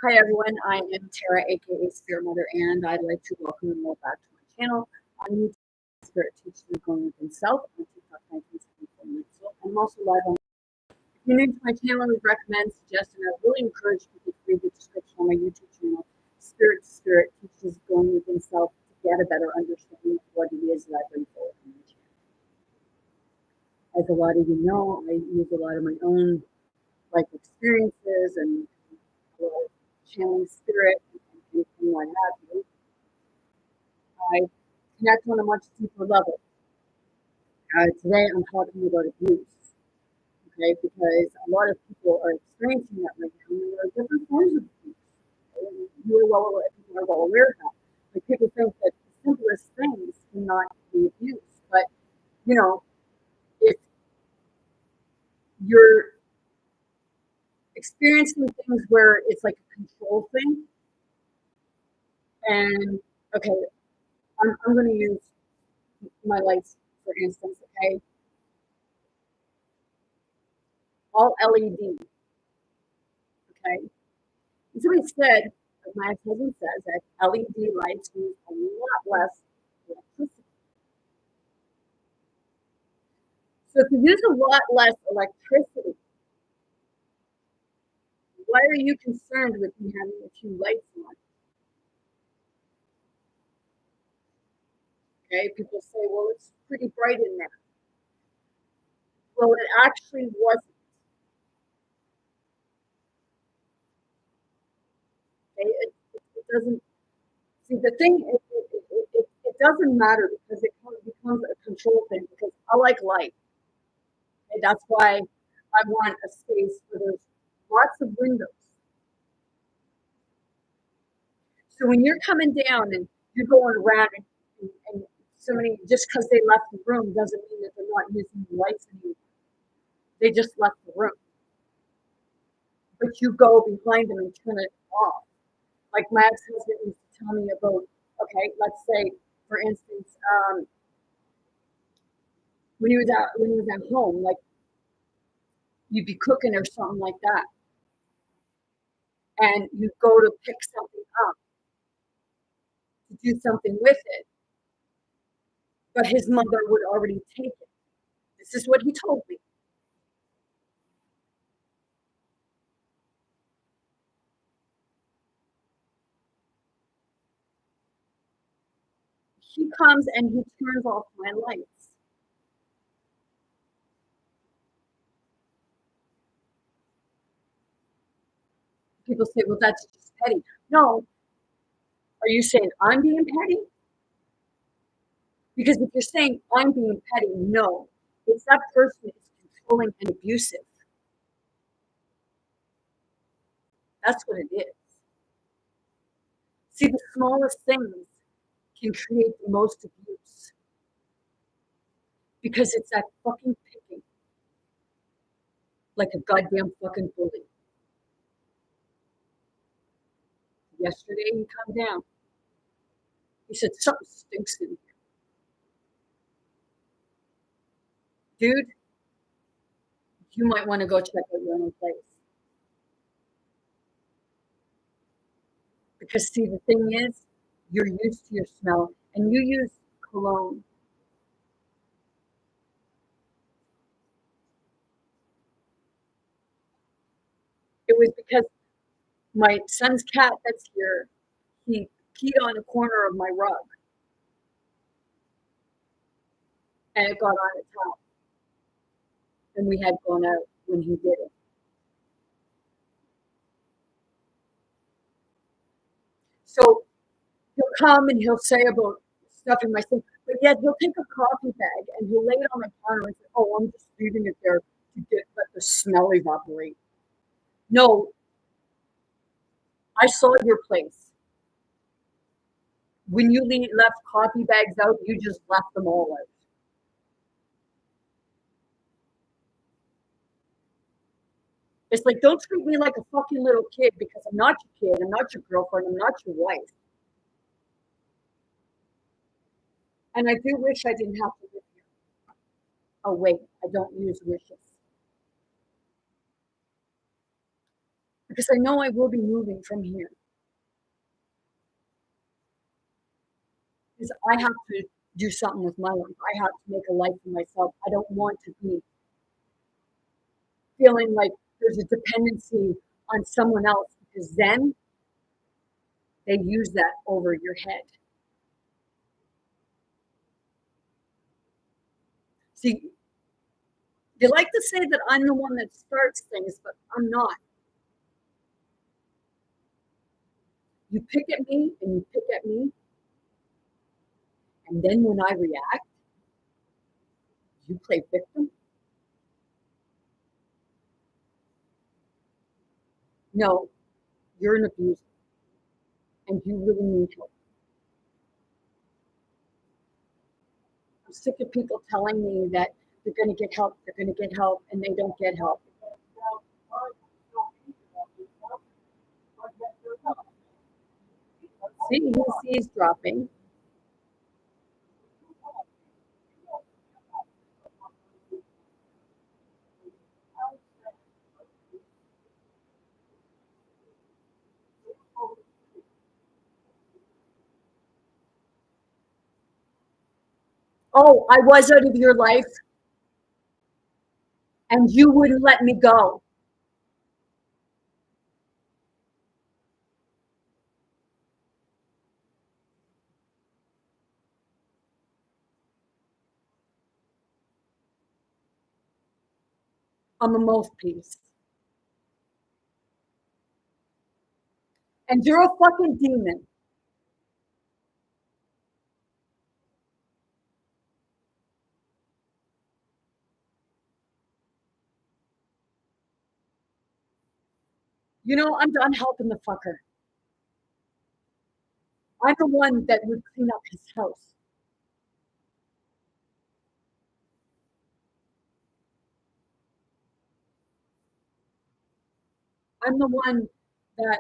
Hi everyone, I am Tara, aka Spirit Mother, and I'd like to welcome you all back to my channel. On YouTube, Spirit Teaches You Going Within Self, on TikTok 1974. I'm also live on. If you're new to my channel, I would recommend, suggest, and I really encourage people to read the description on my YouTube channel. Spirit Teaches Going Within Self to get a better understanding of what it is that I bring forward on my channel. As a lot of you know, I use a lot of my own life experiences and channeling spirit and what have you. I connect on a much deeper level. Today I'm talking about abuse, okay, because a lot of people are experiencing that right now, and there are different forms of abuse. Okay? People are well aware of that. Like people think that the simplest things cannot be abuse, but you know, if you're experiencing things where it's like a control thing, and okay, I'm going to use my lights for instance, okay, all LED, okay. And somebody said, my ex-husband says that LED lights use a lot less electricity. So if you use a lot less electricity, why are you concerned with me having a few lights on? Okay, people say, well, it's pretty bright in there. Well, it actually wasn't. Okay, it doesn't. See, the thing is, it doesn't matter because it kind of becomes a control thing. Because I like light, and that's why I want a space where there's lots of windows. So when you're coming down and you're going around and somebody, just because they left the room doesn't mean that they're not using the lights anymore. They just left the room. But you go behind them and turn it off. Like my ex-husband used to tell me about, okay, let's say, for instance, when he was at home, like you'd be cooking or something like that, and you go to pick something up to do something with it, but his mother would already take it. This is what he told me. He comes and he turns off my lights. People say, well, that's just petty. No. Are you saying I'm being petty? Because if you're saying I'm being petty, no. It's that person is controlling and abusive. That's what it is. See, the smallest things can create the most abuse because it's that fucking picking like a goddamn fucking bully. Yesterday, he come down. He said, something stinks in here. Dude, you might want to go check out your own place. Because, see, the thing is, you're used to your smell and you use cologne. It was because my son's cat that's here, he peed on a corner of my rug and it got on the top. And we had gone out when he did it. So he'll come and he'll say about stuff in my sink, but yet he'll take a coffee bag and he'll lay it on my counter and say, oh, I'm just leaving it there to let the smell evaporate. No, I saw your place. When you left coffee bags out, you just left them all out. It's like, don't treat me like a fucking little kid because I'm not your kid, I'm not your girlfriend, I'm not your wife. And I do wish I didn't have to live here. Oh, wait, I don't use wishes. because I know I will be moving from here. Because I have to do something with my life. I have to make a life for myself. I don't want to be feeling like there's a dependency on someone else, because then they use that over your head. See, they like to say that I'm the one that starts things, but I'm not. You pick at me and you pick at me, and then when I react, you play victim. No, you're an abuser, and you really need help. I'm sick of people telling me that they're going to get help, they're going to get help, and they don't get help. See, he's dropping. Oh, I was out of your life, and you wouldn't let me go. I'm a mouthpiece. And you're a fucking demon. You know, I'm done helping the fucker. I'm the one that would clean up his house. I'm the one that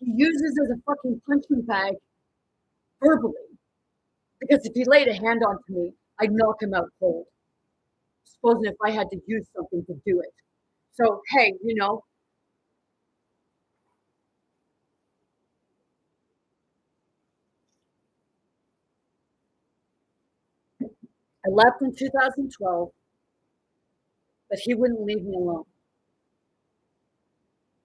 he uses as a fucking punching bag verbally. Because if he laid a hand onto me, I'd knock him out cold. Supposing if I had to use something to do it. So, hey, you know, I left in 2012, but he wouldn't leave me alone.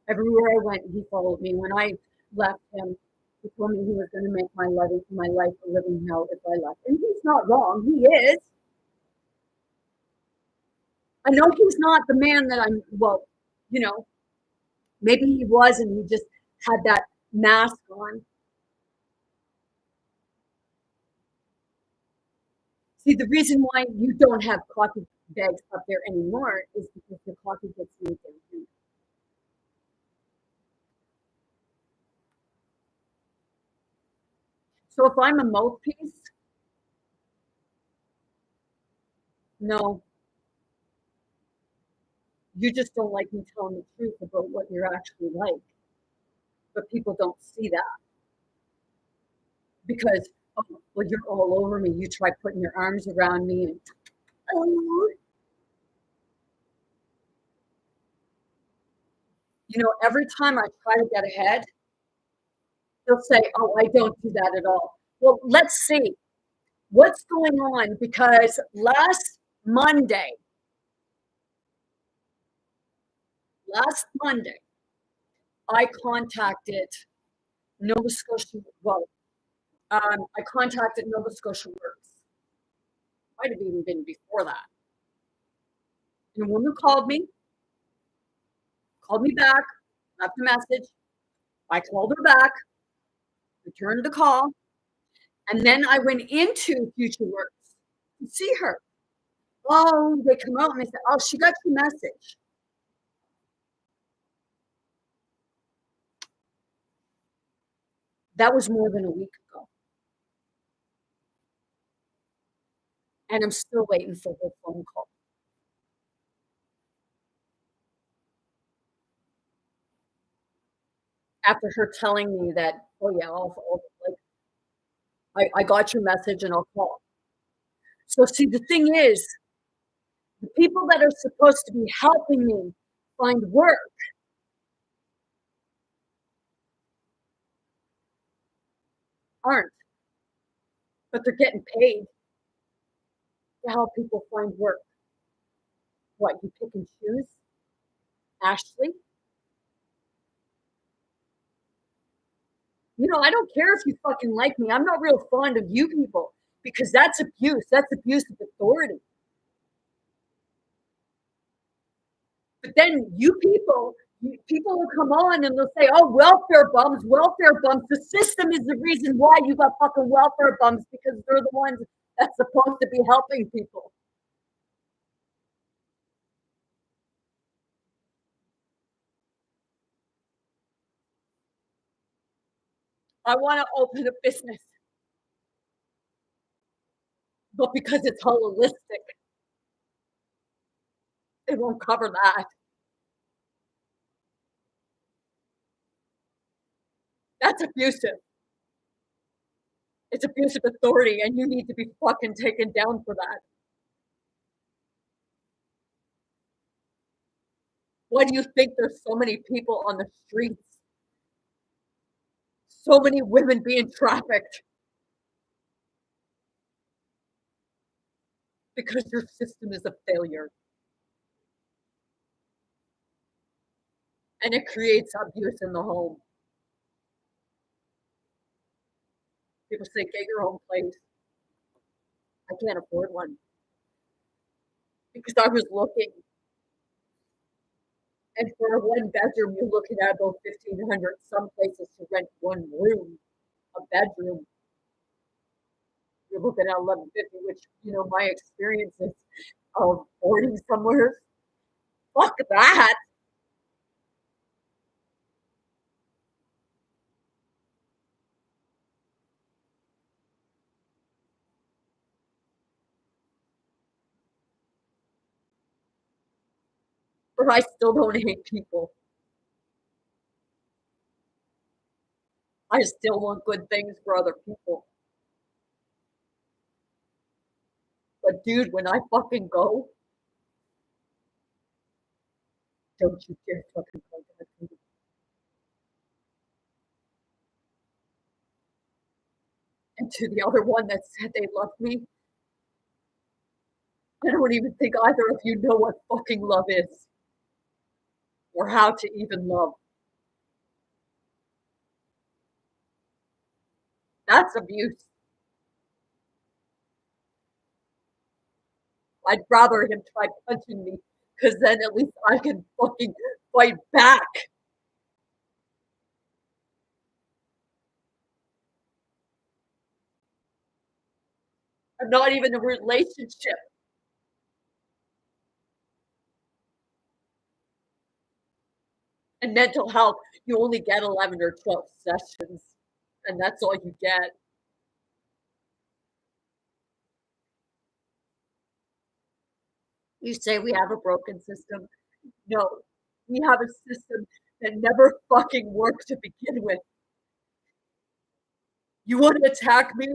Everywhere I went, he followed me. When I left him, he told me he was going to make my life a living hell if I left. And he's not wrong. He is. I know he's not the man that I'm, well, you know, maybe he was and he just had that mask on. See, the reason why you don't have coffee bags up there anymore is because the coffee gets moved in. So if I'm a mouthpiece, no, you just don't like me telling the truth about what you're actually like. But people don't see that because, oh, well, you're all over me. You try putting your arms around me and, oh, you know, every time I try to get ahead, they'll say, oh, I don't do that at all. Well, let's see what's going on because last Monday, I contacted Nova Scotia. Well, I contacted Nova Scotia Works. Might have even been before that. And a woman called me back, left a message. I called her back, returned the call, and then I went into Future Works to see her. Oh, they come out and they said, oh, she got your message. That was more than a week ago. And I'm still waiting for her phone call. After her telling me that, oh yeah, I got your message and I'll call. So see, the thing is, the people that are supposed to be helping me find work aren't, but they're getting paid to help people find work. What, you pick and choose? Ashley? I don't care if you fucking like me. I'm not real fond of you people because that's abuse. That's abuse of authority. But then people will come on and they'll say, oh, welfare bums, welfare bums. The system is the reason why you got fucking welfare bums because they're the ones that's supposed to be helping people. I want to open a business, but because it's holistic, it won't cover that. That's abusive. It's abusive authority, and you need to be fucking taken down for that. Why do you think there's so many people on the streets? So many women being trafficked? Because your system is a failure. And it creates abuse in the home. People say, get your own place. I can't afford one. Because I was looking. And for a one bedroom, you're looking at about 1,500. Some places to rent one room, a bedroom. You're looking at 1150, which, my experiences of boarding somewhere. Fuck that. But I still don't hate people. I still want good things for other people. But dude, when I fucking go, don't you dare fucking contact me. And to the other one that said they loved me, I don't even think either of you know what fucking love is or how to even love. That's abuse. I'd rather him try punching me because then at least I can fucking fight back. I'm not even in a relationship. And mental health, you only get 11 or 12 sessions, and that's all you get. You say we have a broken system. No, we have a system that never fucking worked to begin with. You want to attack me?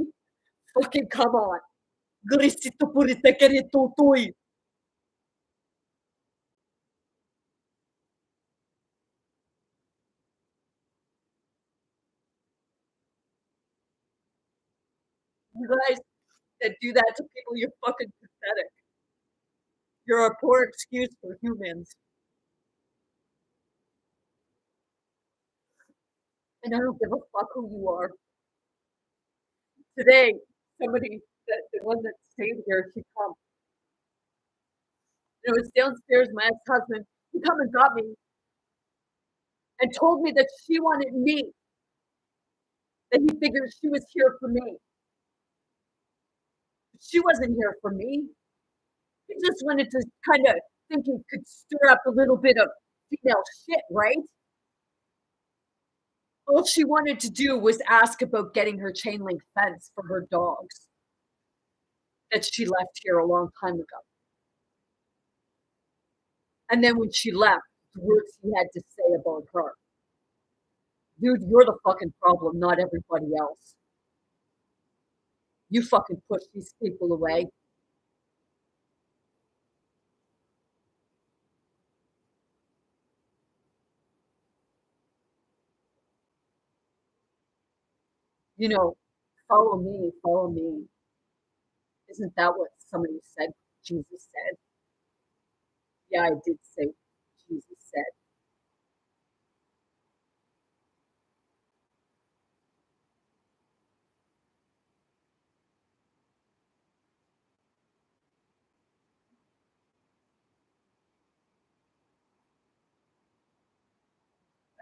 Fucking come on. Grisito purite tutuy. You guys that do that to people, you're fucking pathetic. You're a poor excuse for humans. And I don't give a fuck who you are. Today, somebody, the one that stayed here, she come. It was downstairs, my ex-husband. He come and got me and told me that she wanted me, that he figured she was here for me. She wasn't here for me. He just wanted to kind of think he could stir up a little bit of female shit, right? All she wanted to do was ask about getting her chain link fence for her dogs that she left here a long time ago. And then when she left, the words he had to say about her. Dude, you're the fucking problem, not everybody else. You fucking push these people away. You know, follow me, follow me. Isn't that what somebody said? Jesus said. Yeah, I did say Jesus said.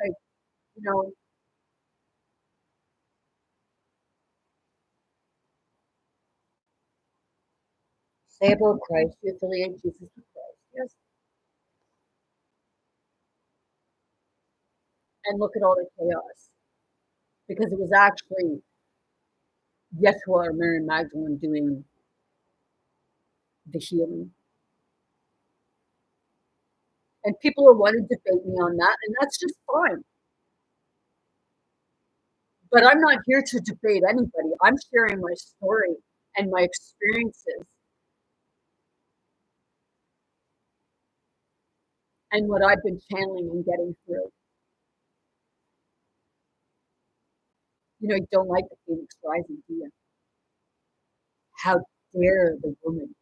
I, you know, say about Christ, you affiliate Jesus with Christ. Yes. And look at all the chaos. Because it was actually Yeshua or Mary Magdalene doing the healing. And people will want to debate me on that, and that's just fine. But I'm not here to debate anybody. I'm sharing my story and my experiences and what I've been channeling and getting through. You know, you don't like the Phoenix Rising, do you? How dare the woman?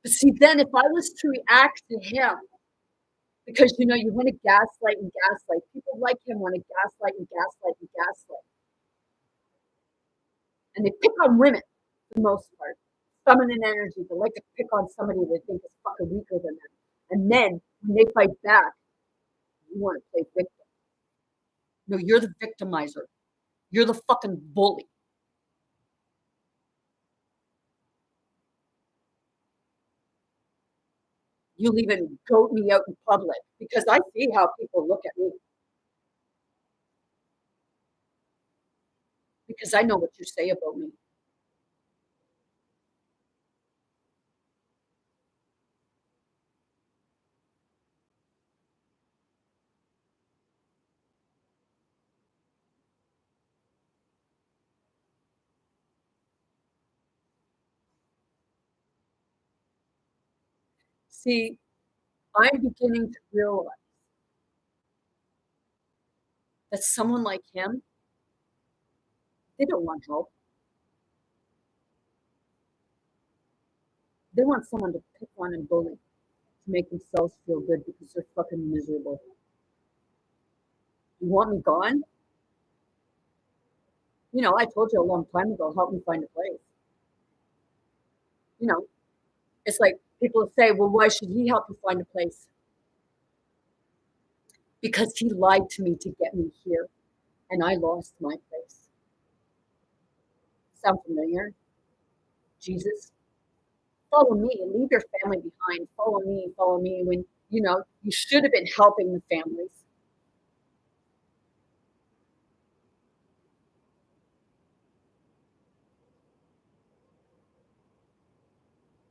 But see, then if I was to react to him, because you know, you want to gaslight and gaslight. People like him want to gaslight and gaslight and gaslight. And they pick on women for the most part. Feminine energy. They like to pick on somebody they think is fucking weaker than them. And then when they fight back, you want to play victim. No, you're the victimizer. You're the fucking bully. You'll even goat me out in public because I see how people look at me because I know what you say about me. See, I'm beginning to realize that someone like him, they don't want help. They want someone to pick on and bully to make themselves feel good because they're fucking miserable. You want me gone? You know, I told you a long time ago, help me find a place. You know, it's like people say, well, why should he help you find a place? Because he lied to me to get me here and I lost my place. Sound familiar? Jesus, follow me, leave your family behind. Follow me when, you know, you should have been helping the families.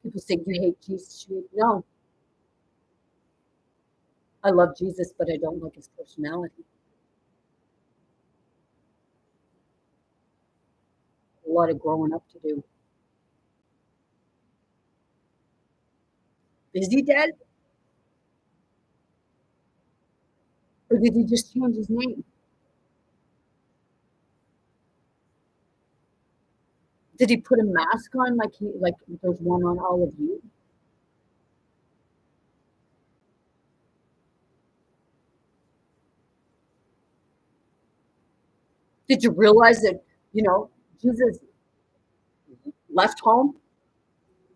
People say, you hate Jesus. No, I love Jesus, but I don't like his personality. A lot of growing up to do. Is he dead? Or did he just change his name? Did he put a mask on like there's one on all of you? Did you realize that, you know, Jesus left home,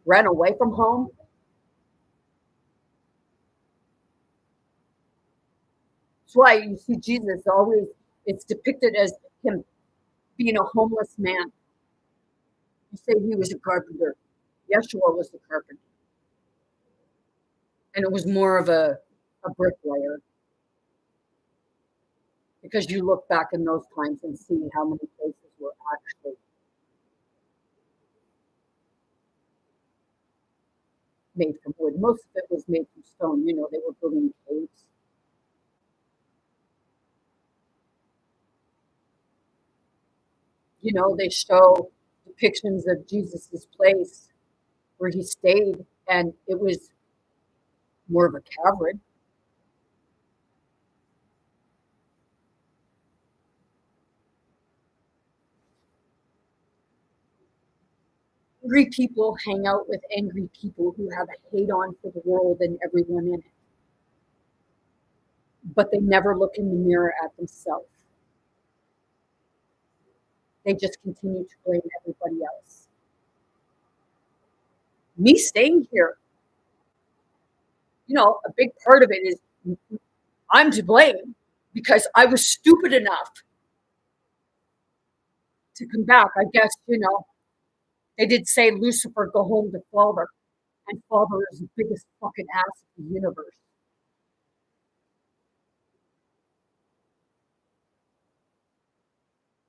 ran away from home? That's why you see Jesus always, it's depicted as him being a homeless man. You say he was a carpenter. Yeshua was the carpenter. And it was more of a bricklayer because you look back in those times and see how many places were actually made from wood. Most of it was made from stone. You know, they were building caves. You know, they show depictions of Jesus's place where he stayed, and it was more of a cavern. Angry people hang out with angry people who have a hate on for the world and everyone in it, but they never look in the mirror at themselves. They just continue to blame everybody else. Me staying here, a big part of it is I'm to blame because I was stupid enough to come back. I guess, they did say, Lucifer, go home to Father. And Father is the biggest fucking ass in the universe.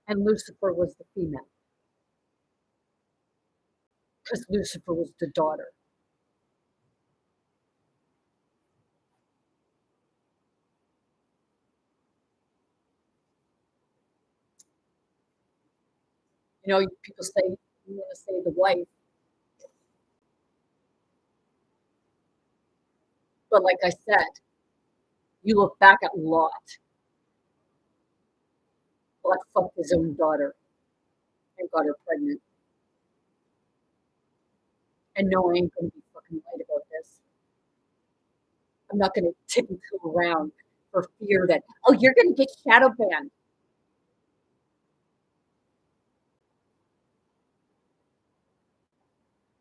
And Lucifer was the female. Because Lucifer was the daughter. People say, you want to say the wife. But like I said, you look back at Lot. Lot fucked his own daughter and got her pregnant. And no, I ain't going to be fucking light about this. I'm not going to tiptoe around for fear that, oh, you're going to get shadow banned.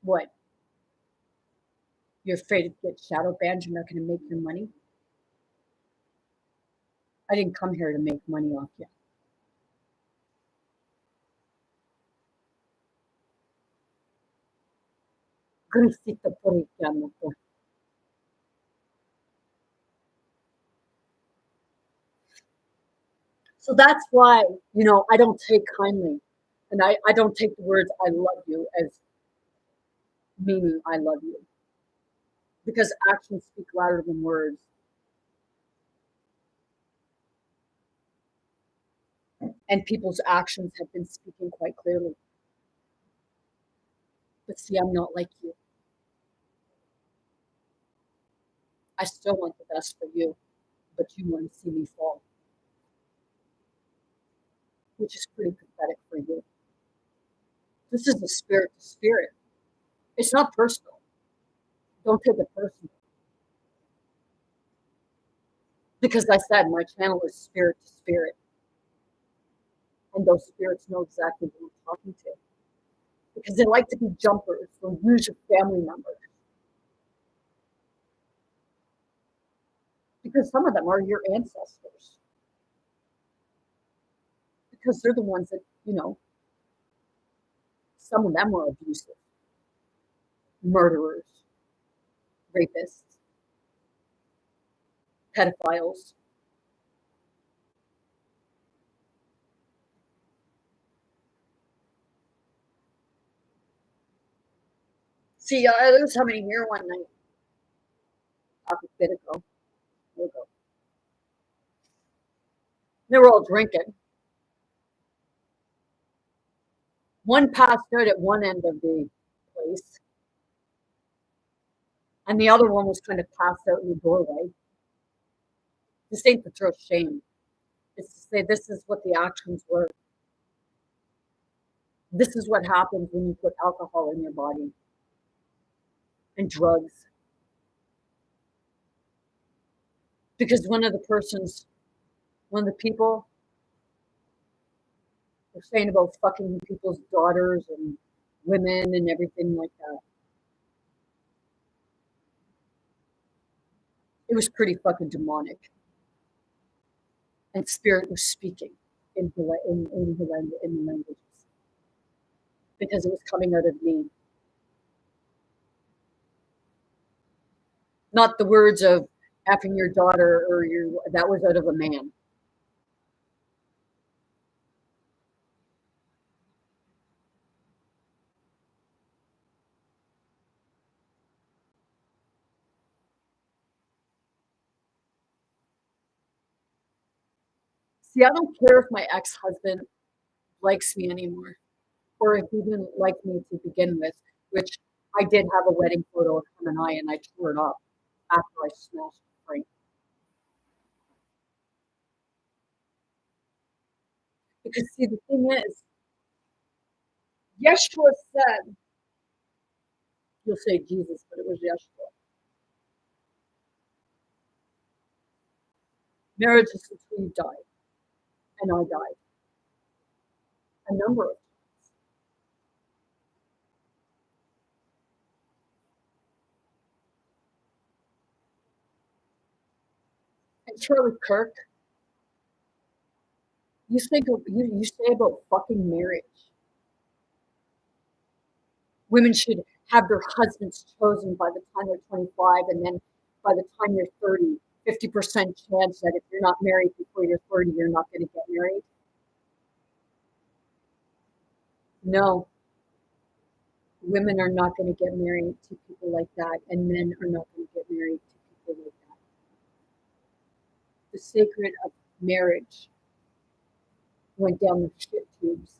What? You're afraid to get shadow banned? You're not going to make your money? I didn't come here to make money off you. Grisita poricana. So that's why, I don't take kindly. And I don't take the words I love you as meaning I love you. Because actions speak louder than words. And people's actions have been speaking quite clearly. But see, I'm not like you. I still want the best for you, but you want to see me fall, which is pretty pathetic for you. This is a spirit to spirit. It's not personal. Don't take it personal. Because I said my channel is spirit to spirit. And those spirits know exactly who I'm talking to. Because they like to be jumpers or use your family members. Because some of them are your ancestors. Because they're the ones that, some of them were abusive, murderers, rapists, pedophiles. See, there was somebody here one night, a bit ago. They were all drinking. One passed out at one end of the place, and the other one was kind of passed out in the doorway. This ain't to throw shame. It's to say this is what the actions were. This is what happens when you put alcohol in your body and drugs. Because one of the people were saying about fucking people's daughters and women and everything like that. It was pretty fucking demonic. And spirit was speaking in the languages. Because it was coming out of me. Not the words of effing your daughter or that was out of a man. See, I don't care if my ex-husband likes me anymore, or if he didn't like me to begin with, which I did have a wedding photo of him and I tore it up after I smashed the frame. Because see, the thing is, Yeshua said You'll say Jesus, but it was Yeshua. Marriage is until you die, and I died a number of times. And Charlie Kirk, you say about fucking marriage. Women should have their husbands chosen by the time they're 25, and then by the time you're 30, 50% chance that if you're not married before you're 30, you're not going to get married. No, women are not going to get married to people like that, and men are not going to get married to people like that. The sacred of marriage went down the shit tubes.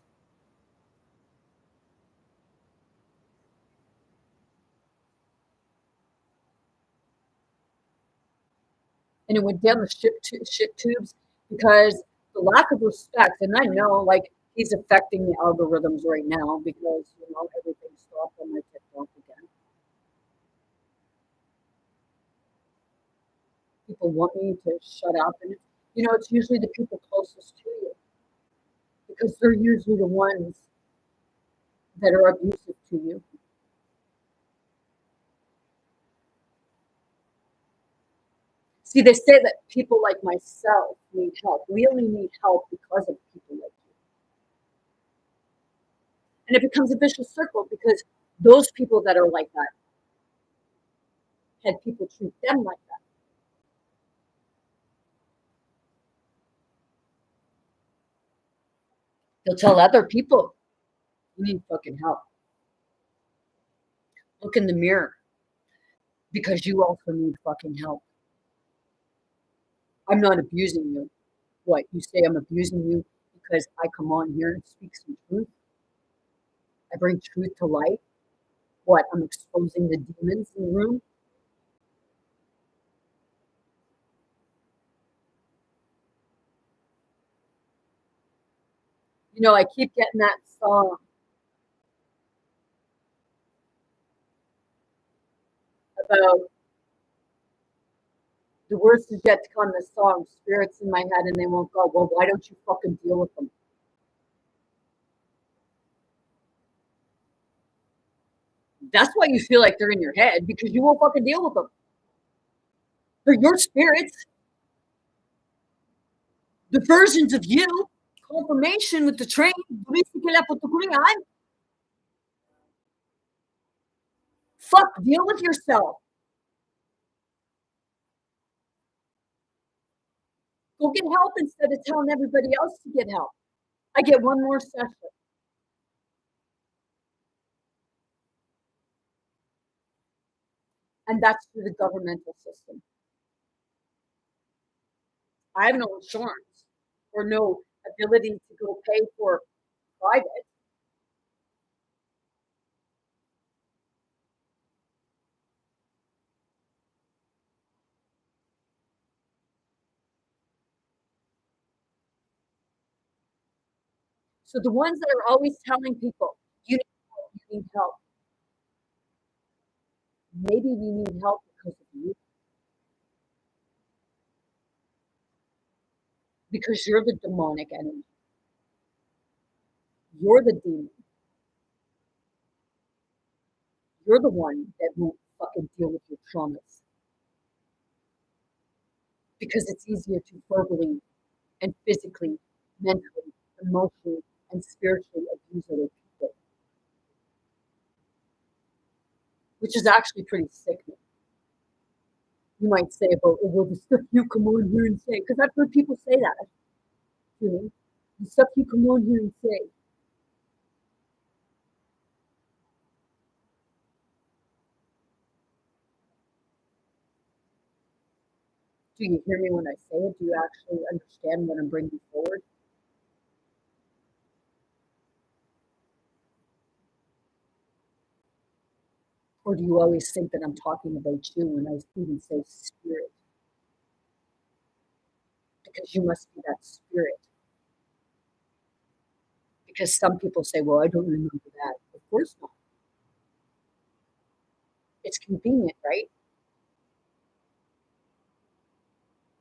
And it went down the shit tubes because the lack of respect, and I know like he's affecting the algorithms right now because everything stopped on my TikTok again. People want me to shut up, and it's usually the people closest to you because they're usually the ones that are abusive to you. See, they say that people like myself need help. We only need help because of people like you. And it becomes a vicious circle because those people that are like that had people treat them like that. They'll tell other people, you need fucking help. Look in the mirror because you also need fucking help. I'm not abusing you. What, you say I'm abusing you because I come on here and speak some truth? I bring truth to light? What, I'm exposing the demons in the room? I keep getting that song about the worst is yet to come, the song, spirits in my head and they won't go. Well, why don't you fucking deal with them? That's why you feel like they're in your head, because you won't fucking deal with them. They're your spirits. The versions of you. Confirmation with the train. Fuck, deal with yourself. Go get help instead of telling everybody else to get help. I get one more session. And that's through the governmental system. I have no insurance or no ability to go pay for private. So the ones that are always telling people, you need help, you need help. Maybe we need help because of you. Because you're the demonic enemy. You're the demon. You're the one that won't fucking deal with your traumas. Because it's easier to verbally and physically, mentally, emotionally, and spiritually abuse other people. Which is actually pretty sickening. You might say about, oh, well, the stuff you come on here and say, because I've heard people say that. The stuff you come on here and say. Do you hear me when I say it? Do you actually understand what I'm bringing forward? Or do you always think that I'm talking about you when I even say spirit? Because you must be that spirit. Because some people say, well, I don't remember that. Of course not. It's convenient, right?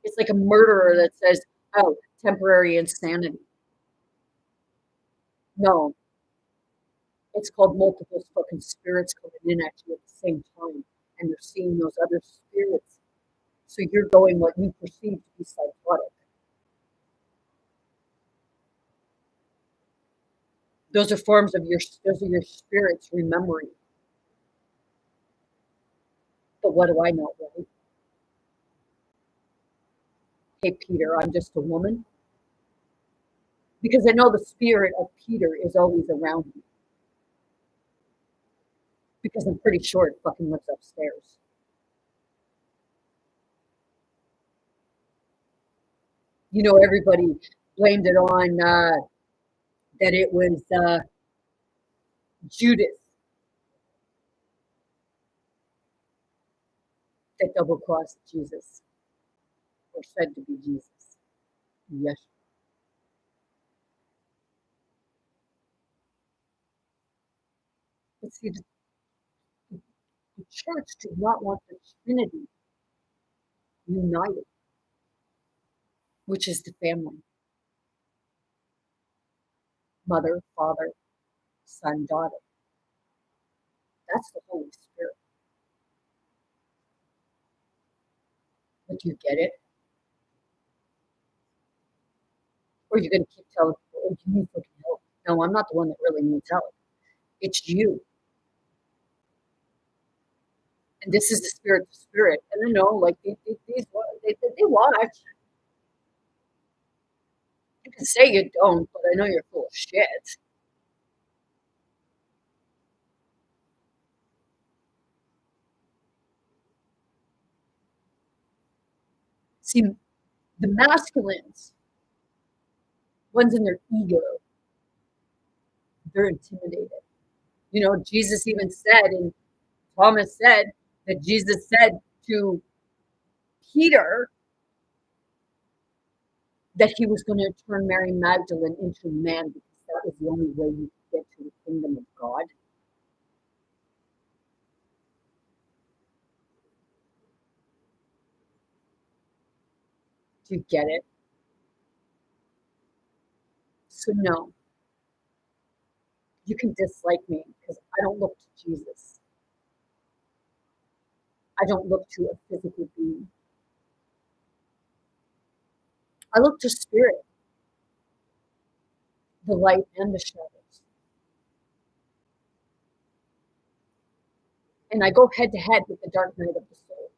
It's like a murderer that says, oh, temporary insanity. No, it's called multiple fucking spirits coming in at you at the same time, and they're seeing those other spirits. So you're going what you perceive to be psychotic. Those are forms of those are your spirits remembering. But what do I know, right? Hey, Peter, I'm just a woman. Because I know the spirit of Peter is always around me. Because I'm pretty sure it fucking lives upstairs. You know, everybody blamed it on that it was Judas that double crossed Jesus, or said to be Jesus. Yes. But see, the church did not want the Trinity united, which is the family: mother, father, son, daughter. That's the Holy Spirit. But do you get it? Or are you going to keep telling people, oh, you need fucking help? No, I'm not the one that really needs help. It's you. And this is the spirit to spirit. And I know, like, they watch. You can say you don't, but I know you're full of shit. See, the masculines, ones in their ego, they're intimidated. You know, Jesus even said, and Thomas said, that Jesus said to Peter that he was going to turn Mary Magdalene into man because that was the only way you could get to the kingdom of God. Do you get it? So, no, you can dislike me because I don't look to Jesus. I don't look to a physical being. I look to spirit, the light and the shadows. And I go head to head with the dark night of the soul.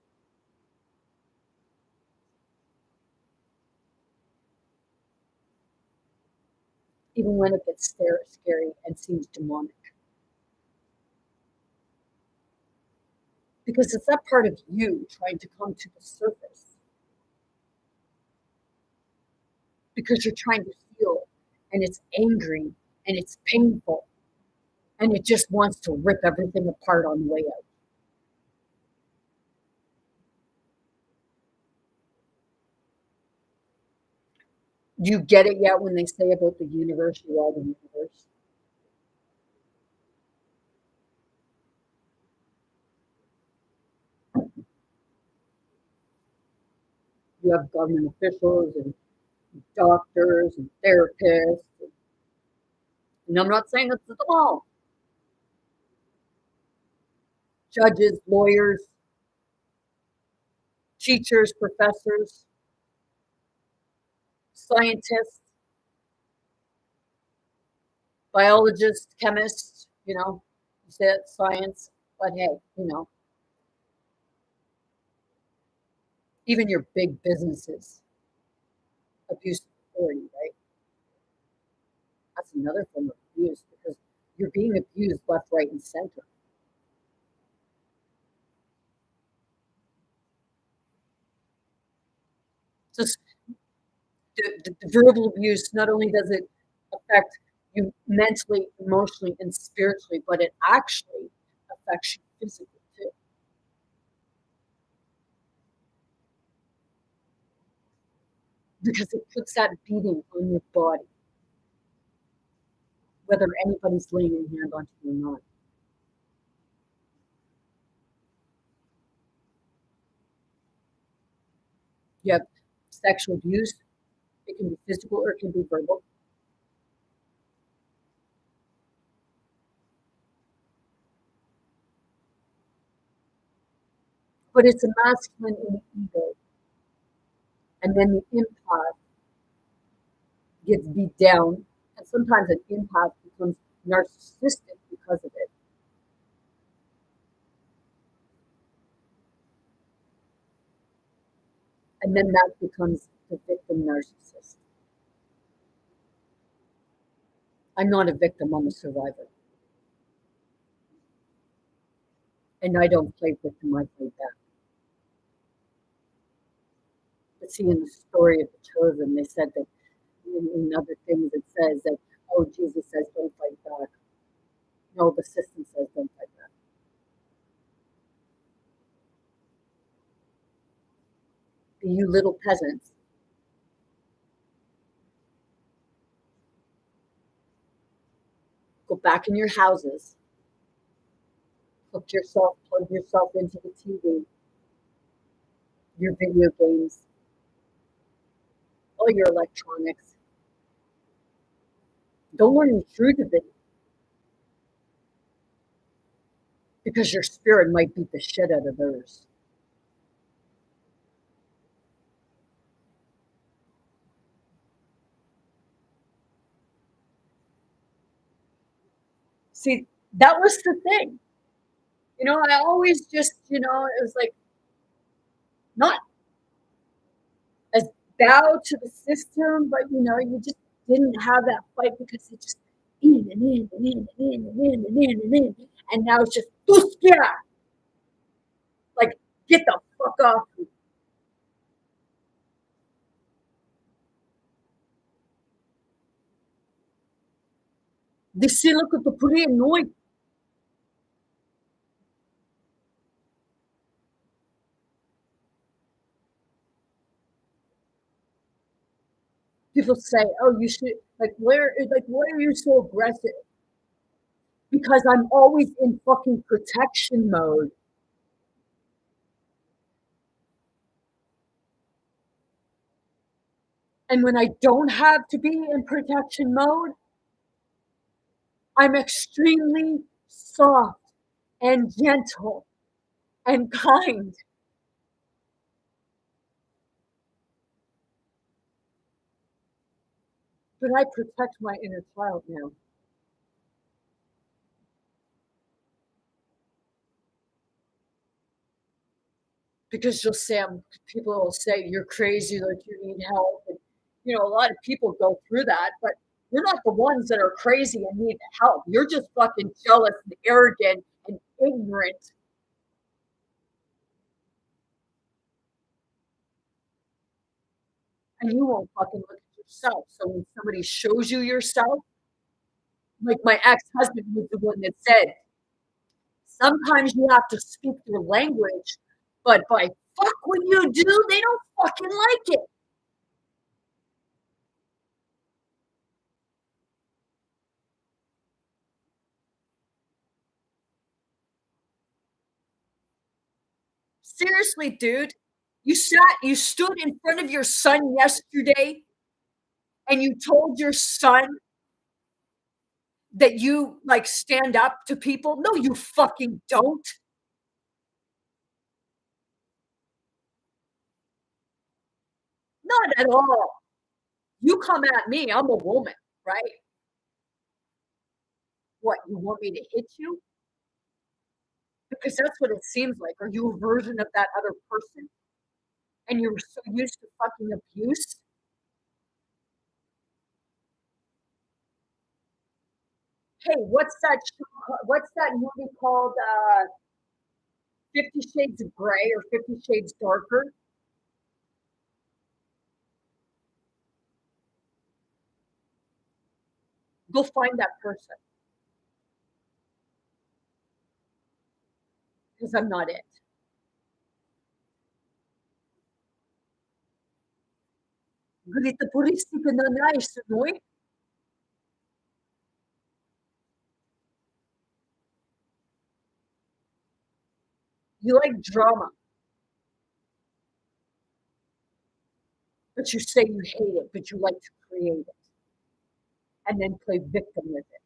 Even when it gets scary and seems demonic. Because it's that part of you trying to come to the surface. Because you're trying to heal, and it's angry, and it's painful, and it just wants to rip everything apart on the way out. Do you get it yet when they say about the universe, you are the universe? You have government officials and doctors and therapists. And I'm not saying it's them all. Judges, lawyers, teachers, professors, scientists, biologists, chemists, you say it's science, but hey, even your big businesses abuse of authority, right? That's another form of abuse because you're being abused left, right, and center. Just the verbal abuse, not only does it affect you mentally, emotionally, and spiritually, but it actually affects you physically too. Because it puts that beating on your body, whether anybody's laying a hand on you or not. You have sexual abuse. It can be physical or it can be verbal. But it's a masculine in the ego. And then the empath gets beat down. And sometimes an empath becomes narcissistic because of it. And then that becomes the victim narcissist. I'm not a victim, I'm a survivor. And I don't play victim, I play back. But see, in the story of the chosen, they said that in other things it says that, oh, Jesus says, don't fight back. No, the system says, don't fight back. You little peasants, go back in your houses, plug yourself into the TV, your video games, all your electronics. Don't learn the truth of it because your spirit might beat the shit out of theirs. See, that was the thing. I always just, it was like not as bow to the system, but you just didn't have that fight because it just in and in and in and in and in and in and in. And now it's just like get the fuck off me. Decilo que tu puri noi. People say, "Oh, you should why are you so aggressive?" Because I'm always in fucking protection mode. And when I don't have to be in protection mode, I'm extremely soft and gentle and kind. But I protect my inner child now. Because people will say you're crazy, like you need help. And, a lot of people go through that, but you're not the ones that are crazy and need help. You're just fucking jealous and arrogant and ignorant. And you won't fucking look at yourself. So when somebody shows you yourself, like my ex-husband was the one that said, sometimes you have to speak their language, but by fuck when you do, they don't fucking like it. Seriously, dude, you stood in front of your son yesterday and you told your son that you like stand up to people. No, you fucking don't. Not at all. You come at me, I'm a woman, right? What, you want me to hit you? Because that's what it seems like. Are you a version of that other person? And you're so used to fucking abuse? Hey, what's that movie called 50 Shades of Grey or 50 Shades Darker? Go find that person because I'm not it. Grita puristica na nice, no? You like drama. but you say you hate it, but you like to create it and then play victim with it.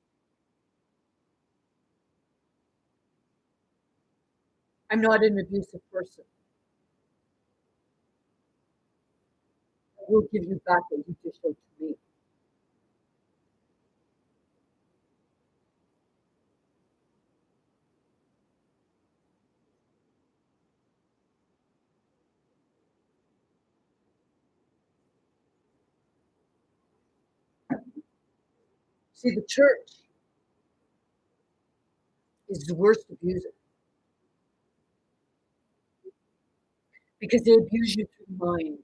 I'm not an abusive person. I will give you back what you just showed to me. See, the church is the worst abuser because they abuse you through mind.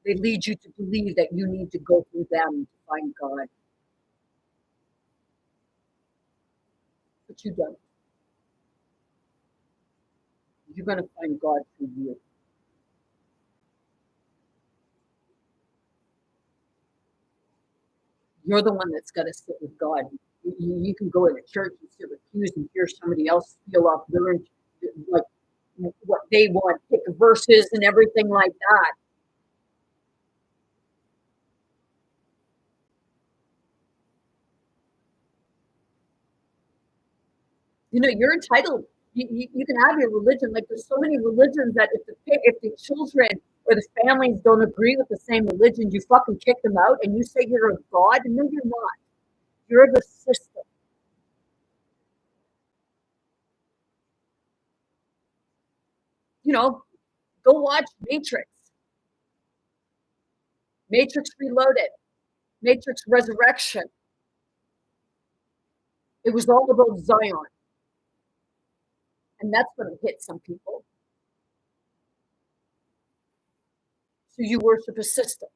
They lead you to believe that you need to go through them to find God, but you don't. You're going to find God through you. You're the one that's got to sit with God. You can go into church and sit with pews and hear somebody else feel off their like what they want, pick verses and everything like that. You know, you're entitled. You can have your religion. Like there's so many religions that if the children or the families don't agree with the same religion, you fucking kick them out and you say you're a god. No, you're not. You're the system. You know, go watch Matrix, Matrix Reloaded, Matrix Resurrection. It was all about Zion, and that's going to hit some people. So you worship a system.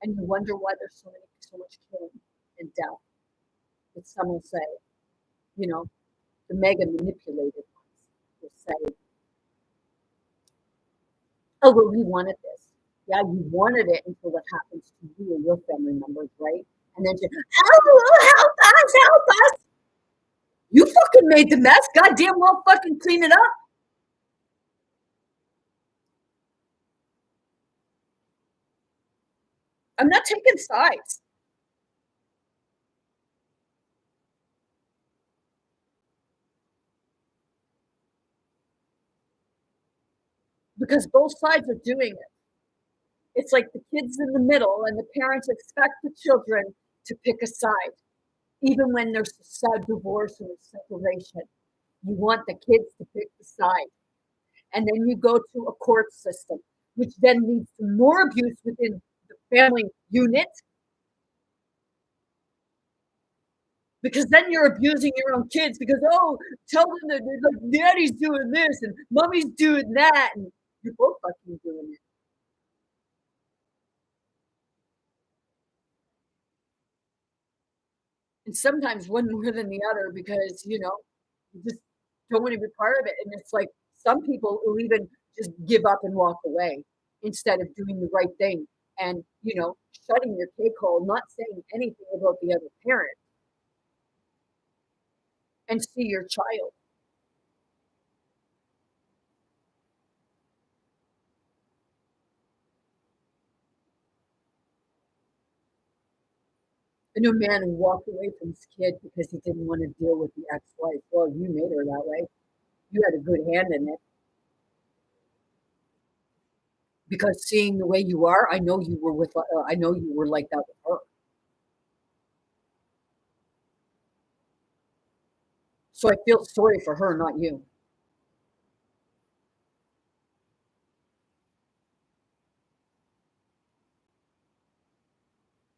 And you wonder why there's so much killing and death. That some will say, you know, the mega manipulated ones will say, oh, well, we wanted this. Yeah, you wanted it until it happens to you or your family members, right? And then you, oh, help us, help us. You fucking made the mess. Goddamn well fucking clean it up. I'm not taking sides. Because both sides are doing it. It's like the kids in the middle, and the parents expect the children to pick a side, even when there's a sad divorce or a separation. You want the kids to pick the side. And then you go to a court system, which then leads to more abuse within the family unit because then you're abusing your own kids because, oh, tell them that like, daddy's doing this and mommy's doing that. And you're both fucking doing it. And sometimes one more than the other because, you know, you just don't want to be part of it. And it's like some people will even just give up and walk away instead of doing the right thing and, you know, shutting your cake hole, not saying anything about the other parent and see your child. I knew a man who walked away from his kid because he didn't want to deal with the ex-wife. Well, you made her that way. You had a good hand in it because seeing the way you are, I know you were with. I know you were like that with her. So I feel sorry for her, not you.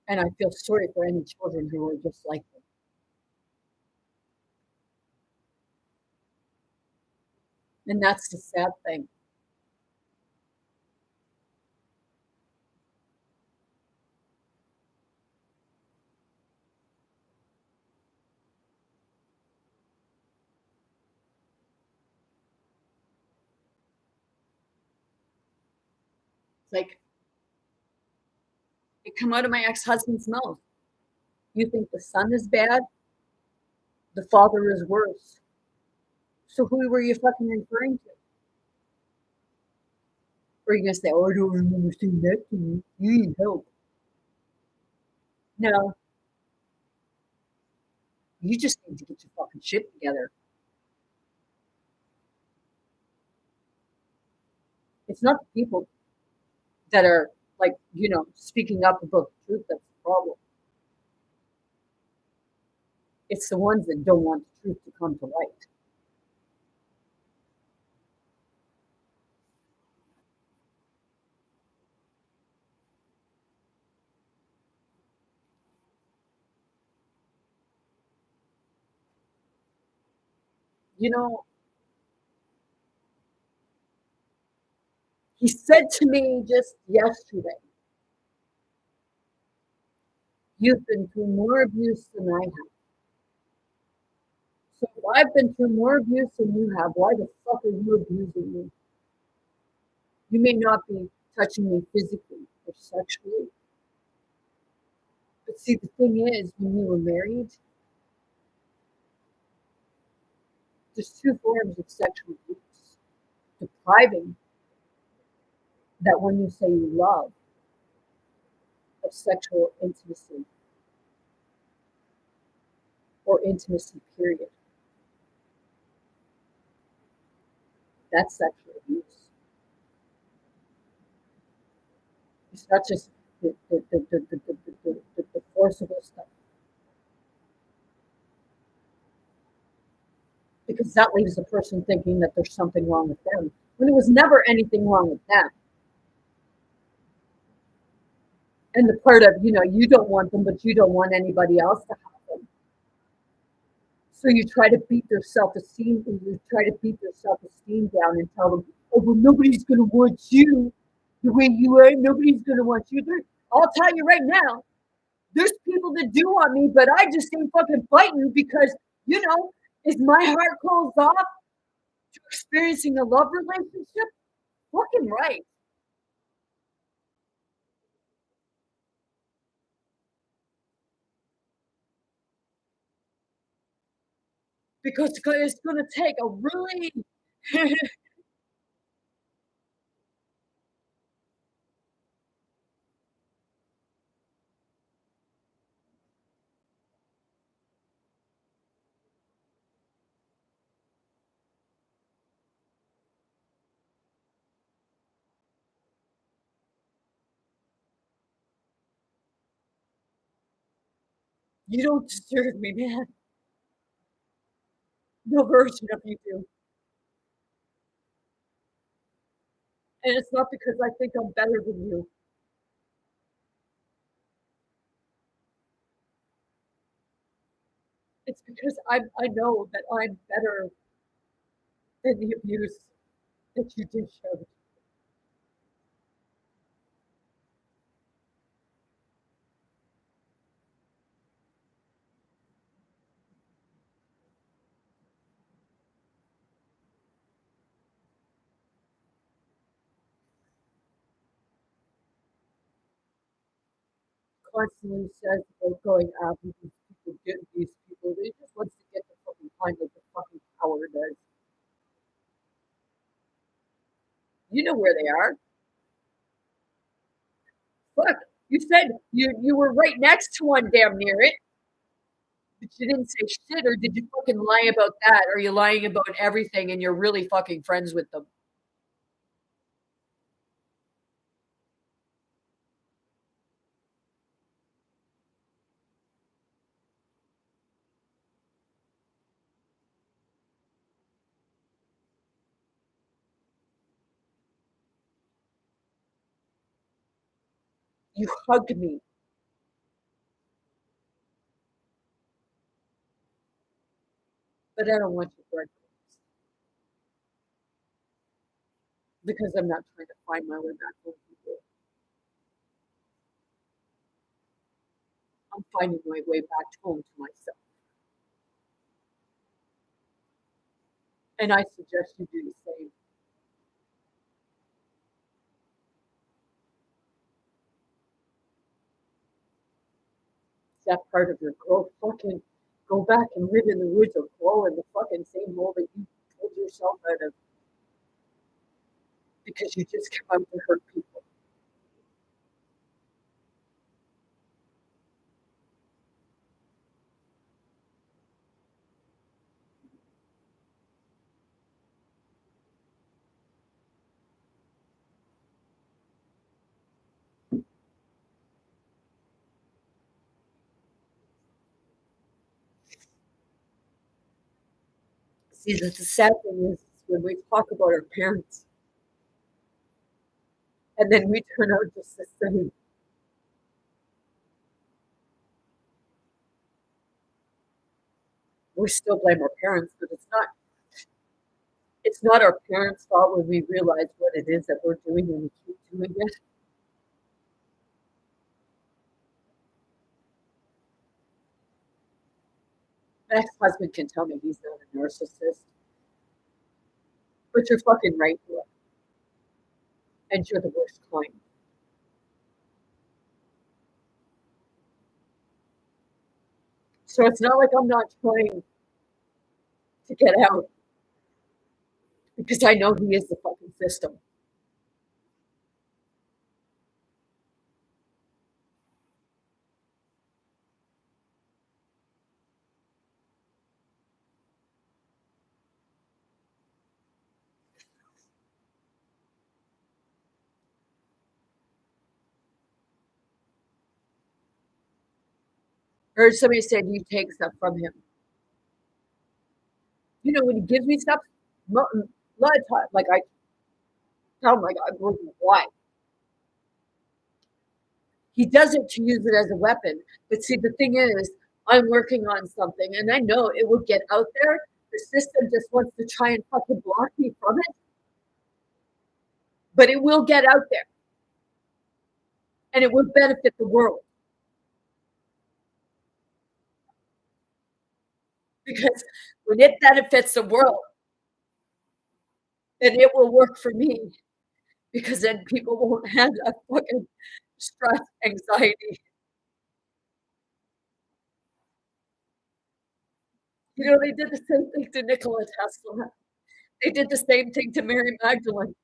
And I feel sorry for any children who are just like them. And that's the sad thing. It's like it come out of my ex-husband's mouth. You think the son is bad? The father is worse. So who were you fucking referring to? Or are you gonna say, "Oh, I don't remember saying that to you. You need help." No, you just need to get your fucking shit together. It's not the people that are like, speaking up about the truth that's the problem. It's the ones that don't want the truth to come to light. You know, he said to me just yesterday, "You've been through more abuse than I have. So if I've been through more abuse than you have, why the fuck are you abusing me? You may not be touching me physically or sexually, but see, the thing is, when you were married, there's two forms of sexual abuse: depriving that one you say you love of sexual intimacy or intimacy, period. That's sexual abuse. It's not just the forcible stuff, because that leaves the person thinking that there's something wrong with them when there was never anything wrong with them. And the part of, you don't want them, but you don't want anybody else to have them. So you try to beat their self-esteem, and you try to beat their self-esteem down and tell them, "Oh, well, nobody's going to want you the way you are. Nobody's going to want you." I'll tell you right now, there's people that do want me, but I just ain't fucking fighting because, is my heart closed off to experiencing a love relationship? Fucking right. Because it's going to take a really you don't deserve me, man. No version of you do. And it's not because I think I'm better than you. It's because I know that I'm better than the abuse that you did show. Constantly says about going after these people, getting these people. They just wants to get the fucking time like the fucking power does. You know where they are. Fuck. You said you were right next to one damn near it, but you didn't say shit, or did you fucking lie about that? Or are you lying about everything and you're really fucking friends with them? You hugged me. But I don't want your breadcrumbs because I'm not trying to find my way back home. People. I'm finding my way back home to myself. And I suggest you do the same. that part of your growth. Fucking go back and live in the woods or grow in the fucking same hole that you pulled yourself out of because you just come out to hurt people. See, the sad thing is when we talk about our parents and then we turn out just the same. We still blame our parents, but it's not our parents' fault when we realize what it is that we're doing and we keep doing it. My ex-husband can tell me he's not a narcissist, but you're fucking right, you are. And you're the worst kind. So it's not like I'm not trying to get out because I know he is the fucking system. I heard somebody said you take stuff from him. You know, when he gives me stuff, a lot of times, like I tell him, like, I'm working why. He does it to use it as a weapon. But see, the thing is, I'm working on something and I know it will get out there. The system just wants to try and fucking block me from it. But it will get out there. And it will benefit the world. Because when it benefits the world, then it will work for me. Because then people won't have that fucking stress, anxiety. You know, they did the same thing to Nikola Tesla. They did the same thing to Mary Magdalene.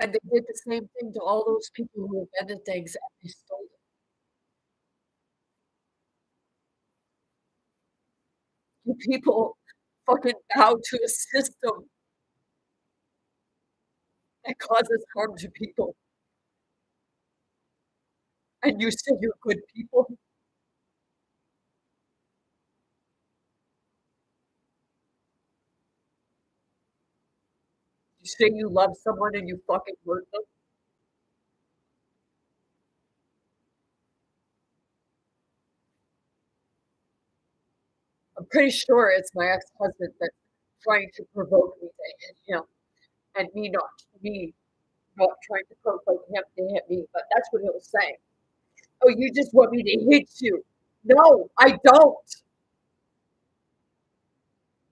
And they did the same thing to all those people who invented things and they stole it. You people fucking bow to a system that causes harm to people. And you say you're good people. You say you love someone and you fucking hurt them. I'm pretty sure it's my ex-husband that's trying to provoke me to hit him and me not trying to provoke him to hit me, but that's what he was saying. Oh, you just want me to hit you. No, I don't.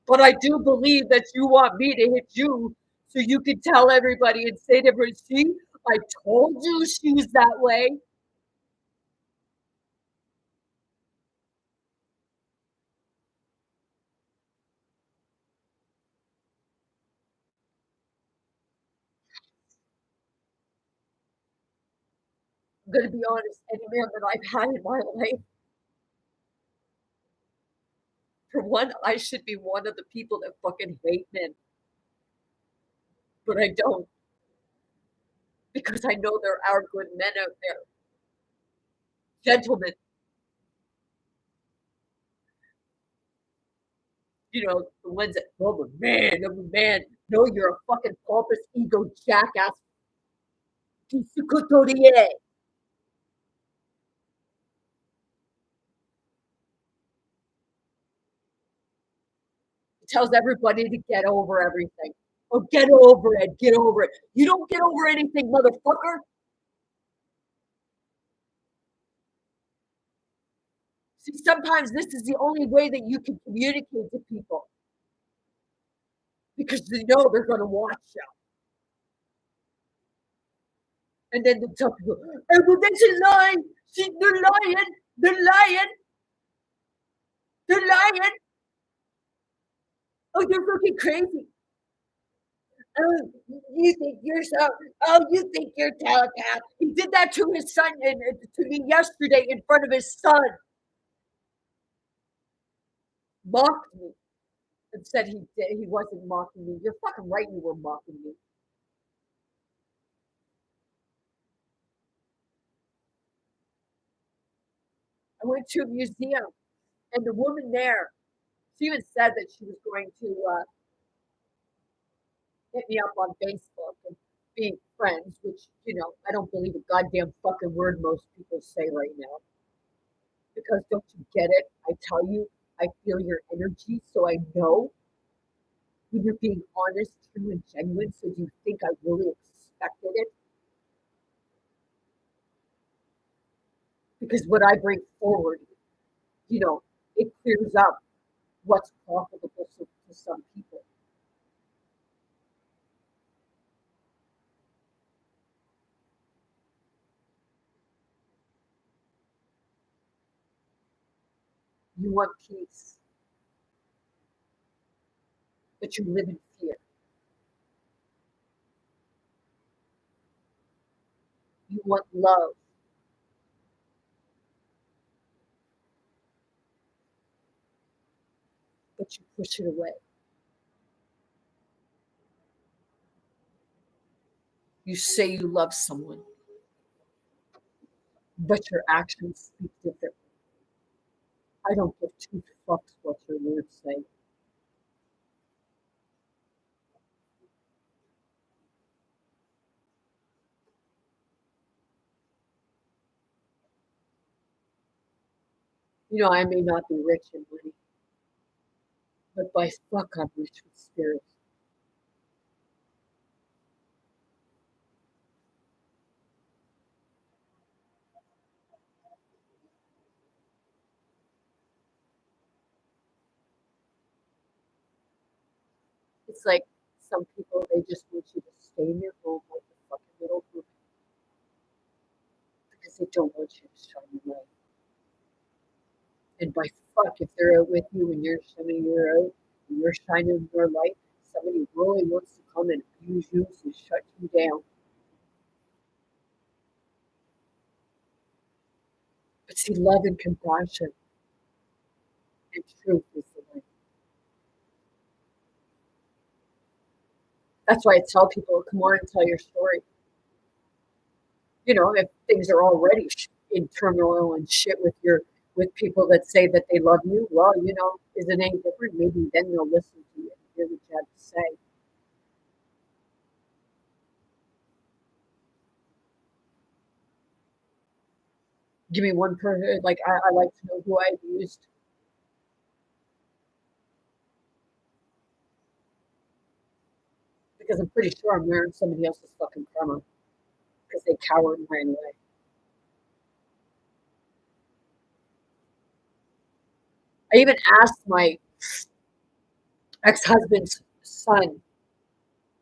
But I do believe that you want me to hit you so you can tell everybody and say to everybody, see, I told you she's that way. I'm going to be honest, any man that I've had in my life, for one, I should be one of the people that fucking hate men. But I don't because I know there are good men out there. Gentlemen, you know, the ones that, oh, I'm a man. No, you're a fucking pompous ego jackass. It tells everybody to get over everything. Oh, get over it. Get over it. You don't get over anything, motherfucker. See, sometimes this is the only way that you can communicate to people. because they know they're going to watch you. And then they tell people, "Oh, well, that's a lie. See, they're lying. They're lying. They're lying. Oh, they're fucking crazy. Oh, you think you're so, oh, you think you're telepath." He did that to his son and to me yesterday in front of his son. Mocked me and said he wasn't mocking me. You're fucking right, you were mocking me. I went to a museum, and the woman there, she even said that she was going to hit me up on Facebook and be friends, which, I don't believe a goddamn fucking word most people say right now. Because don't you get it? I tell you, I feel your energy, so I know when you're being honest, true, and genuine. So do you think I really expected it? Because what I bring forward, it clears up what's profitable to some people. You want peace, but you live in fear. You want love, but you push it away. You say you love someone, but your actions speak differently. I don't give two fucks what your words say. I may not be rich in money, but by fuck, I'm rich with spirit. It's like some people, they just want you to stay in your home like a fucking little group because they don't want you to shine your light. And by fuck, if they're out with you and you're shining your out and you're shining your light, somebody really wants to come and abuse you to shut you down. But see, love and compassion and truth is the way. That's why I tell people, come on and tell your story. If things are already in turmoil and shit with people that say that they love you, well, is it any different? Maybe then they'll listen to you and hear what you have to say. Give me one person, like I like to know who I've used because I'm pretty sure I'm wearing somebody else's fucking karma because they cowered and ran away. I even asked my ex-husband's son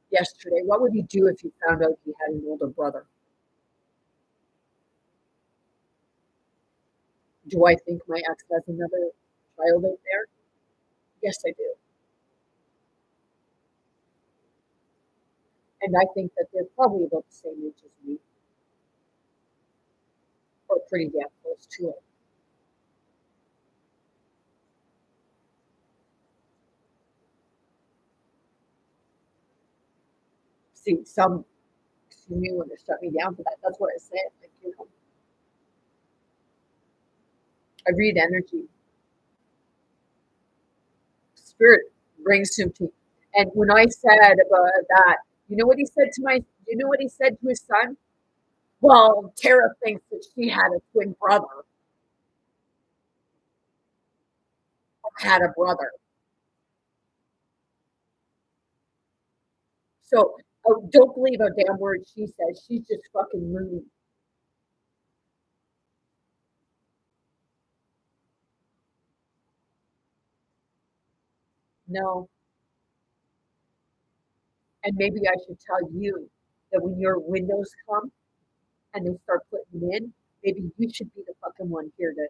yesterday, what would he do if he found out he had an older brother? Do I think my ex has another child out there? Yes, I do. And I think that they're probably about the same age as me, or pretty damn close to it. See, some see me when they shut me down for that. That's what I said. Like, I read energy. Spirit brings him to. And when I said about that, you know what he said to his son? Well, Tara thinks that she had a twin brother, or had a brother. So don't believe a damn word she says. She's just fucking loony. No, And maybe I should tell you that when your windows come and they start putting them in, maybe you should be the fucking one here to,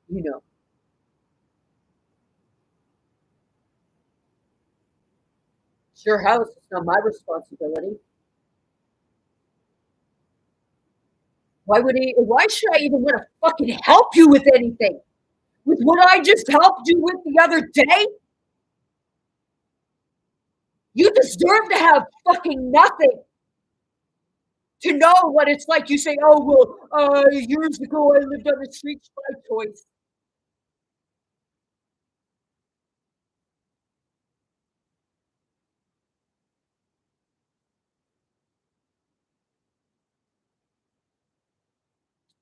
you know, it's your house. It's not my responsibility. Why should I even want to fucking help you with anything? With what I just helped you with the other day? You deserve to have fucking nothing. To know what it's like. You say, oh, well, years ago I lived on the streets by choice.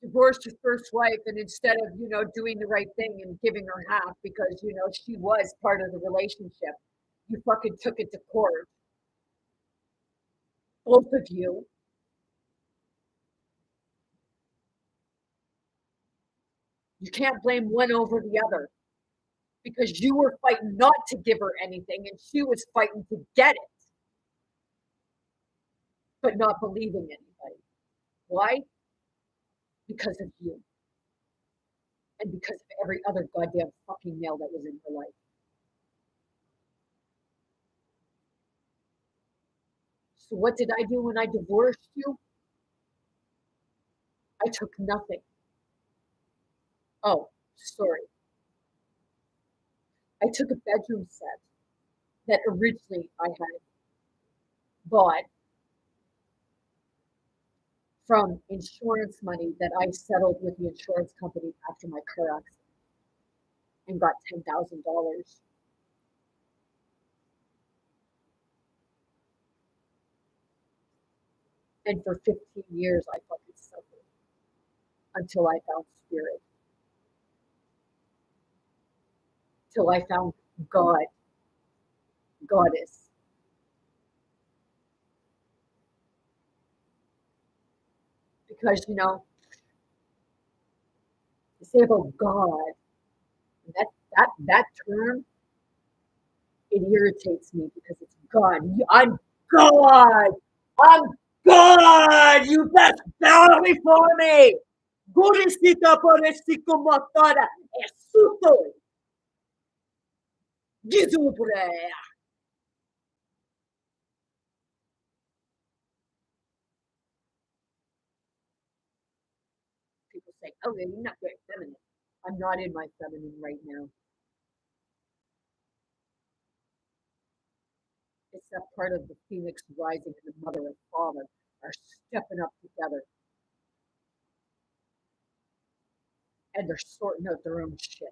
Divorced his first wife, and instead of, doing the right thing and giving her half because, she was part of the relationship, you fucking took it to court. Both of you. You can't blame one over the other because you were fighting not to give her anything and she was fighting to get it, but not believing anybody. Why? Because of you. And because of every other goddamn fucking male that was in her life. So what did I do when I divorced you? I took nothing. Oh, sorry. I took a bedroom set that originally I had bought from insurance money that I settled with the insurance company after my car accident and got $10,000. And for 15 years, I fucking suffered until I found spirit, till I found God, goddess. Because, you say about God, that, that term, it irritates me because it's God. I'm God. I'm God. You best bow before me. Gurisita pareci como toda. Esuto. Gizubre. People say, oh, you're not very feminine. I'm not in my feminine right now. It's that part of the phoenix rising and the mother and father are stepping up together and they're sorting out their own shit.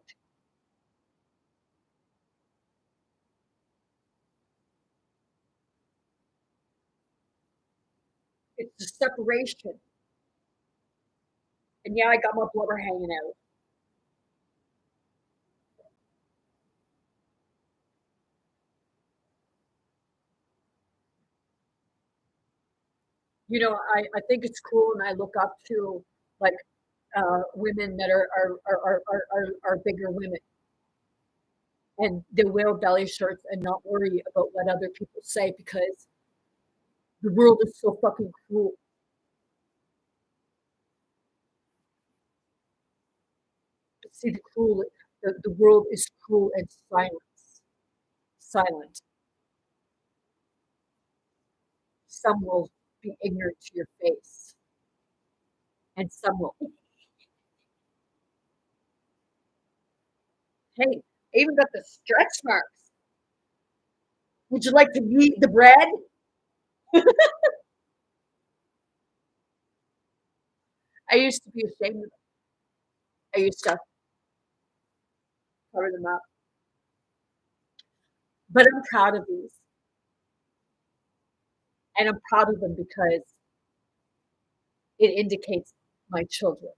It's the separation. And yeah, I got my blubber hanging out. I think it's cool and I look up to like women that are bigger women and they wear belly shirts and not worry about what other people say because the world is so fucking cruel. See the world is cruel and silent. Some will be ignorant to your face and some will, hey, I even got the stretch marks. Would you like to eat the bread? I used to be ashamed of them. I used to cover them up. But I'm proud of these. And I'm proud of them because it indicates my children.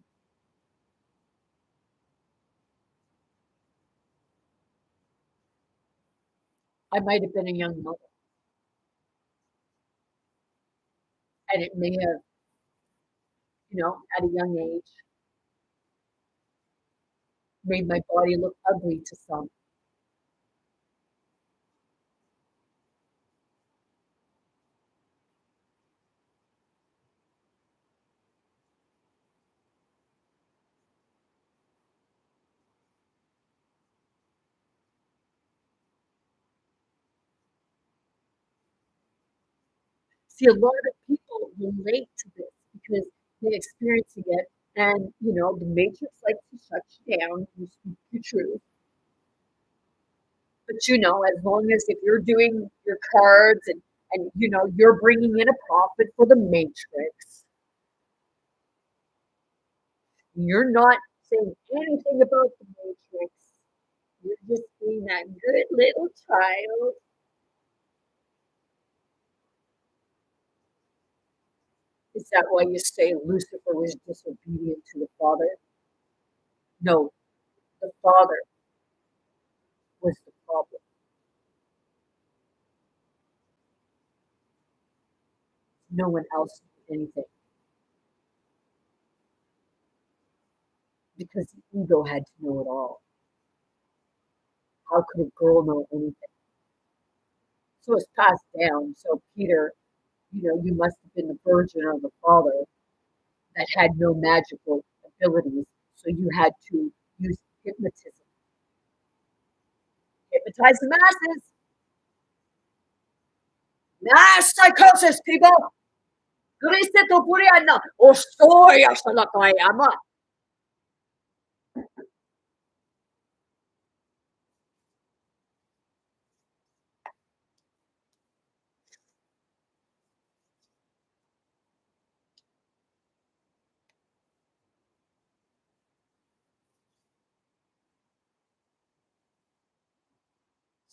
I might have been a young mother, and it may have, at a young age, made my body look ugly to some. See, a lot of people relate to this because they're experiencing it, and the Matrix likes to shut you down. You speak the truth, but as long as if you're doing your cards and you're bringing in a profit for the Matrix, you're not saying anything about the Matrix. You're just being that good little child. Is that why you say Lucifer was disobedient to the Father? No, the Father was the problem. No one else did anything because the ego had to know it all. How could a girl know anything? So it's passed down. So Peter, you must have been the virgin of the Father that had no magical abilities. So you had to use hypnotism. Hypnotize the masses. Mass psychosis, people. 그리스도 불이 안 나. 오сто야 살아가야마.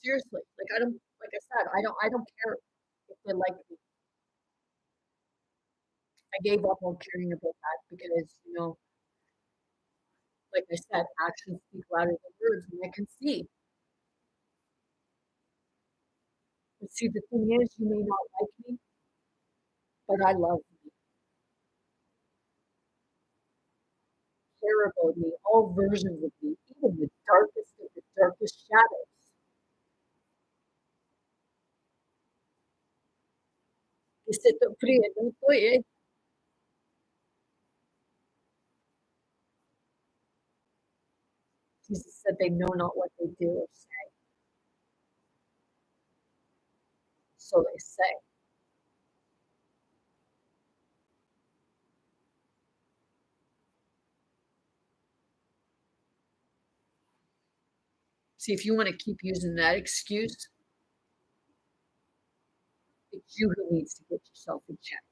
Seriously, like I don't, like I said, I don't care if they like me. I gave up on caring about that because like I said, actions speak louder than words, and I can see. But see, the thing is, you may not like me, but I love you, care about me, all versions of me, even the darkest of the darkest shadows. Exceto frío, não foi ele. Jesus said they know not what they do or say. So they say. See, if you want to keep using that excuse, it's you who needs to get yourself in check,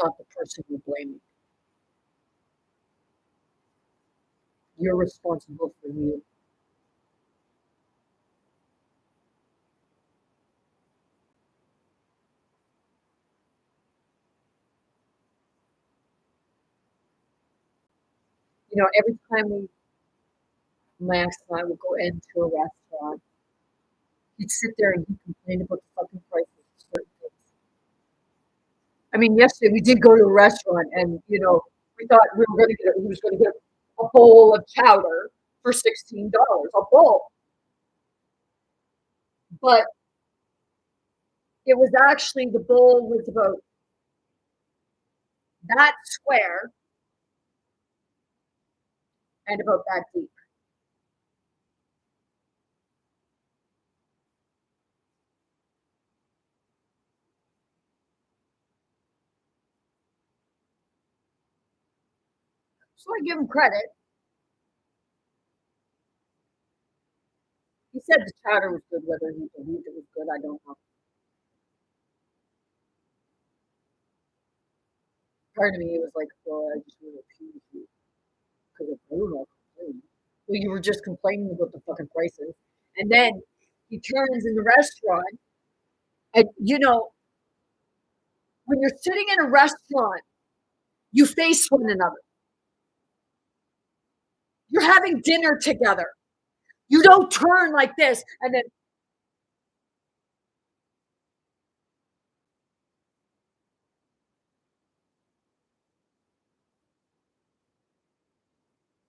not the person you're blaming. You're responsible for you. Every time my ex and I would go into a restaurant, he'd sit there and he'd complain about the fucking prices of certain things. I mean, yesterday we did go to a restaurant and, we thought he was going to get a bowl of chowder for $16, a bowl. But it was actually, the bowl was about that square and about that deep. So I give him credit. He said the chowder was good. Whether he believed it was good, I don't know. Part of me was like, well, I just want to accuse you because of not complaining. Well, you were just complaining about the fucking prices. And then he turns in the restaurant, and when you're sitting in a restaurant, you face one another. You're having dinner together. You don't turn like this and then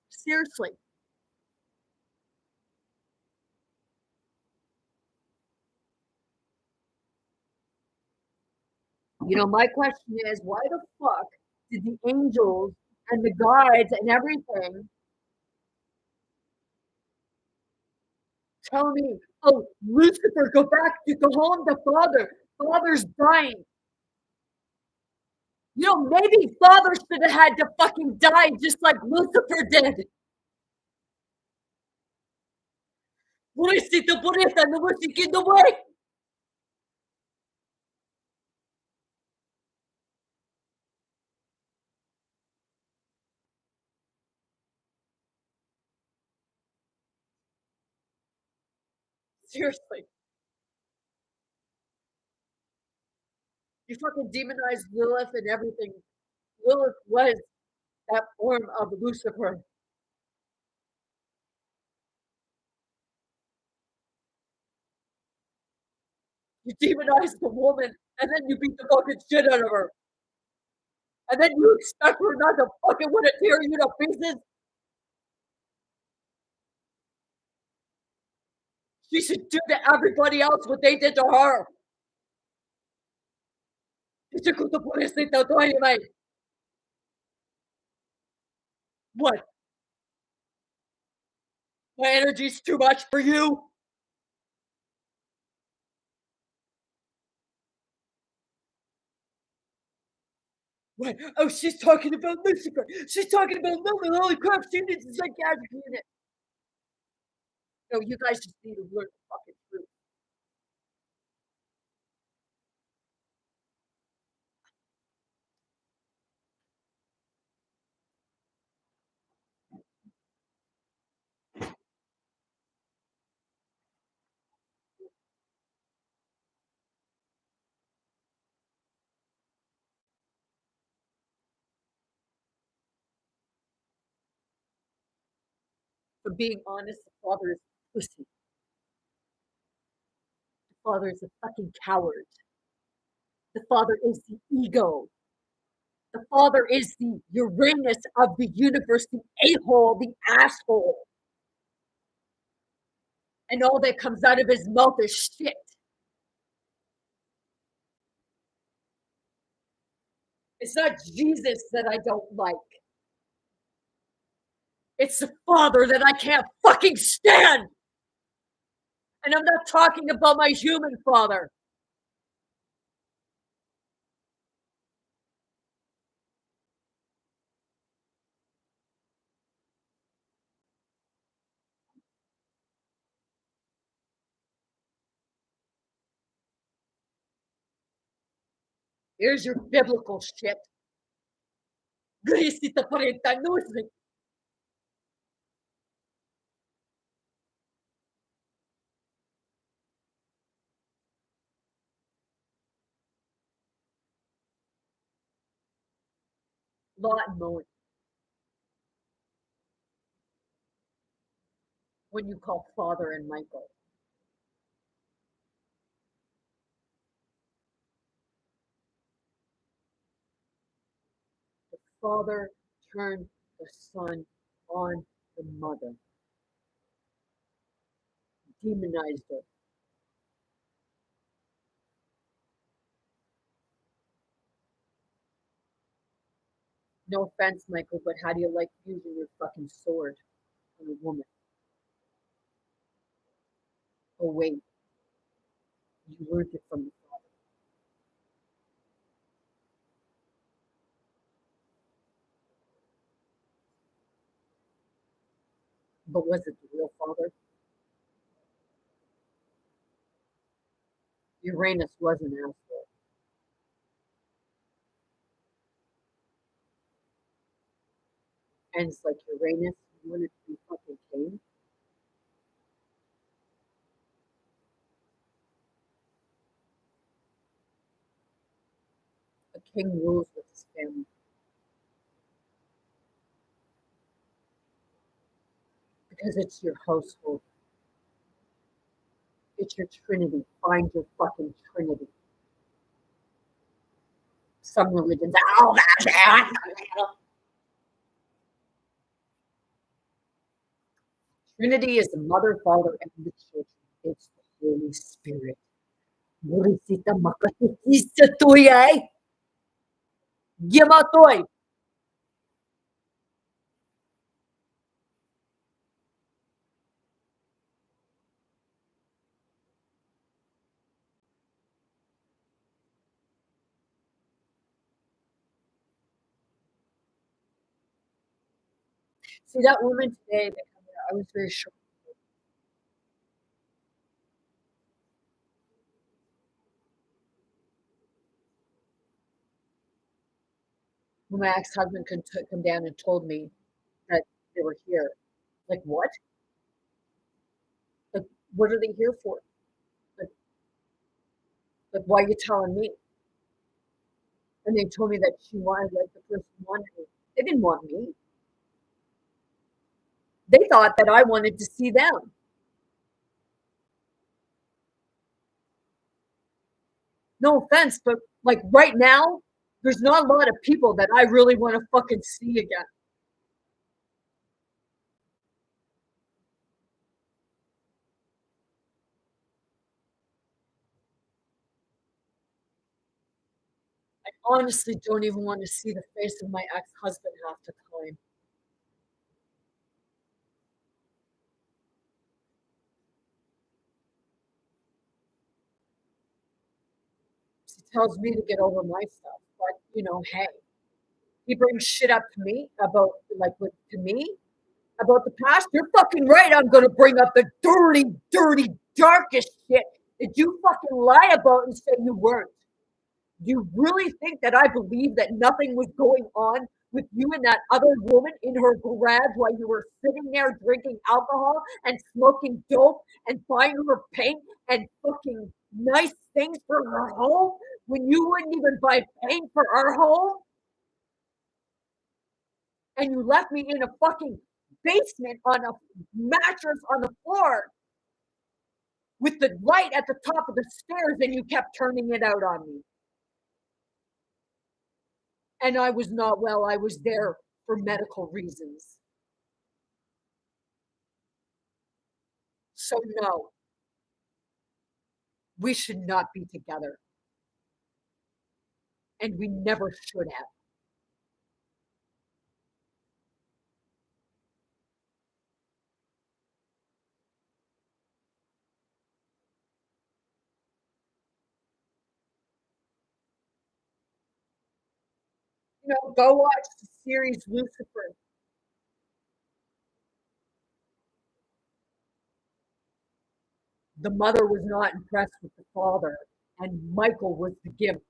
seriously. My question is, why the fuck did the angels and the guides and everything tell me Oh, Lucifer, go back. You go home to Father. Father's dying. Maybe Father should have had to fucking die just like Lucifer did. Burisita, burita, no musikin the way. Seriously. You fucking demonized Lilith and everything. Lilith was that form of Lucifer. You demonized the woman, and then you beat the fucking shit out of her. And then you expect her not to fucking want to tear you to pieces? She should do to everybody else what they did to her. What? My energy's too much for you? What? Oh, she's talking about Lucifer. She's talking about Lilith. Holy crap, she needs a psychiatric unit. No, you guys just need to learn the fucking truth. For being honest, the father is pussy. The father is a fucking coward. The father is the ego. The father is the Uranus of the universe, the a-hole, the asshole. And all that comes out of his mouth is shit. It's not Jesus that I don't like. It's the father that I can't fucking stand. And I'm not talking about my human father. Here's your biblical shit. Grisita parentanusik. Lot mode. When you call Father and Michael. The father turned the son on the mother, demonized her. No offense, Michael, but how do you like using your fucking sword on a woman? Oh, wait, you learned it from the father. But was it the real father? Uranus was an asshole. And it's like Uranus wanted to be fucking king. A king rules with his family because it's your household. It's your trinity. Find your fucking trinity. Some religions, oh, Trinity is the Mother, Father, and the Children. It's the Holy Spirit. Burisita makatitisa tuyay. Gimatoy. See that woman today that come here, I was very shocked. When my ex-husband could come down and told me that they were here. Like what? Like what are they here for? Like, like why are you telling me? And they told me that she wanted, like the person wanted me. They didn't want me. They thought that I wanted to see them. No offense, but like right now, there's not a lot of people that I really want to fucking see again. I honestly don't even want to see the face of my ex-husband half the time. He tells me to get over my stuff, but you know, hey, he brings shit up to me about like with to me about the past. You're fucking right. I'm gonna bring up the dirty, dirty, darkest shit that you fucking lie about and say you weren't. Do you really think that I believe that nothing was going on with you and that other woman in her garage while you were sitting there drinking alcohol and smoking dope and buying her paint and fucking nice things for her home when you wouldn't even buy paint for our home? And you left me in a fucking basement on a mattress on the floor with the light at the top of the stairs and you kept turning it out on me. And I was not well. I was there for medical reasons. So, no, we should not be together. And we never should have. You know, go watch the series Lucifer. The mother was not impressed with the father, and Michael was the giver.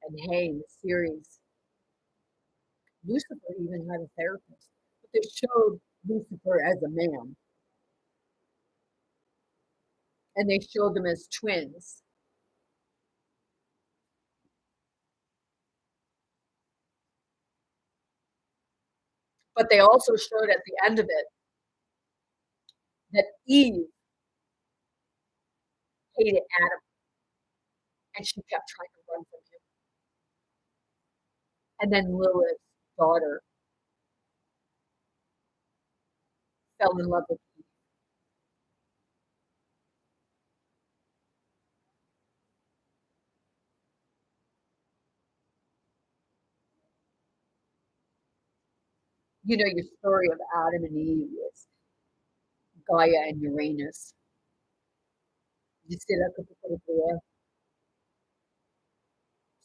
And hey, in the series, Lucifer even had a therapist. But they showed Lucifer as a man, and they showed them as twins. But they also showed at the end of it that Eve hated Adam, and she kept trying to run from him. And then Lilith's daughter fell in love with Eve. You know, your story of Adam and Eve is Gaia and Uranus. You see that the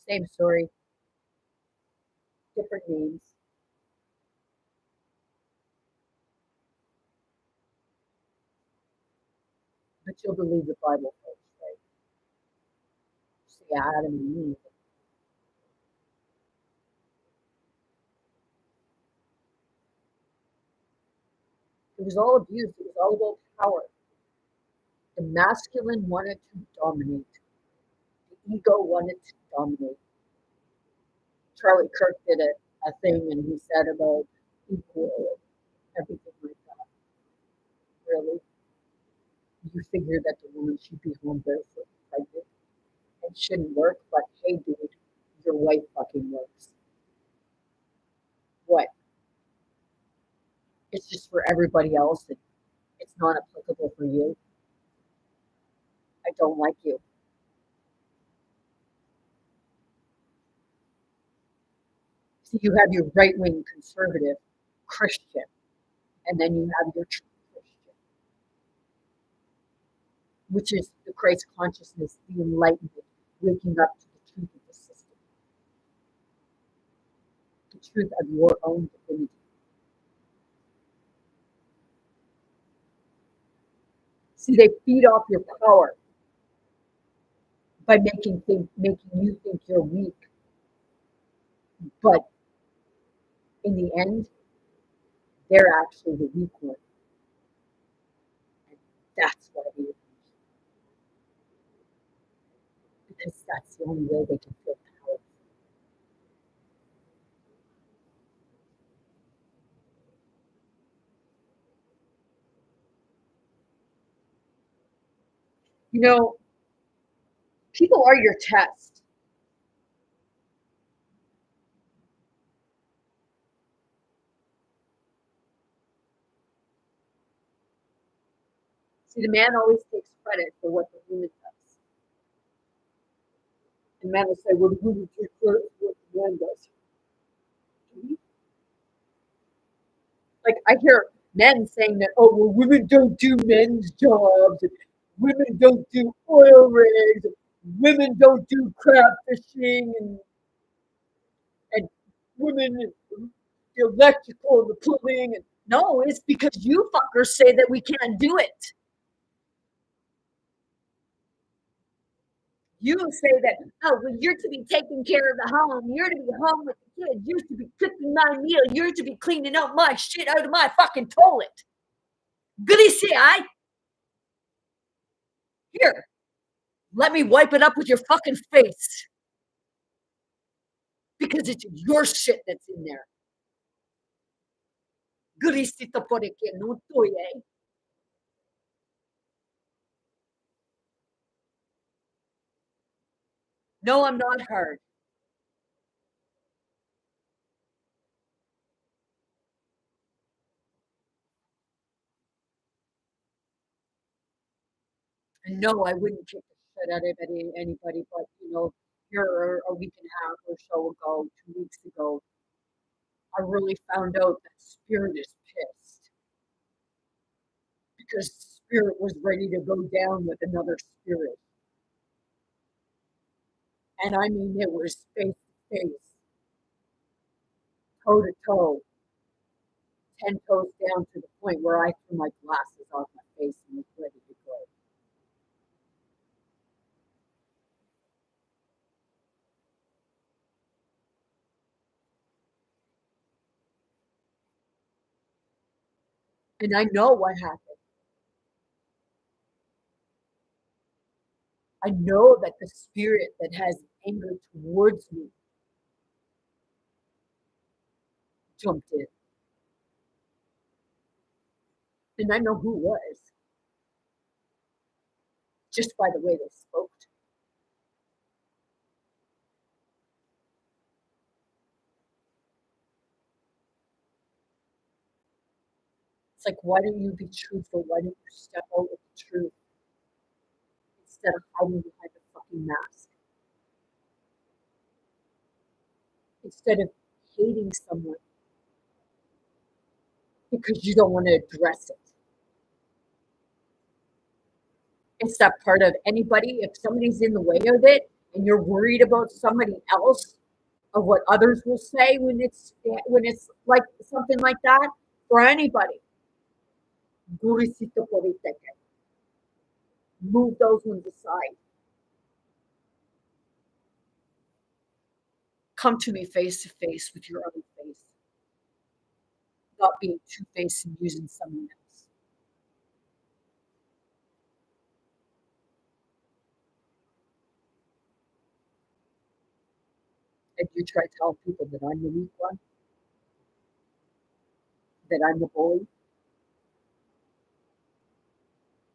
same story, different names, but you'll believe the Bible first, right? See Adam and Eve. It was all abuse. It was all about power. The masculine wanted to dominate. The ego wanted to dominate. Charlie Kirk did a thing and he said about equal everything like that. Really? You figure that the woman should be home barefoot and pregnant and shouldn't work, but hey, dude, your wife fucking works. What? It's just for everybody else and it's not applicable for you. I don't like you. So you have your right wing conservative Christian, and then you have your true Christian. which is the Christ consciousness, the enlightenment, waking up to the truth of the system, the truth of your own divinity. See, they feed off your power by making you think you're weak. But in the end, they're actually the weak one. And that's why they abuse you. Because that's the only way they can feel powerful. You know, people are your test. See, the man always takes credit for what the woman does. And men will say, well, the woman takes credit for what the man does. Like, I hear men saying that, oh, well, women don't do men's jobs, and women don't do oil rigs, and women don't do crab fishing, and women, the electrical, and the plumbing. And no, it's because you fuckers say that we can't do it. You say that, oh, well, you're to be taking care of the home. You're to be home with the kids. You're to be cooking my meal. You're to be cleaning up my shit out of my fucking toilet. Goody say I. Here, let me wipe it up with your fucking face. Because it's your shit that's in there. Grisito por que no estoy, eh? No, I'm not hard. And no, I wouldn't kick the shit out of anybody, but here a week and a half or so ago, 2 weeks ago, I really found out that Spirit is pissed because Spirit was ready to go down with another spirit. And I mean, it was face to face, toe to toe, 10 toes down to the point where I threw my glasses off my face and was ready to go. And I know what happened. I know that the spirit that has anger towards me jumped in. And I know who it was just by the way they spoke to me. It's like, why don't you be truthful? Why don't you step out with the truth instead of hiding behind a fucking mask? Instead of hating someone because you don't want to address it. It's that part of anybody, if somebody's in the way of it and you're worried about somebody else of what others will say when it's like something like that, for anybody, move those ones aside. Come to me face to face with your own face, not being two-faced and using someone else. And you try to tell people that I'm the weak one, that I'm the bully.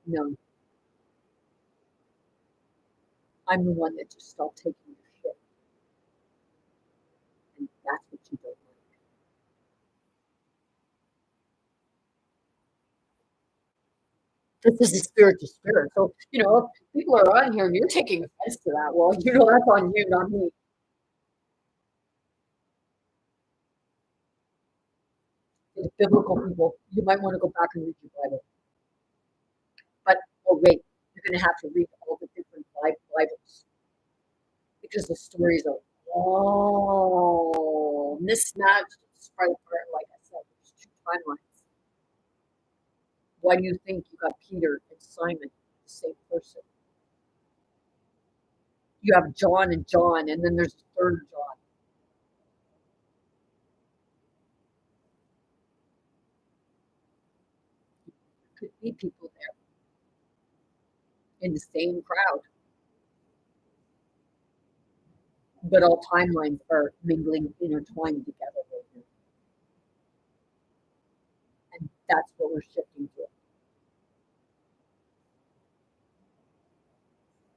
No, I'm the one that just stopped taking your shit. And that's what you don't like. This is spirit to spirit. So, if people are on here and you're taking offense to that, well, that's on you, not me. The biblical people, you might want to go back and read your Bible. But, oh, wait, You're going to have to read all the different Bibles because the stories are all mismatched. Like I said, there's two timelines. Why do you think you got Peter and Simon, the same person? You have John and John, and then there's the third John. Could be people there in the same crowd, but all timelines are mingling, intertwined together right now. And that's what we're shifting to.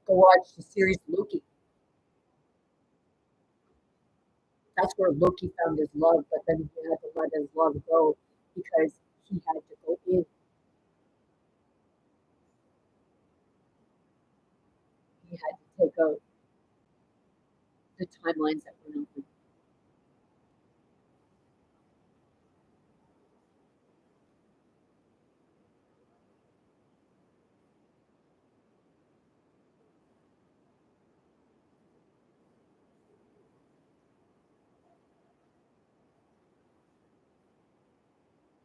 Go watch the series Loki. That's where Loki found his love, but then he had to let his love go because he had to go in. He had to take out the timelines that were not real.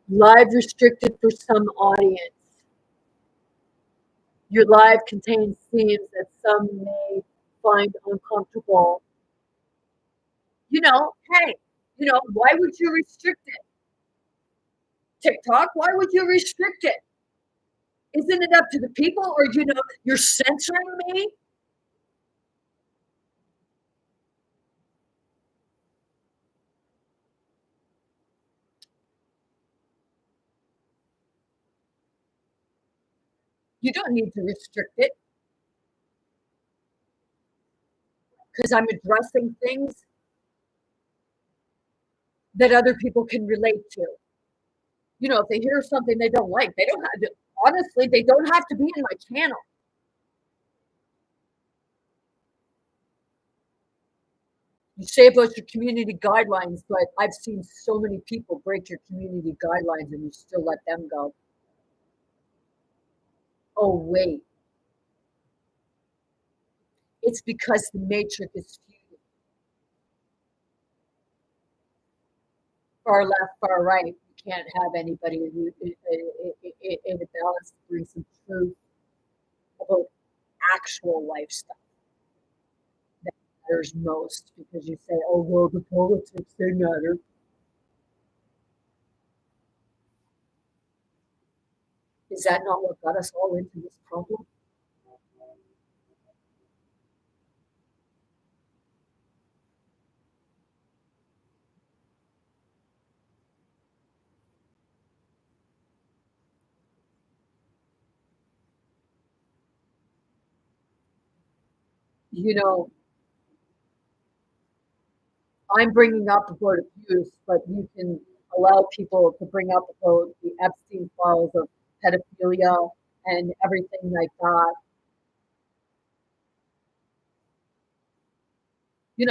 Live restricted for some audience. Your live contains themes that some may find uncomfortable. Hey, why would you restrict it? TikTok, why would you restrict it? Isn't it up to the people, or you're censoring me? You don't need to restrict it because I'm addressing things that other people can relate to. If they hear something they don't like, they don't have to, honestly, they don't have to be in my channel. You say about your community guidelines, but I've seen so many people break your community guidelines and you still let them go. Oh, wait. It's because the matrix is feuding. Far left, far right. You can't have anybody in a balance to bring some truth about actual life stuff that matters most, because you say, oh, well, the politics, they matter. Is that not what got us all into this problem? You know, I'm bringing up about abuse, but you can allow people to bring up about the Epstein files of pedophilia and everything like that.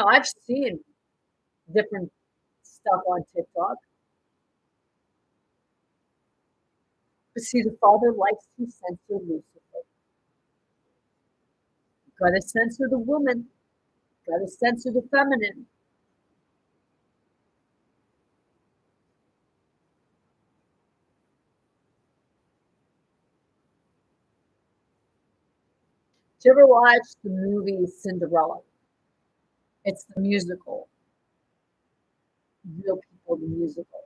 I've seen different stuff on TikTok. But see, the father likes to censor Lucifer. Gotta censor the woman, gotta censor the feminine. Did you ever watch the movie Cinderella? It's the musical, Real People, the musical,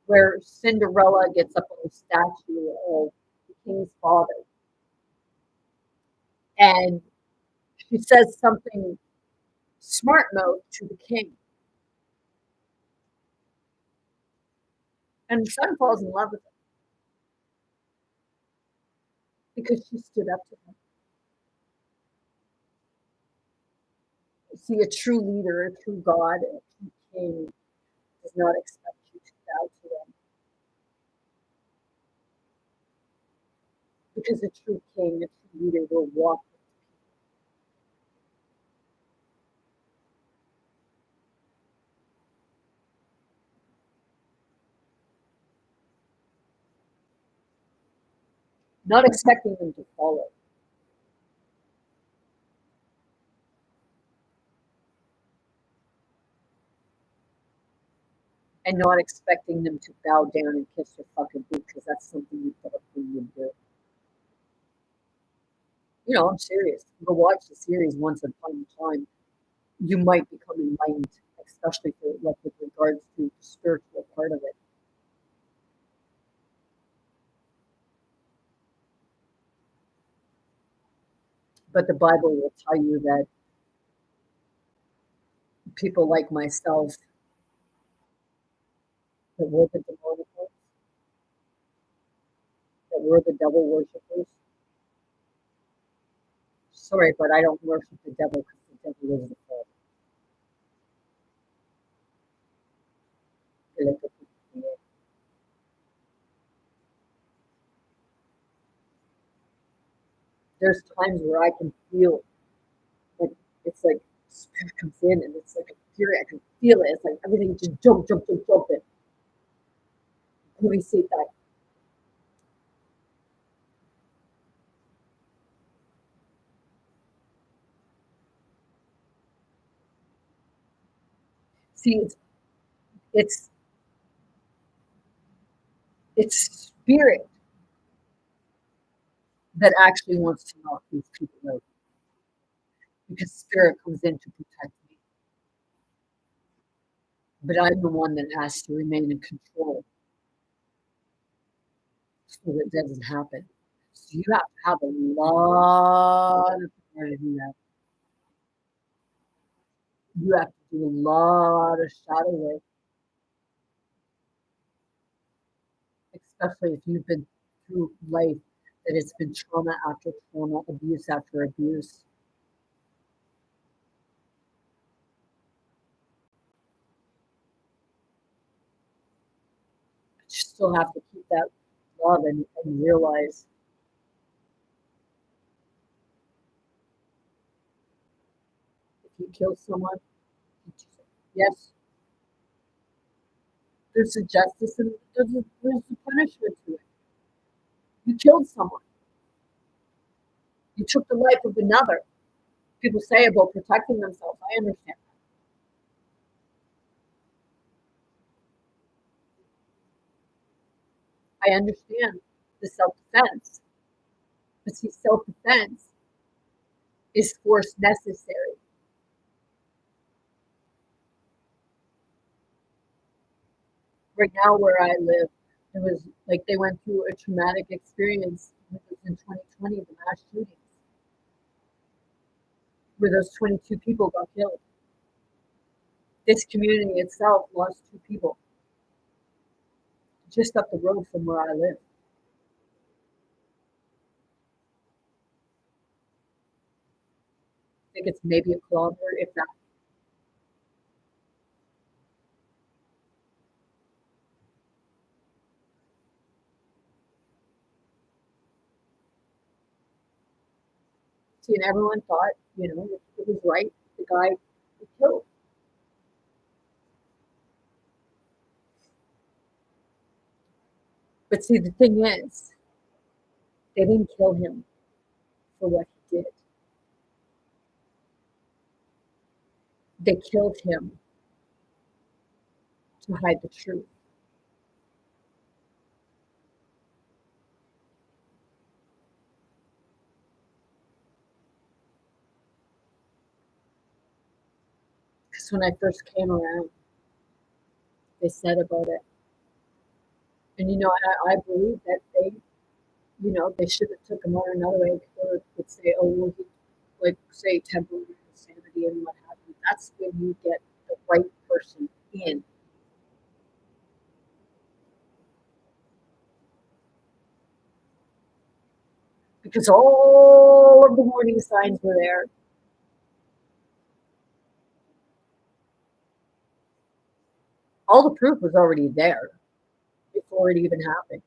where Cinderella gets up on a statue of the king's father, and she says something smart mouth to the king, and the son falls in love with her because she stood up to him. You see, a true leader, a true God, a true king does not expect you to bow to them, because a true king, a true leader will walk. not expecting them to follow, and not expecting them to bow down and kiss your fucking boot because that's something you thought you would do. You know, I'm serious. Go watch the series once upon a time. You might become enlightened, especially for like with regards to the spiritual part of it. But the Bible will tell you that people like myself, that were the demonic ones, that were the devil worshippers. Sorry, but I don't worship the devil because the devil is the devil. There's times where I can feel like it's like spirit comes in and it's like a fury. I can feel it. It's like everything just jump, jump, jump, jump. And let me see that. See, it's it's spirit that actually wants to knock these people out because spirit comes in to protect me. But I'm the one that has to remain in control so that doesn't happen. So you have to have a lot of power to do that. You have to do a lot of shadow work, especially if you've been through life that it's been trauma after trauma, abuse after abuse. But you still have to keep that love and realize if you kill someone, yes, there's a justice and there's a punishment to it. You killed someone. You took the life of another. People say about protecting themselves. I understand. I understand the self-defense. But see, self-defense is force necessary. Right now, where I live, it was like they went through a traumatic experience in 2020, the mass shootings, where those 22 people got killed. This community itself lost 2 people just up the road from where I live. I think it's maybe a kilometer, if that. See, and everyone thought, it was right. The guy was killed. But see, the thing is, they didn't kill him for what he did. They killed him to hide the truth. Because when I first came around, they said about it. And I believe that they should have took him on another way or would say, oh, well, he, like, say, temporary insanity and what have you. That's when you get the right person in. Because all of the warning signs were there. All the proof was already there before it even happened.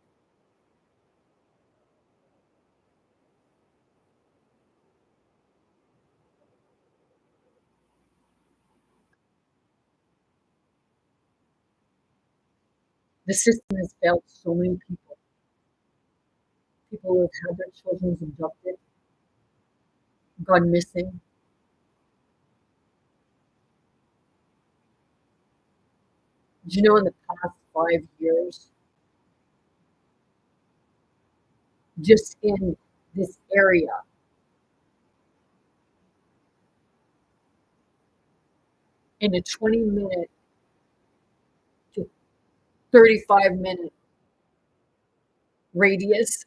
The system has failed so many people. people who have had their children abducted, gone missing. Do you know in the past 5 years, just in this area, in a 20-minute to 35-minute radius,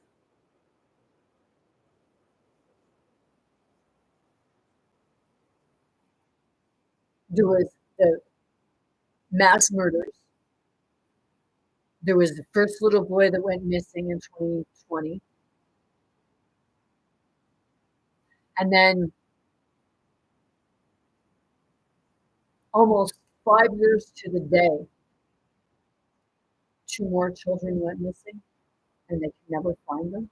there was the mass murders. There was the first little boy that went missing in 2020. And then almost 5 years to the day, two more children went missing and they can never find them.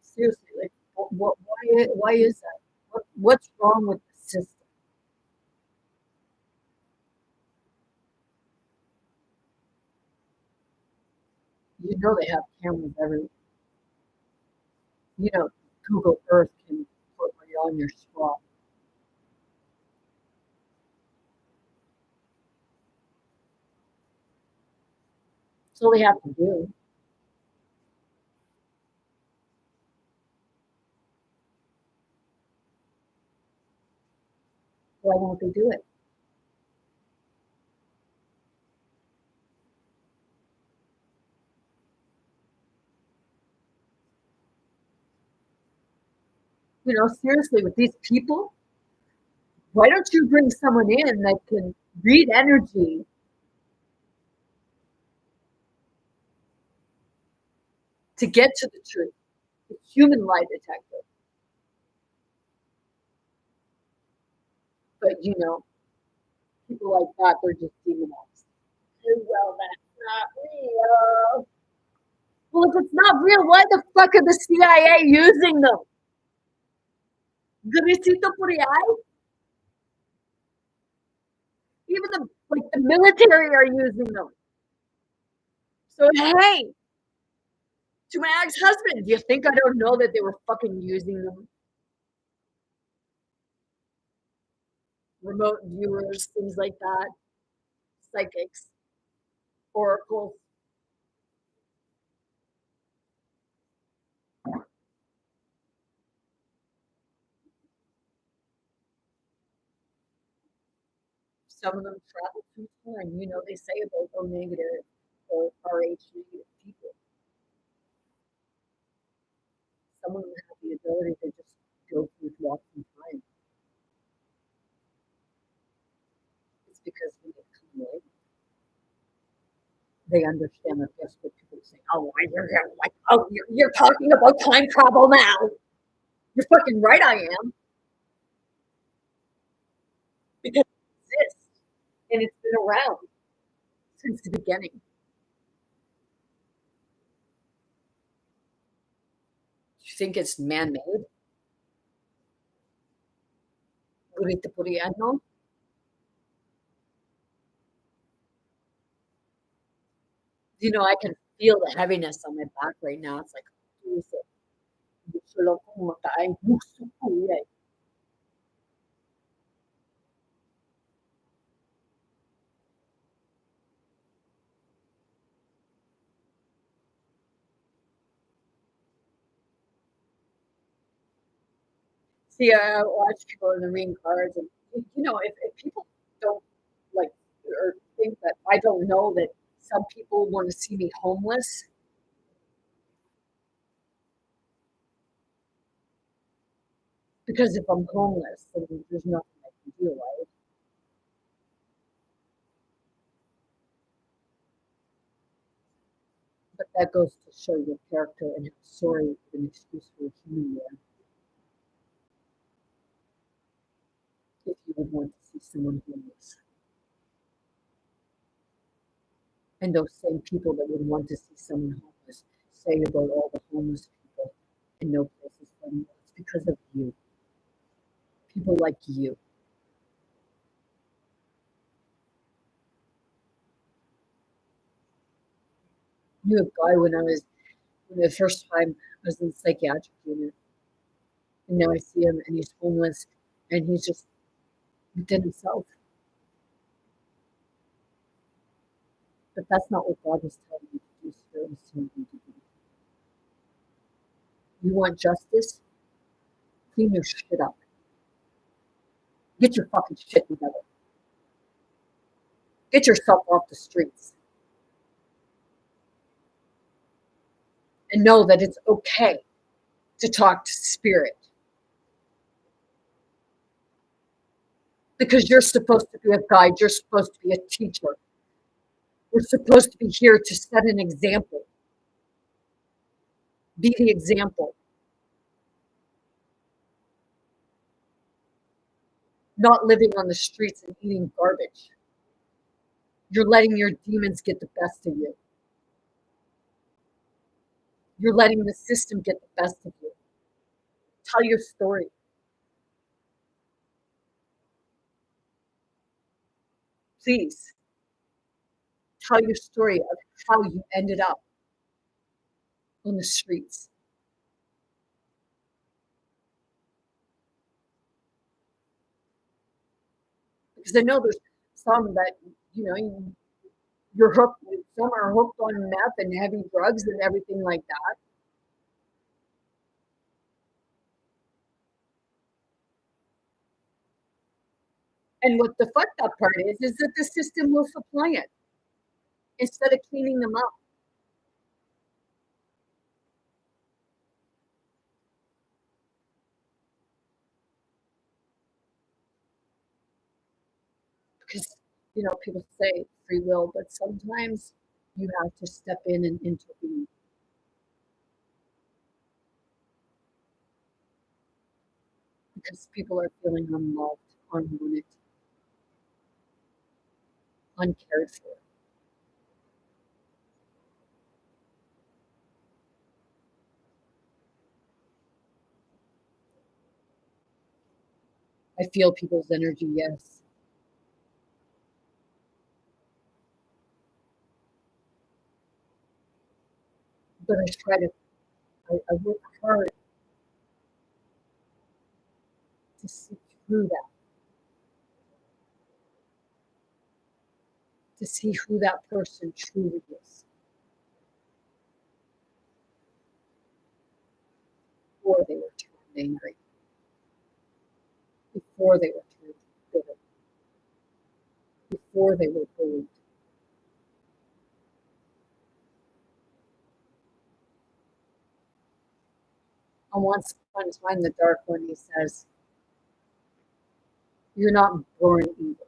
Seriously, like, why is that? What's wrong with the system? You know they have cameras everywhere. You know, Google Earth can put you on your spot. That's all they have to do. Why won't they do it? You know, seriously, with these people, why don't you bring someone in that can read energy to get to the truth? A human lie detector. But you know, people like that, they're just demonized. Well, that's not real. Well, if it's not real, why the fuck are the CIA using them? Grisito Puriay? Even the military are using them. So hey, to my ex-husband, do you think I don't know that they were fucking using them? Remote viewers, things like that, psychics, oracles. Some of them travel through time. You know, they say about O negative or RH negative people. Some of them have the ability to just go through walk in time. It's because when they come away, they understand that guess what people say. Oh, you're talking about time travel now. You're fucking right, I am, because it exists and it's been around since the beginning. You think it's man-made? Gurita Puriano? You know, I can feel the heaviness on my back right now. It's like, gusto lang kong makain. Gusto ko yan. See, I watch people in the ring cards, and you know, if people don't like or think that I don't know that some people want to see me homeless because if I'm homeless, then there's nothing I can do, right? But that goes to show your character and how sorry an excuse for a human you are if you would want to see someone homeless. And those same people that would want to see someone homeless say about all the homeless people in no places for them. It's because of you. People like you. knew a guy when the first time I was in the psychiatric unit, and now I see him and he's homeless and he's just within himself. But that's not what God was telling me to do. Spirit was telling me to do. You want justice? Clean your shit up. Get your fucking shit together. Get yourself off the streets. And know that it's okay to talk to spirit. Because you're supposed to be a guide. You're supposed to be a teacher. We're supposed to be here to set an example. Be the example. Not living on the streets and eating garbage. You're letting your demons get the best of you. You're letting the system get the best of you. Tell your story. Please tell your story of how you ended up on the streets. Because I know there's some that, you know, you're hooked, some are hooked on meth and heavy drugs and everything like that. And what the fucked up part is that the system will supply it instead of cleaning them up. Because, you know, people say free will, but sometimes you have to step in and intervene because people are feeling unloved, unwanted, uncared for. I feel people's energy, yes. But I try to, I work hard to see through that, to see who that person truly is before they were turned angry, before they were turned bitter, before they were bullied. And once upon a time, the Dark One, he says, you're not born evil.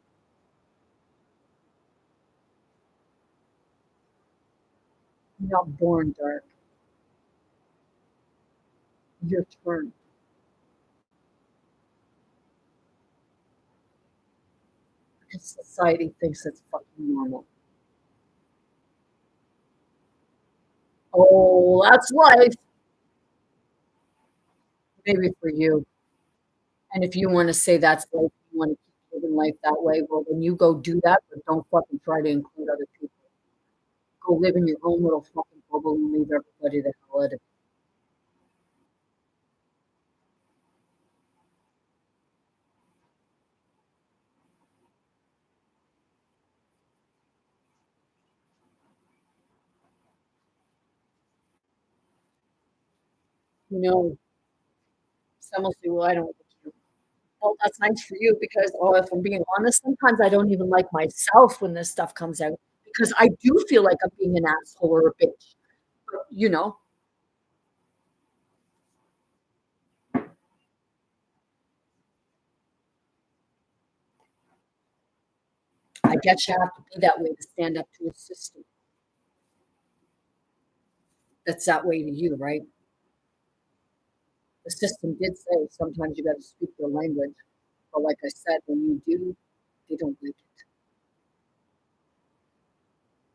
You're not born dark. You're turned. Because society thinks it's fucking normal. Oh, that's life. Maybe for you. And if you want to say that's life, you want to keep living life that way, well, then you go do that, but don't fucking try to include other people. Go live in your own little fucking bubble and leave everybody the hell out of it. You know, some will say, well, I don't like you. Well, that's nice for you because, oh, if I'm being honest, sometimes I don't even like myself when this stuff comes out because I do feel like I'm being an asshole or a bitch. But, you know, I guess you have to be that way to stand up to a system that's that way to you, right? The system did say sometimes you got to speak their language. But like I said, when you do, they don't like it.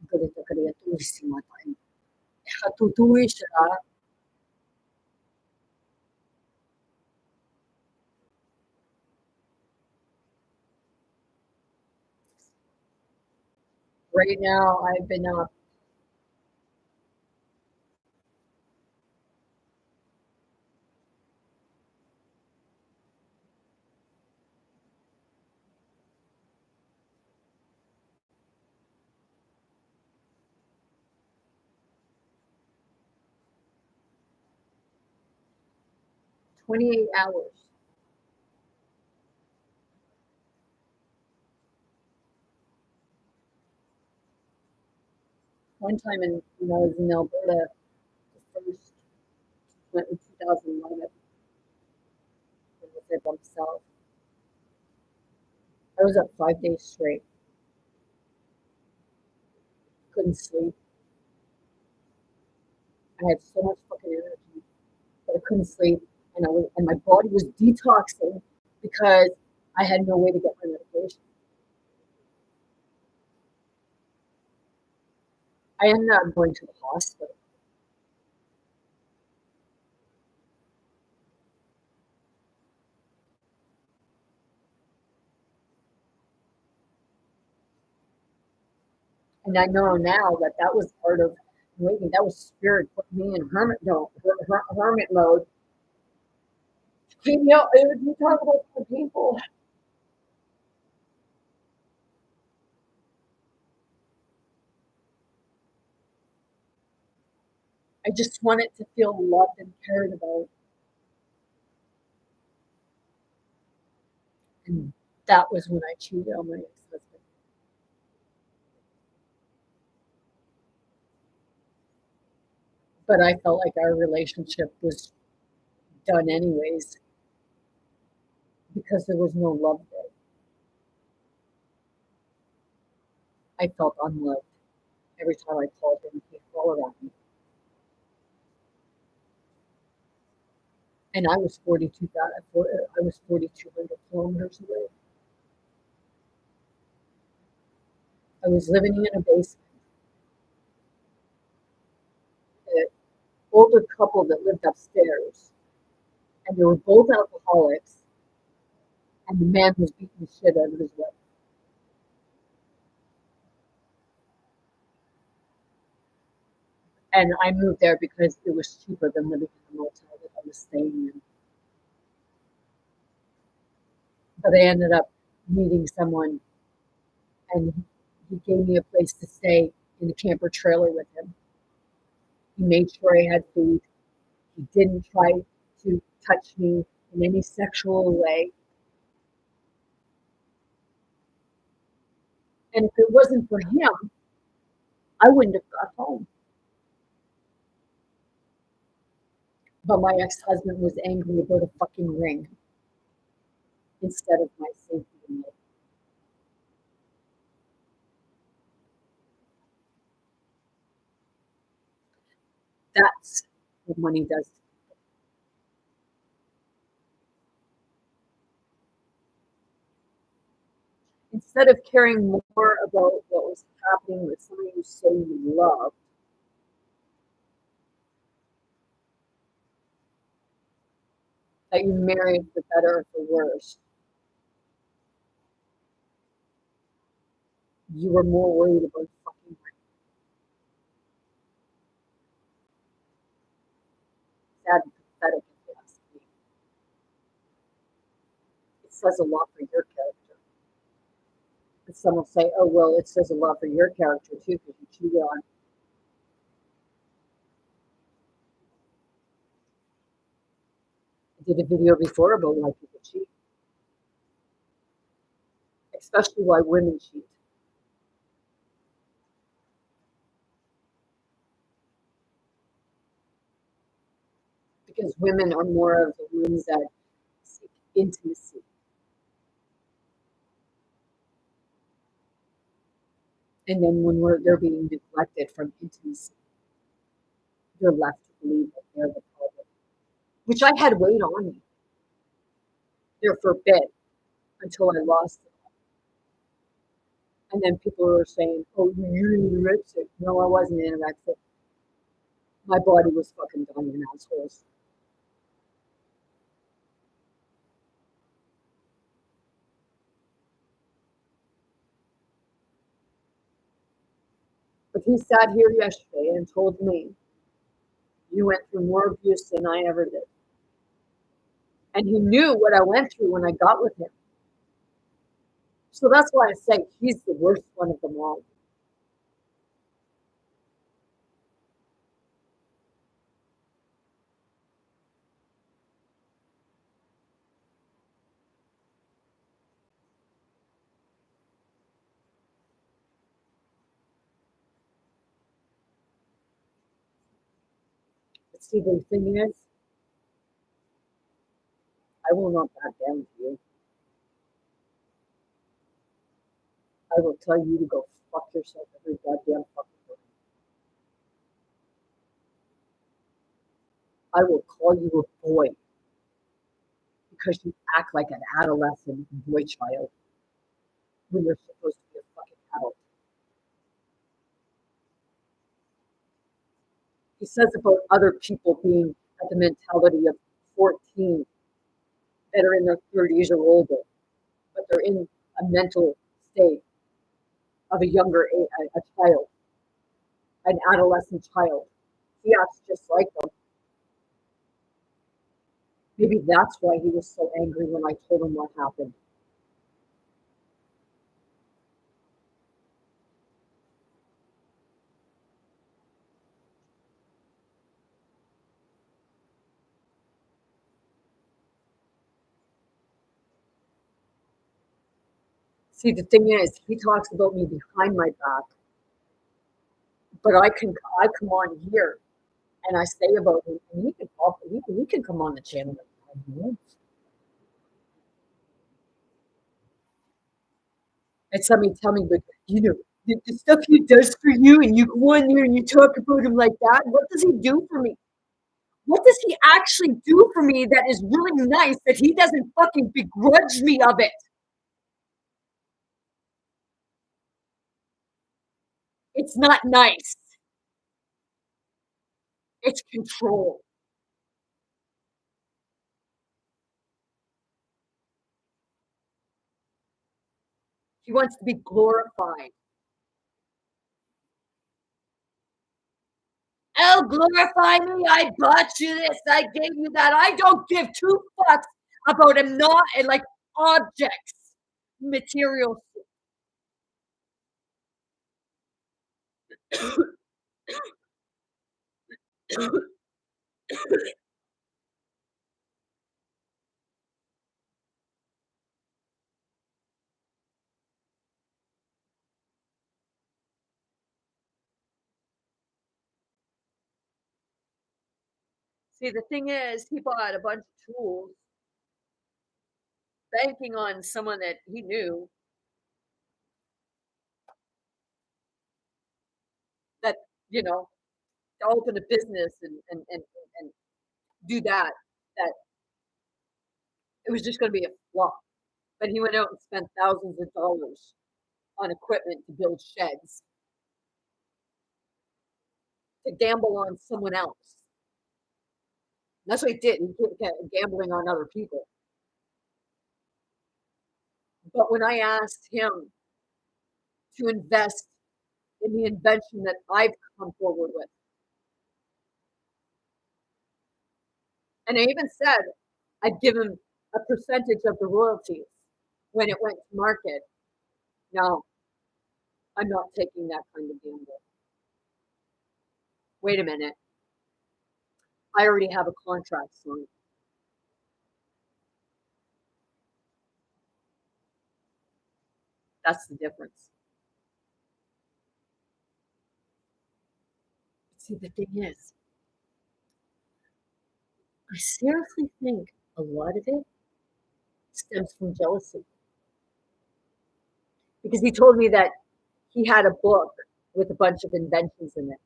Ganito, kreaturísima tayo. Ikatutuloy siya. Right now, I've been up. 28 hours. One time when I was in Alberta, the first went in 2011, when I was by myself. I was up 5 days straight. Couldn't sleep. I had so much fucking energy, but I couldn't sleep, and my body was detoxing because I had no way to get my medication. I ended up going to the hospital. And I know now that that was part of waiting. That was spirit put me in hermit, no, hermit mode. You know, you talk about the people. I just wanted to feel loved and cared about. And that was when I cheated on my ex-husband. But I felt like our relationship was done anyways because there was no love there. I felt unloved every time I called him. He'd call around me. And I was 4,200 kilometers away. I was living in a basement. An older couple that lived upstairs, and they were both alcoholics, and the man was beating the shit out of his wife. And I moved there because it was cheaper than living in the motel that I was staying in. But I ended up meeting someone, and he gave me a place to stay in a camper trailer with him. He made sure I had food. He didn't try to touch me in any sexual way. And if it wasn't for him, I wouldn't have got home. But my ex-husband was angry about a fucking ring instead of my safety net. That's what money does. Instead of caring more about what was happening with somebody you say you love, that you married for better or for worse, you were more worried about fucking money. Sad and pathetic, if you ask me. It says a lot for your character. And some will say, oh, well, it says a lot for your character too, because you cheated on. I did a video before about why people cheat, especially why women cheat. Because women are more of the ones that seek intimacy. And then when they're being neglected from intimacy, you're left to believe that they're the problem, which I had weight on me there for a bit until I lost it. And then people were saying, oh, you're anorexic. No, I wasn't anorexic. My body was fucking dying in assholes. But he sat here yesterday and told me, you went through more abuse than I ever did. And he knew what I went through when I got with him. So that's why I say he's the worst one of them all. See, the thing is, I will not back down to you. I will tell you to go fuck yourself every goddamn fucking time. I will call you a boy because you act like an adolescent boy child when you're supposed to be a fucking adult. He says about other people being at the mentality of 14 that are in their 30s or older, but they're in a mental state of a younger a child, an adolescent child. He acts just like them. Maybe that's why he was so angry when I told him what happened. See, the thing is, he talks about me behind my back, but I come on here and I say about him, and he can come on the channel anytime he wants. And somebody tell me, but the stuff he does for you, and you go on there and you talk about him like that. What does he do for me? What does he actually do for me that is really nice that he doesn't fucking begrudge me of it? It's not nice. It's control. He wants to be glorified. Oh, glorify me. I bought you this. I gave you that. I don't give two fucks about him not like objects, material. See, the thing is, he bought a bunch of tools, banking on someone that he knew that, you know, to open a business and do that, that it was just going to be a flop. But he went out and spent thousands of dollars on equipment to build sheds, to gamble on someone else. That's what he did. He kept gambling on other people. But when I asked him to invest in the invention that I've come forward with, and I even said I'd give him a percentage of the royalties when it went to market. No, I'm not taking that kind of gamble. Wait a minute. I already have a contract signed. That's the difference. See, the thing is, I seriously think a lot of it stems from jealousy. Because he told me that he had a book with a bunch of inventions in it.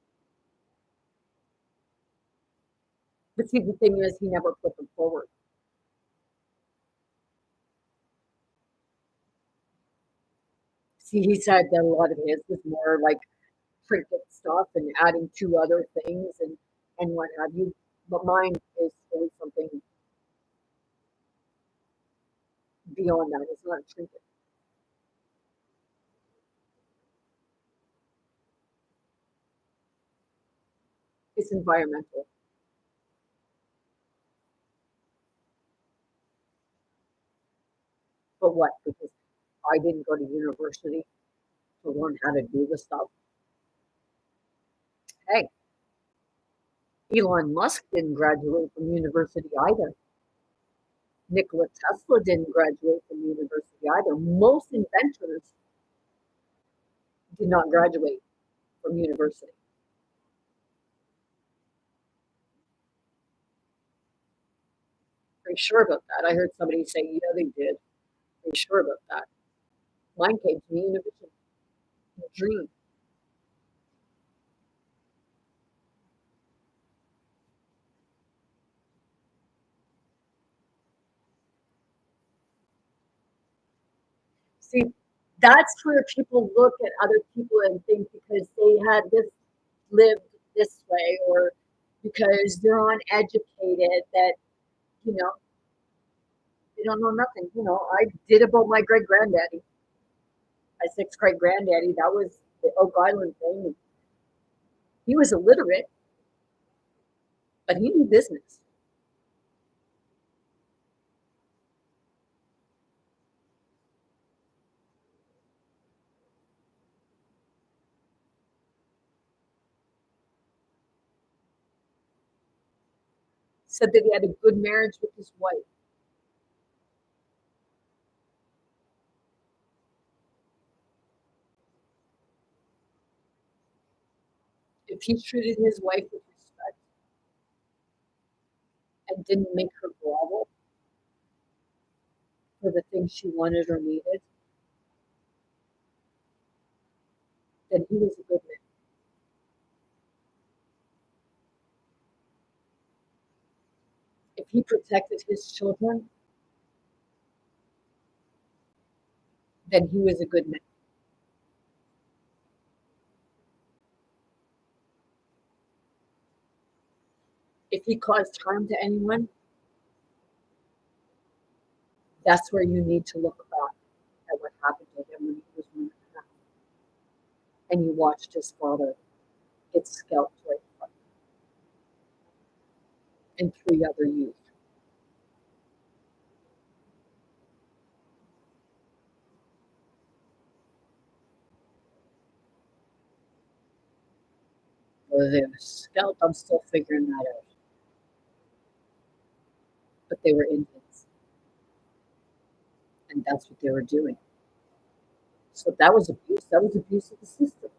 But see, the thing is, he never put them forward. See, he said that a lot of his was more like trinket stuff and adding two other things and what have you. But mine is always something beyond that. It's not a trinket. It's environmental. But what? Because I didn't go to university to learn how to do the stuff. Hey, Elon Musk didn't graduate from university either. Nikola Tesla didn't graduate from university either. Most inventors did not graduate from university. Are you sure about that? I heard somebody say, yeah, they did. Are you sure about that? Mine came to me in a vision, in a dream. See, that's where people look at other people and think because they had this lived this way or because they're uneducated that, you know, they don't know nothing. I did about my great granddaddy, my sixth great granddaddy. That was the Oak Island thing. He was illiterate, but he knew business. Said that he had a good marriage with his wife. If he treated his wife with respect and didn't make her grovel for the things she wanted or needed, then he was a good man. If he protected his children, then he was a good man. If he caused harm to anyone, that's where you need to look back at what happened to him when he was 1.5. And you watched his father get scalped right in front and 3 other youth. Whether they were scalped, I'm still figuring that out. But they were Indians, and that's what they were doing. So that was abuse. That was abuse of the system.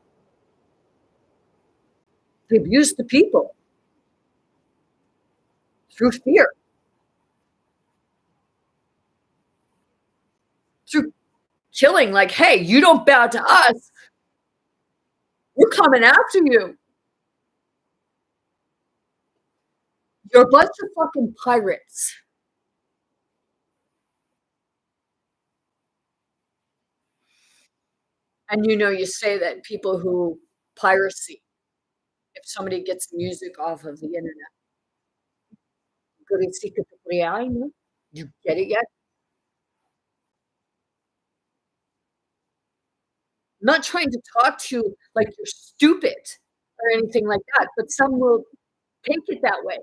They abused the people through fear, through killing. Like, hey, you don't bow to us, we're coming after you. You're a bunch of fucking pirates. And you say that people who piracy, if somebody gets music off of the internet, you get it yet? I'm not trying to talk to you like you're stupid or anything like that, but some will take it that way.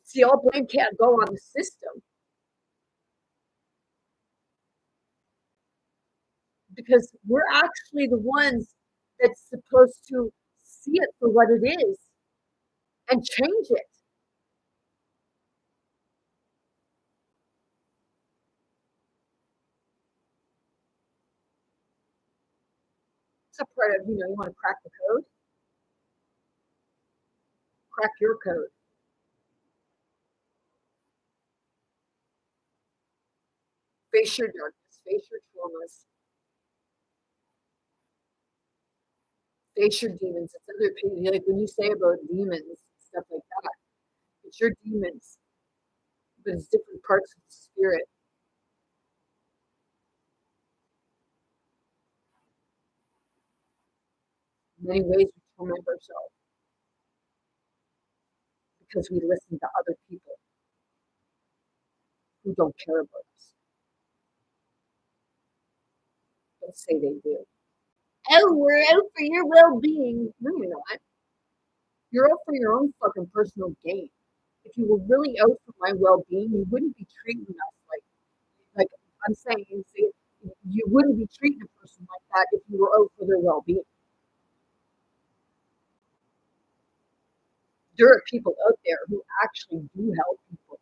See, all blame can't go on the system because we're actually the ones that's supposed to see it for what it is and change it. It's a part of, you want to crack the code, crack your code. Face your darkness, face your traumas, face your demons. It's other people. Like when you say about demons, stuff like that, it's your demons, but it's different parts of the spirit. In many ways, we torment ourselves because we listen to other people who don't care about us, but say they do. Oh, we're out for your well being. No, you're not. You're out for your own fucking personal gain. If you were really out for my well being, you wouldn't be treating us like I'm saying, see, you wouldn't be treating a person like that if you were out for their well being. There are people out there who actually do help people.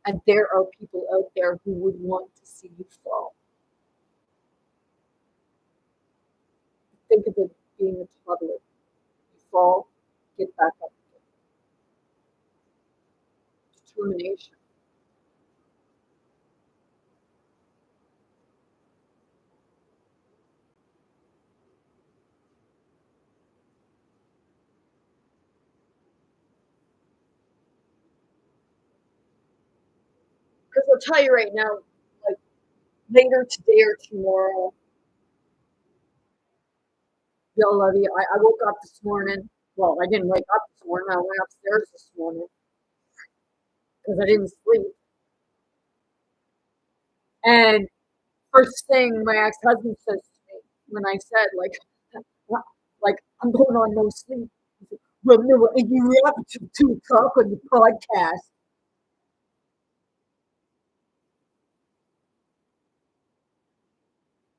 And there are people out there who would want to see you fall. Think of it being a toddler. You fall, get back up again. Determination. Because I'll tell you right now, like later today or tomorrow, Bill Levy, I woke up this morning. Well, I didn't wake up this morning. I went upstairs this morning because I didn't sleep. And first thing my ex-husband says to me when I said, like I'm going on no sleep. He said, well, no, you were up to 2 o'clock on the podcast.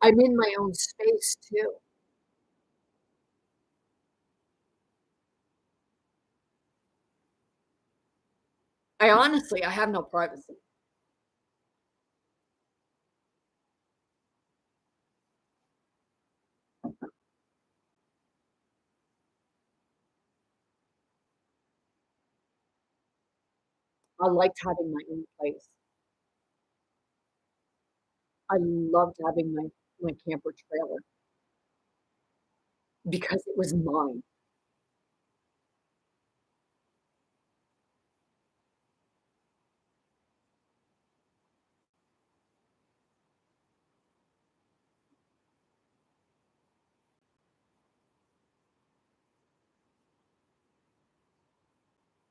I'm in my own space too. I have no privacy. I liked having my own place. I loved having my camper trailer because it was mine.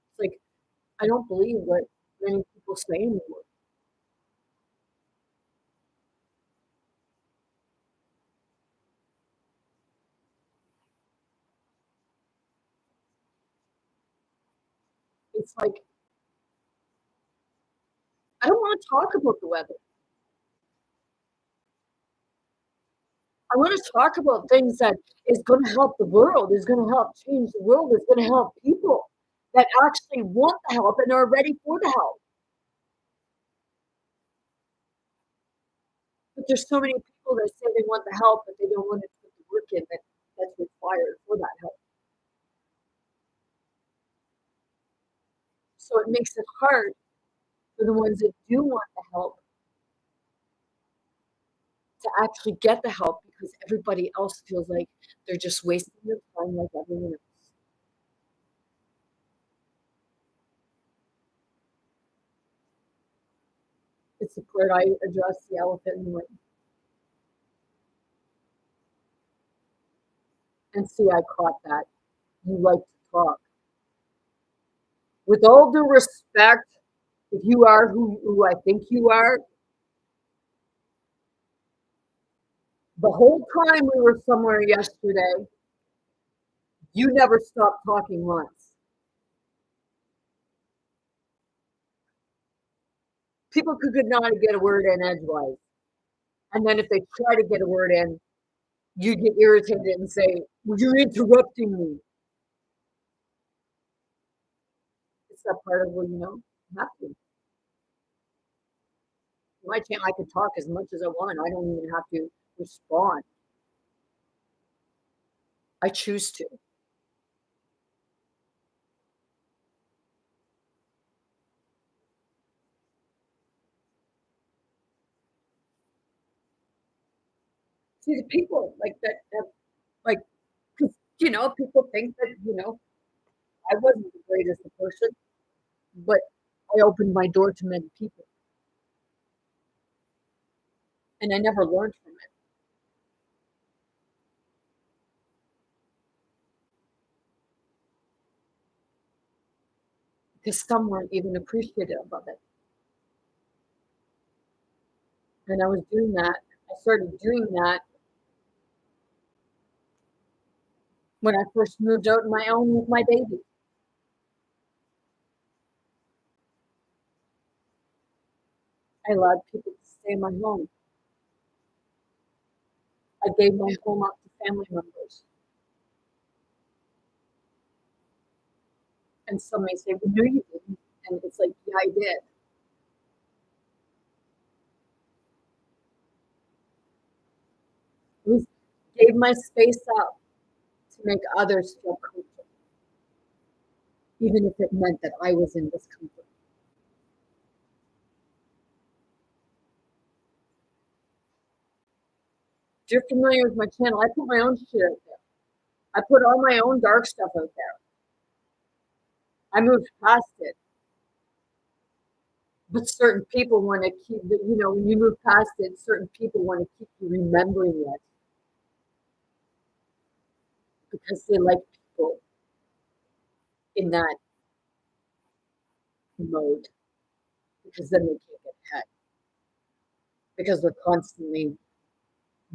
It's like I don't believe what many people say anymore. It's like I don't want to talk about the weather. I want to talk about things that is going to help the world, is going to help change the world, is going to help people that actually want the help and are ready for the help. But there's so many people that say they want the help, but they don't want to put the work in that's required for that help. So it makes it hard for the ones that do want the help to actually get the help because everybody else feels like they're just wasting their time like everyone else. It's the part I address the elephant in the room. And see, I caught that. You like to talk. With all due respect, if you are who I think you are, the whole time we were somewhere yesterday, you never stopped talking once. People could not get a word in edgewise. And then if they try to get a word in, you get irritated and say, well, you're interrupting me. It's that part of, well, you have to. My channel, I can talk as much as I want. I don't even have to respond. I choose to. See, the people like that, like, because, people think that, I wasn't the greatest person, but I opened my door to many people and I never learned from it because some weren't even appreciative of it. And I was doing that. I started doing that when I first moved out on my own with my baby. I allowed people to stay in my home. I gave my home up to family members. And some may say, well, no, you didn't. And it's like, yeah, I did. gave my space up to make others feel comfortable, even if it meant that I was in discomfort. If you're familiar with my channel, I put my own shit out there. I put all my own dark stuff out there. I moved past it. But certain people want to keep, when you move past it, certain people want to keep you remembering it because they like people in that mode, because then they can't get ahead, because they're constantly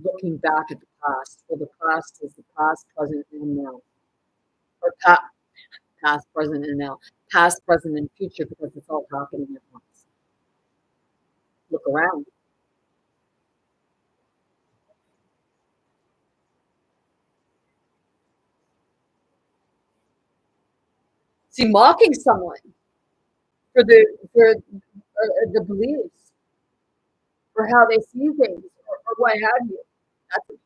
looking back at the past. Well, the past is the past, present, and now. Or past, present, and now. Past, present, and future, because it's all happening at once. Look around. See, mocking someone for the beliefs, for how they see things, or what have you. That's abuse.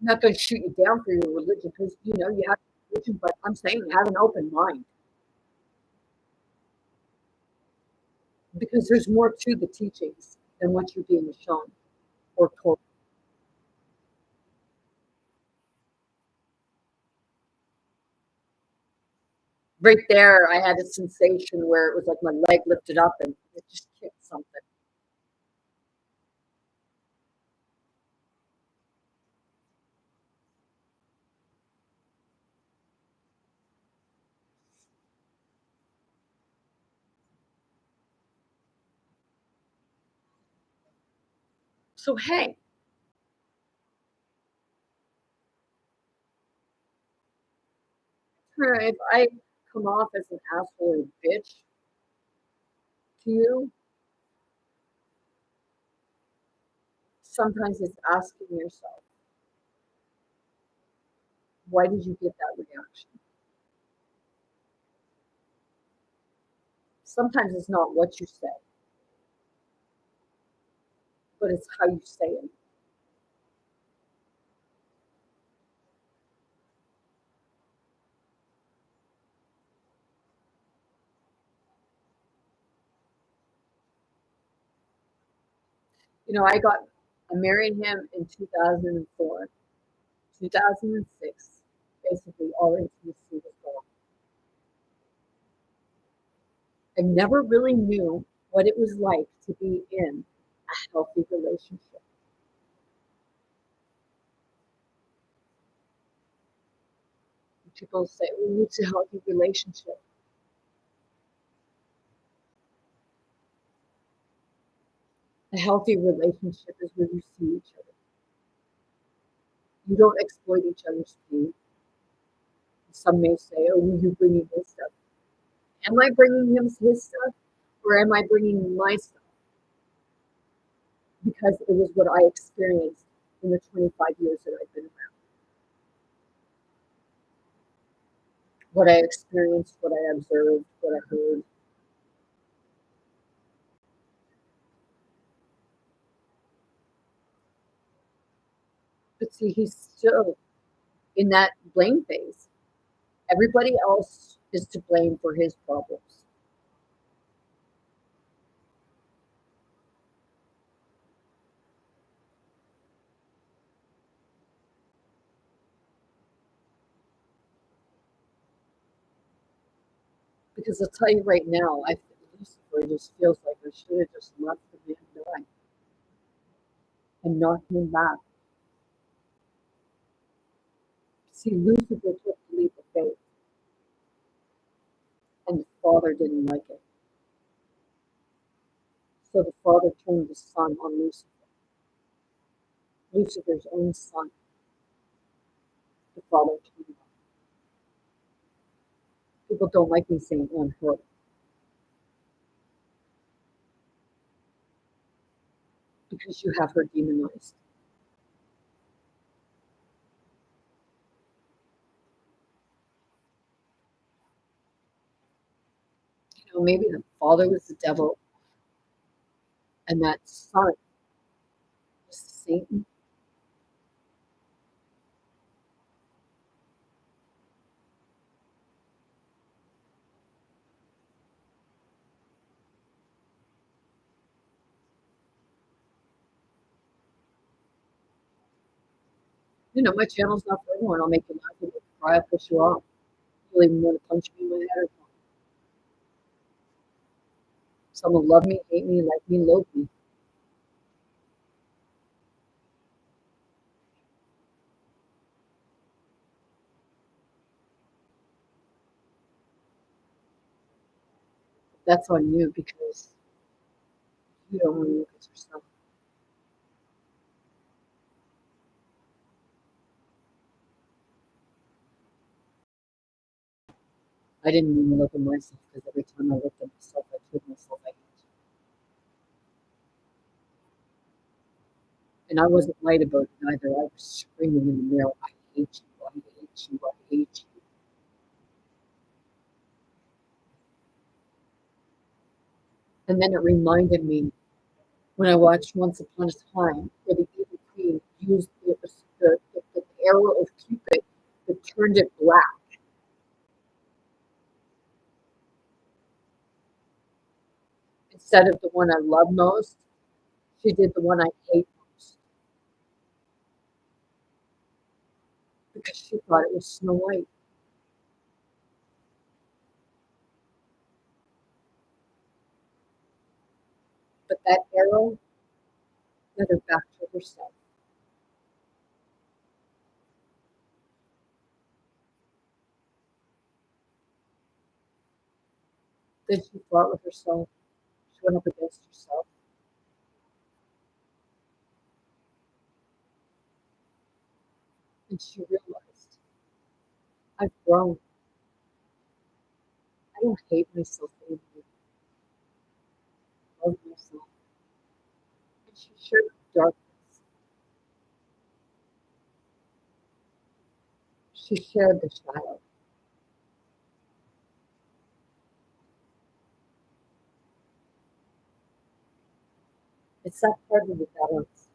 I'm not going to shoot you down for your religion because you have religion, but I'm saying have an open mind because there's more to the teachings than what you're being shown or told. Right there, I had a sensation where it was like my leg lifted up and it just kicked something. So hey, if I come off as an asshole or bitch to you, sometimes it's asking yourself, why did you get that reaction? Sometimes it's not what you say, but it's how you say it. I married him in 2004. 2006, basically all intimacy was gone. I never really knew what it was like to be in a healthy relationship. People say, we need a healthy relationship. A healthy relationship is where you see each other. You don't exploit each other's pain. Some may say, oh, you bringing his stuff. Am I bringing him his stuff or am I bringing my stuff? Because it was what I experienced in the 25 years that I've been around. What I experienced, what I observed, what I heard. But see, he's still in that blame phase. Everybody else is to blame for his problems. Because I'll tell you right now, Lucifer just feels like I should have just left the man die and not came back. See, Lucifer took the leap of faith, and the father didn't like it. So the father turned the son on Lucifer, Lucifer's own son. The father turned on. People don't like me saying on her because you have her demonized. Maybe the father was the devil. And that sun was Satan. My channel's not for everyone. I'll make you laugh, you'll cry, I'll push you off. You'll even want to punch me in my head or something. Some will love me, hate me, like me, loathe me. That's on you because you don't want to look at yourself. I didn't even look at myself because every time I looked at myself, I told myself I hate you. And I wasn't light about it either. I was screaming in the mirror, I hate you, I hate you, I hate you. And then it reminded me when I watched Once Upon a Time where the evil queen used the arrow of Cupid that turned it black. Instead of the one I love most, she did the one I hate most because she thought it was Snow White. But that arrow led her back to herself. Then she fought with herself. She went up against herself. And she realized, I've grown. I don't hate myself anymore. I love myself. And she shared the darkness. She shared the shadow. It's that part of the balance.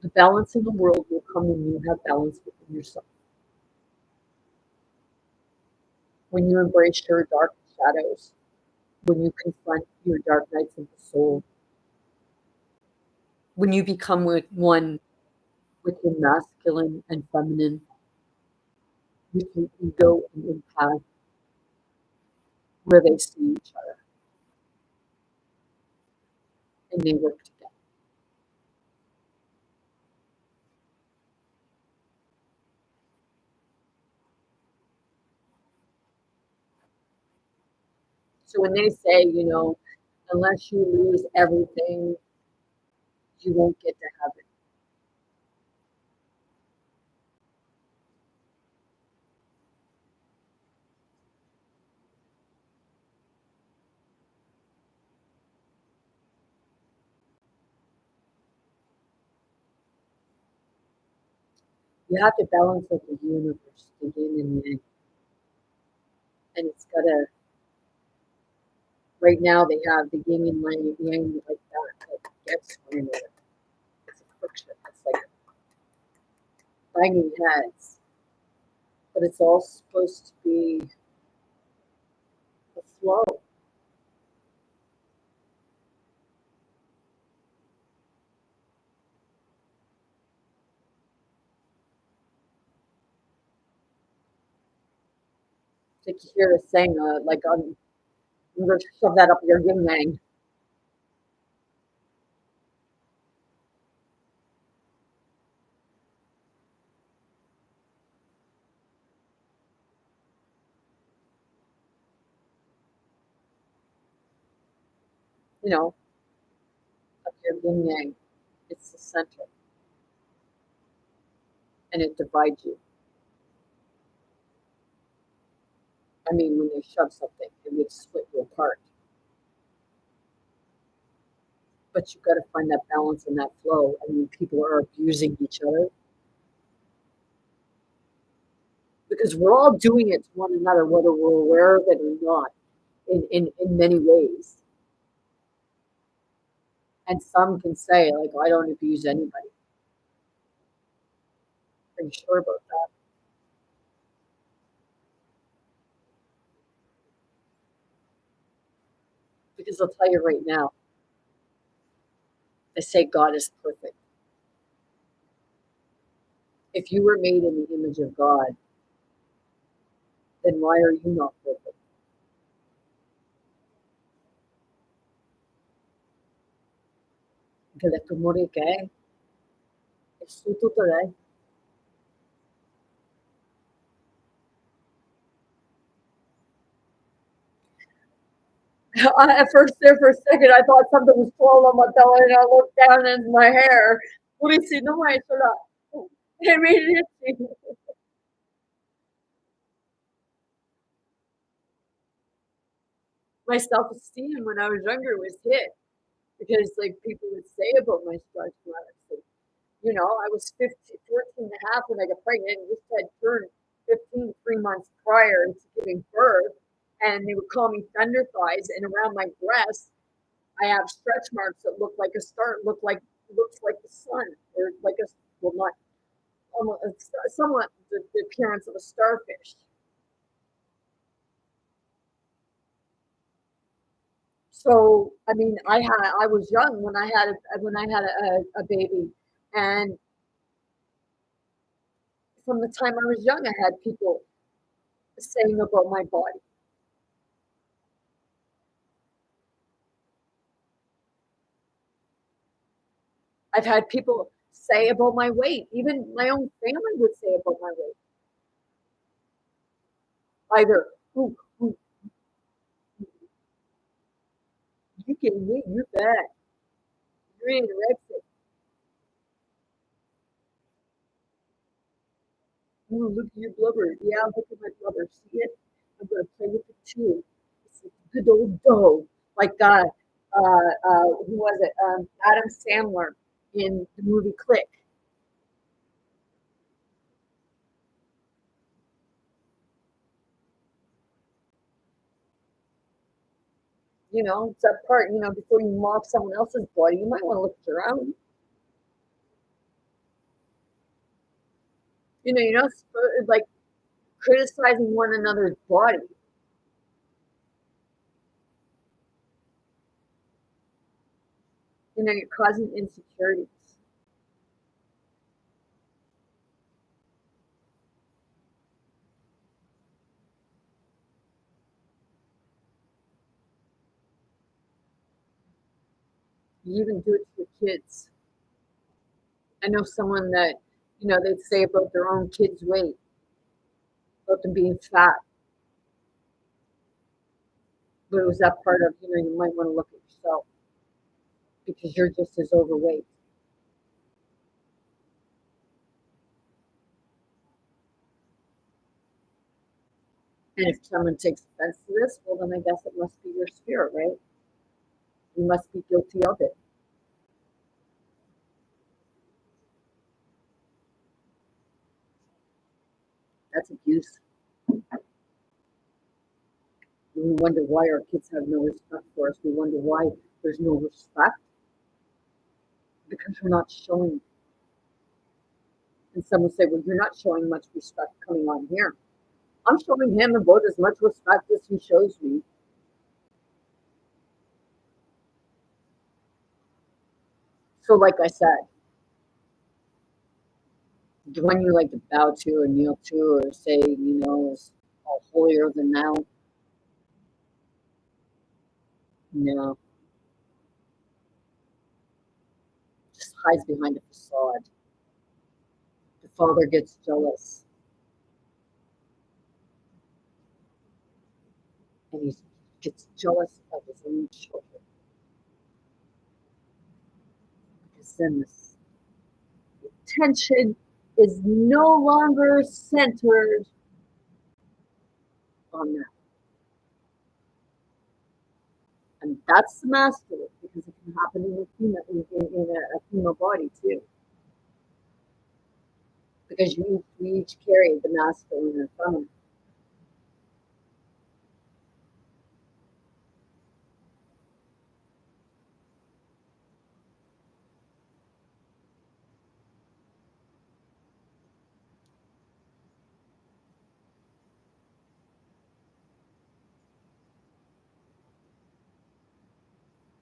The balance in the world will come when you have balance within yourself. When you embrace your dark shadows, when you confront your dark nights of the soul, when you become one with your masculine and feminine, with your ego and empath, where they see each other and they work together. So when they say, unless you lose everything, you won't get to heaven. You have to balance out the universe, the yin and yang. And it's gotta right now they have the yin and yang like that gets kind of it's a friction. It's like banging heads. But it's all supposed to be a flow. Like you hear us saying, like I'm going to shove that up your yin yang. You know, of your yin yang. It's the center, and it divides you. I mean, when they shove something, it would split you apart. But you've got to find that balance and that flow. I mean, people are abusing each other because we're all doing it to one another, whether we're aware of it or not, in many ways. And some can say, like, I don't abuse anybody. Are you sure about that? Because I'll tell you right now, they say God is perfect. If you were made in the image of God, then why are you not perfect? Que le tumore que es tutto today. At first, there for a second, I thought something was falling on my belly, and I looked down and it's my hair. What do you see? No, I saw that. I made it. My self-esteem when I was younger was hit because, like, people would say about my stretch marks. And, I was 15, 14 and a half when I got pregnant and just had turned 15 3 months prior to giving birth. And they would call me thunder thighs. And around my breasts, I have stretch marks that look like a star, looks like the sun, or like a, well, not almost, somewhat the appearance of a starfish. So, I mean, I was young when I had a baby, and from the time I was young, I had people saying about my body. I've had people say about my weight. Even my own family would say about my weight. Either, "Ooh, ooh, you gained weight, you're fat, you're anorexic. Ooh, look at your blubber. Yeah, look at my blubber. See it? I'm gonna play with it too. It's like a good old dough." Like who was it? Adam Sandler in the movie Click. It's that part. Before you mock someone else's body, you might want to look at your own. You're not like criticizing one another's body. You're causing insecurities. You even do it to your kids. I know someone that, they'd say about their own kids' weight, about them being fat, but it was that part of, you might want to look at yourself because you're just as overweight. And if someone takes offense to this, well, then I guess it must be your spirit, right? You must be guilty of it. That's abuse. We wonder why our kids have no respect for us. We wonder why there's no respect because we're not showing. And some will say, well, you're not showing much respect coming on here. I'm showing him about as much respect as he shows me. So, like I said, the one you like to bow to or kneel to or say, is all holier than thou, no, just hides behind a facade. The father gets jealous and he gets jealous of his own children because then this attention is no longer centered on that. And that's the master because because it can happen in a female body too. Because we each carry the masculine and feminine.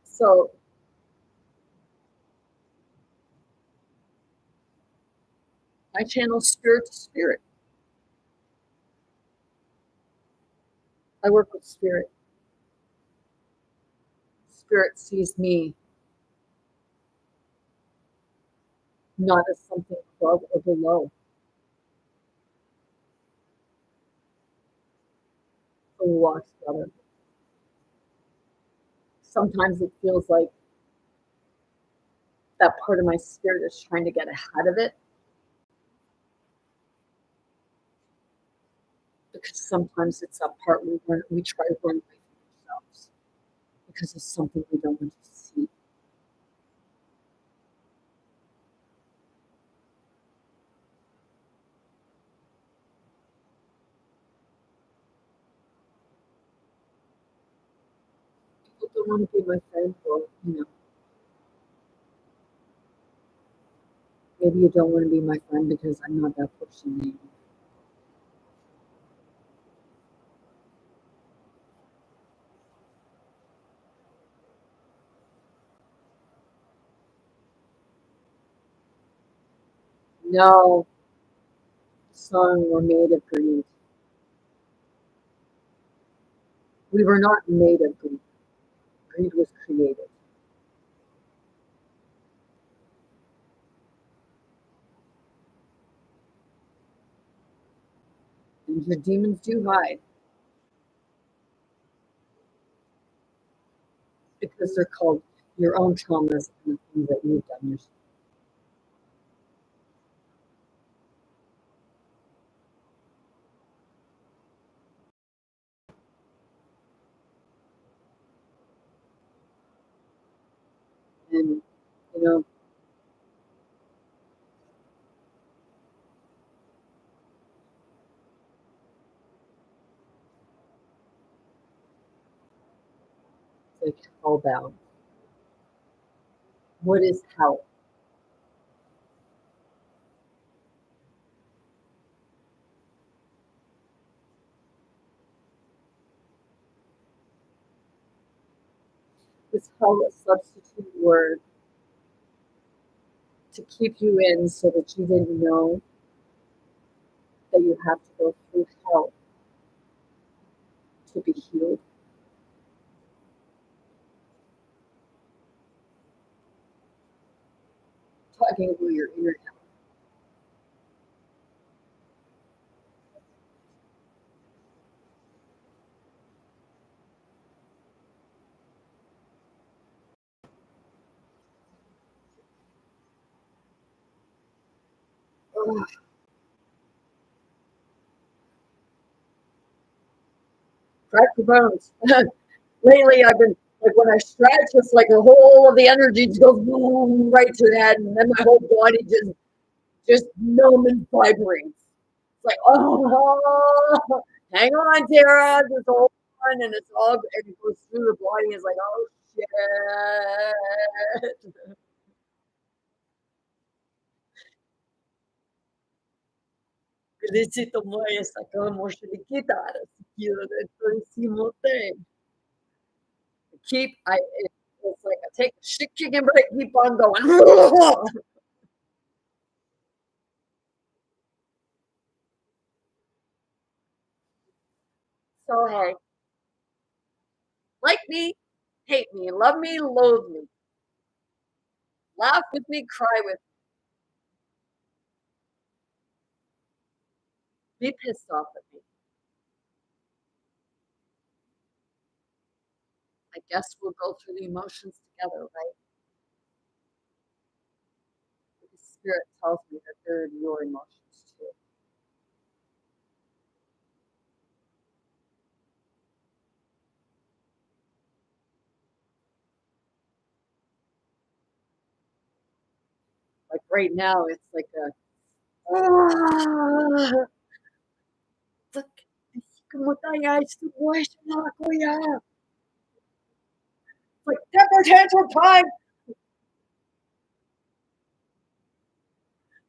So I channel spirit to spirit. I work with spirit. Spirit sees me not as something above or below. So we walk together. Sometimes it feels like that part of my spirit is trying to get ahead of it. Because sometimes it's that part we try to run away from ourselves because it's something we don't want to see. People don't want to be my friend, or maybe you don't want to be my friend because I'm not that person anymore. No, son, we're made of greed. We were not made of greed. Greed was created. And your demons do hide because they're called your own traumas and the things that you've done yourself. And, you know, it's like hellbound. What is hell? Is hell a substitute word to keep you in so that you didn't know that you have to go through hell to be healed? Talking about your inner hell. Ugh, crack the bones. Lately, I've been like when I stretch, it's like the whole of the energy just goes boom, right to the head, and then my whole body just numb and vibrates. It's like, oh, hang on, Tara, this whole one, and it's all, and it goes through the body. It's like, oh shit. Necesito más sacamos de quitar, así quiero dentro encima thing. Keep, it's like I take a shit chicken break, keep on going. So hey, like me, hate me, love me, loathe me, laugh with me, cry with me, be pissed off at me. I guess we'll go through the emotions together, right? Because spirit tells me that they're your emotions too. right now it's like ah, look, como tayo situation na kuya. Like temper tantrum time.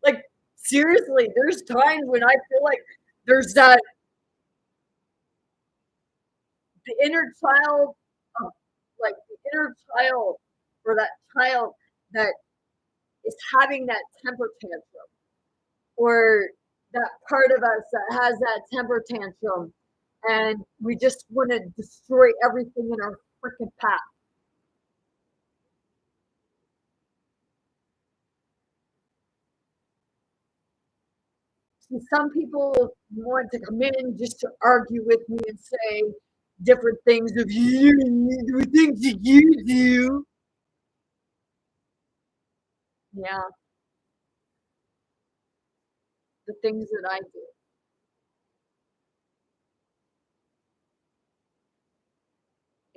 Like seriously, there's times when I feel like there's that the inner child of like the inner child or that child that is having that temper tantrum or that part of us that has that temper tantrum and we just want to destroy everything in our freaking path. See, some people want to come in just to argue with me and say different things of you, the things that you do. Yeah, the things that I do.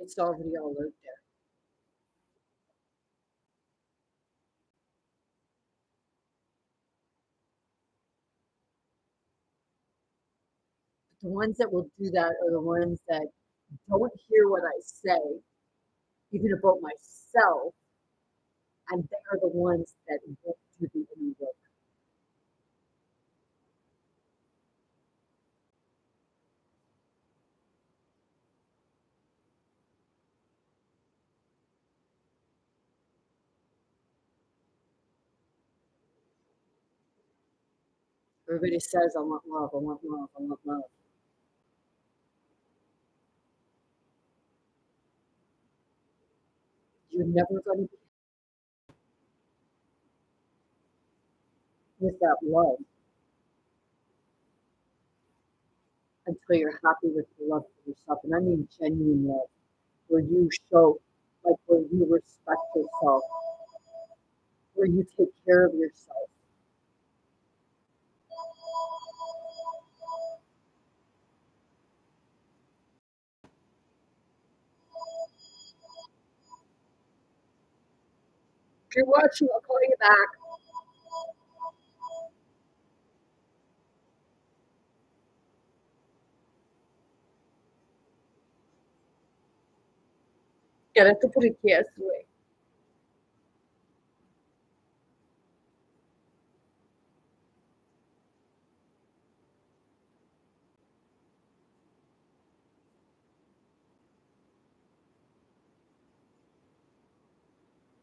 It's already all out there. The ones that will do that are the ones that don't hear what I say, even about myself, and they're the ones that won't do the inner work. Everybody says, I want love, I want love, I want love. You're never going to be with that love until you're happy with the love for yourself. And I mean genuine love, where you show, like, where you respect yourself, where you take care of yourself. If you're watching, I'll call you back. Quédate por aquí, güey.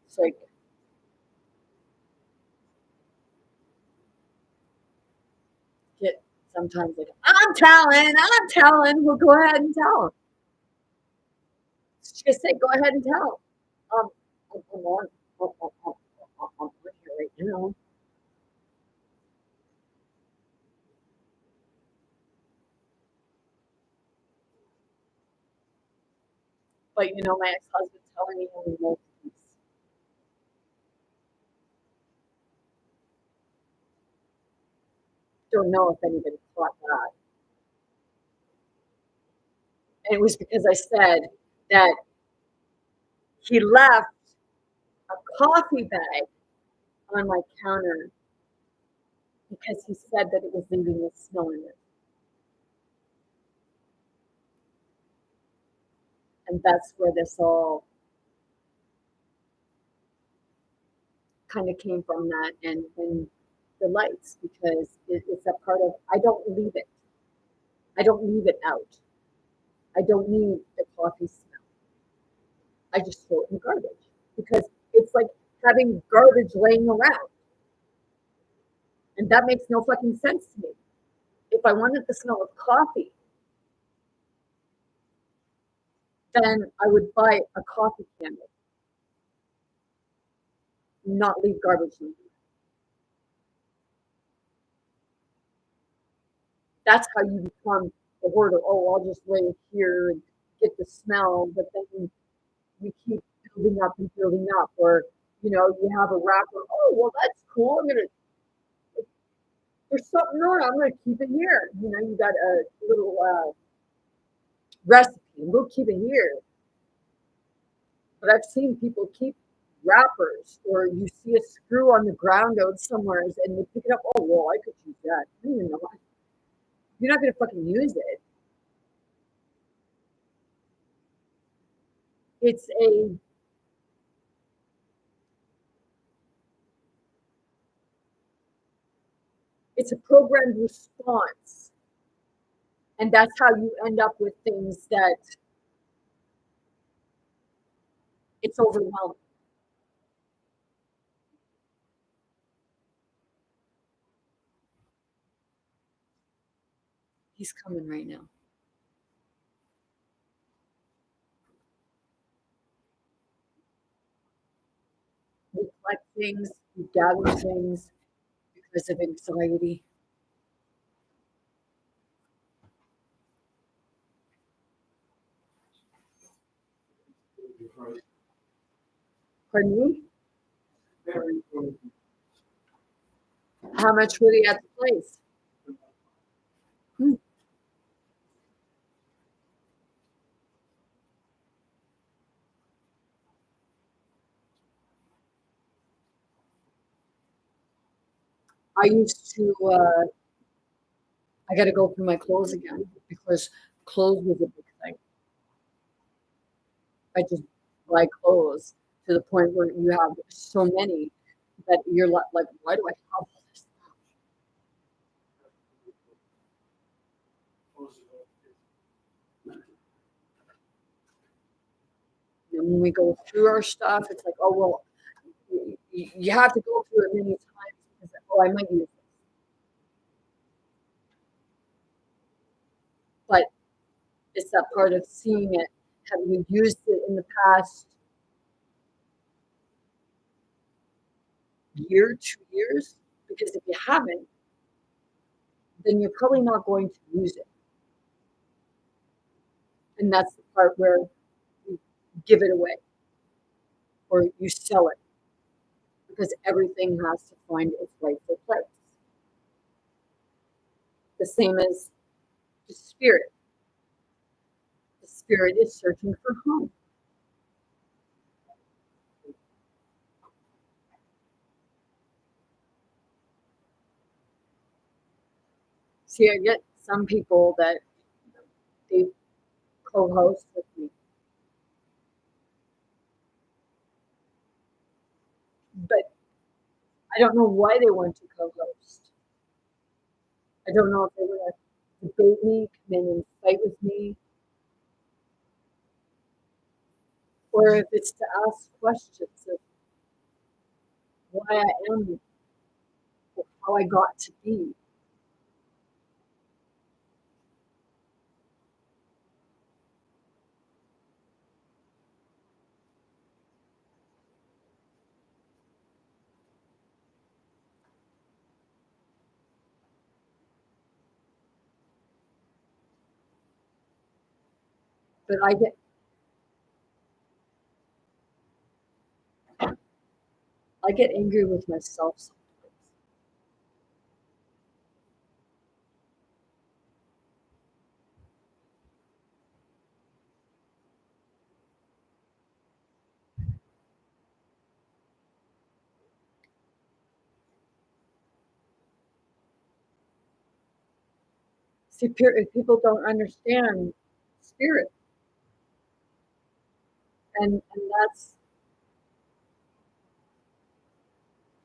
It's like, get sometimes like, I'm telling. Well, go ahead and tell. Just say, go ahead and tell. Um, I'm on. I'm here right now. But you know, my ex-husband's telling me only multiples. Don't know if anybody caught that. And it was because I said that he left a coffee bag on my counter because he said that it was leaving a smell in it. And that's where this all kind of came from, that and the lights, because it's a part of, I don't leave it. I don't leave it out. I don't need the coffee smell. I just throw it in the garbage because it's like having garbage laying around. And that makes no fucking sense to me. If I wanted the smell of coffee, then I would buy a coffee candle, not leave garbage in. That's how you become a hoarder. Oh, I'll just lay it here and get the smell, but then you keep building up and building up. Or, you know, you have a wrapper. Oh, well, that's cool. I'm gonna, there's something on it. I'm gonna keep it here. You know, you got a little recipe. We'll keep it here. But I've seen people keep wrappers, or you see a screw on the ground out somewhere and you pick it up. Oh, well, I could use that. I don't even know. You're not going to fucking use it. It's a it's a programmed response, and that's how you end up with things that it's overwhelming. He's coming right now. We collect things, we gather things because of anxiety. Pardon me? How much were they at the place? Hmm. I used to, I got to go through my clothes again because clothes was a big thing. I just buy clothes to the point where you have so many that you're like, why do I have all this? And when we go through our stuff, it's like, oh, well, you have to go through it many times because, oh, I might use it. But it's that part of seeing it. Have you used it in the past year, 2 years? Because if you haven't, then you're probably not going to use it. And that's the part where you give it away or you sell it because everything has to find its rightful place. The same as the spirit. The spirit is searching for home. See, I get some people that they co-host with me, but I don't know why they want to co-host. I don't know if they want to debate me, come in and fight with me, or if it's to ask questions of why I am, or how I got to be. But I get angry with myself sometimes. See, if people don't understand spirit, and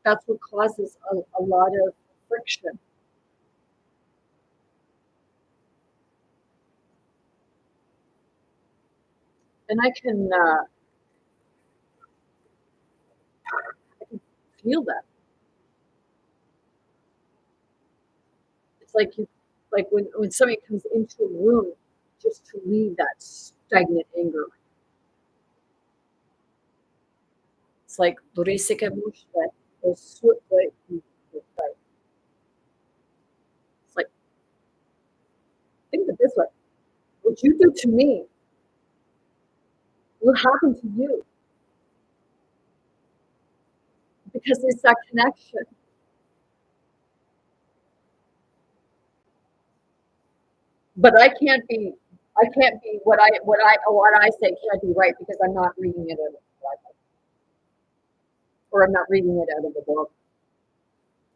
that's what causes a lot of friction. And I can feel that. It's like like when somebody comes into a room just to leave that stagnant anger. It's like it's like think of it this way: what you do to me will happen to you because it's that connection. But I can't be what I say can't be right because I'm not reading it in the Bible. or I'm not reading it out of a book.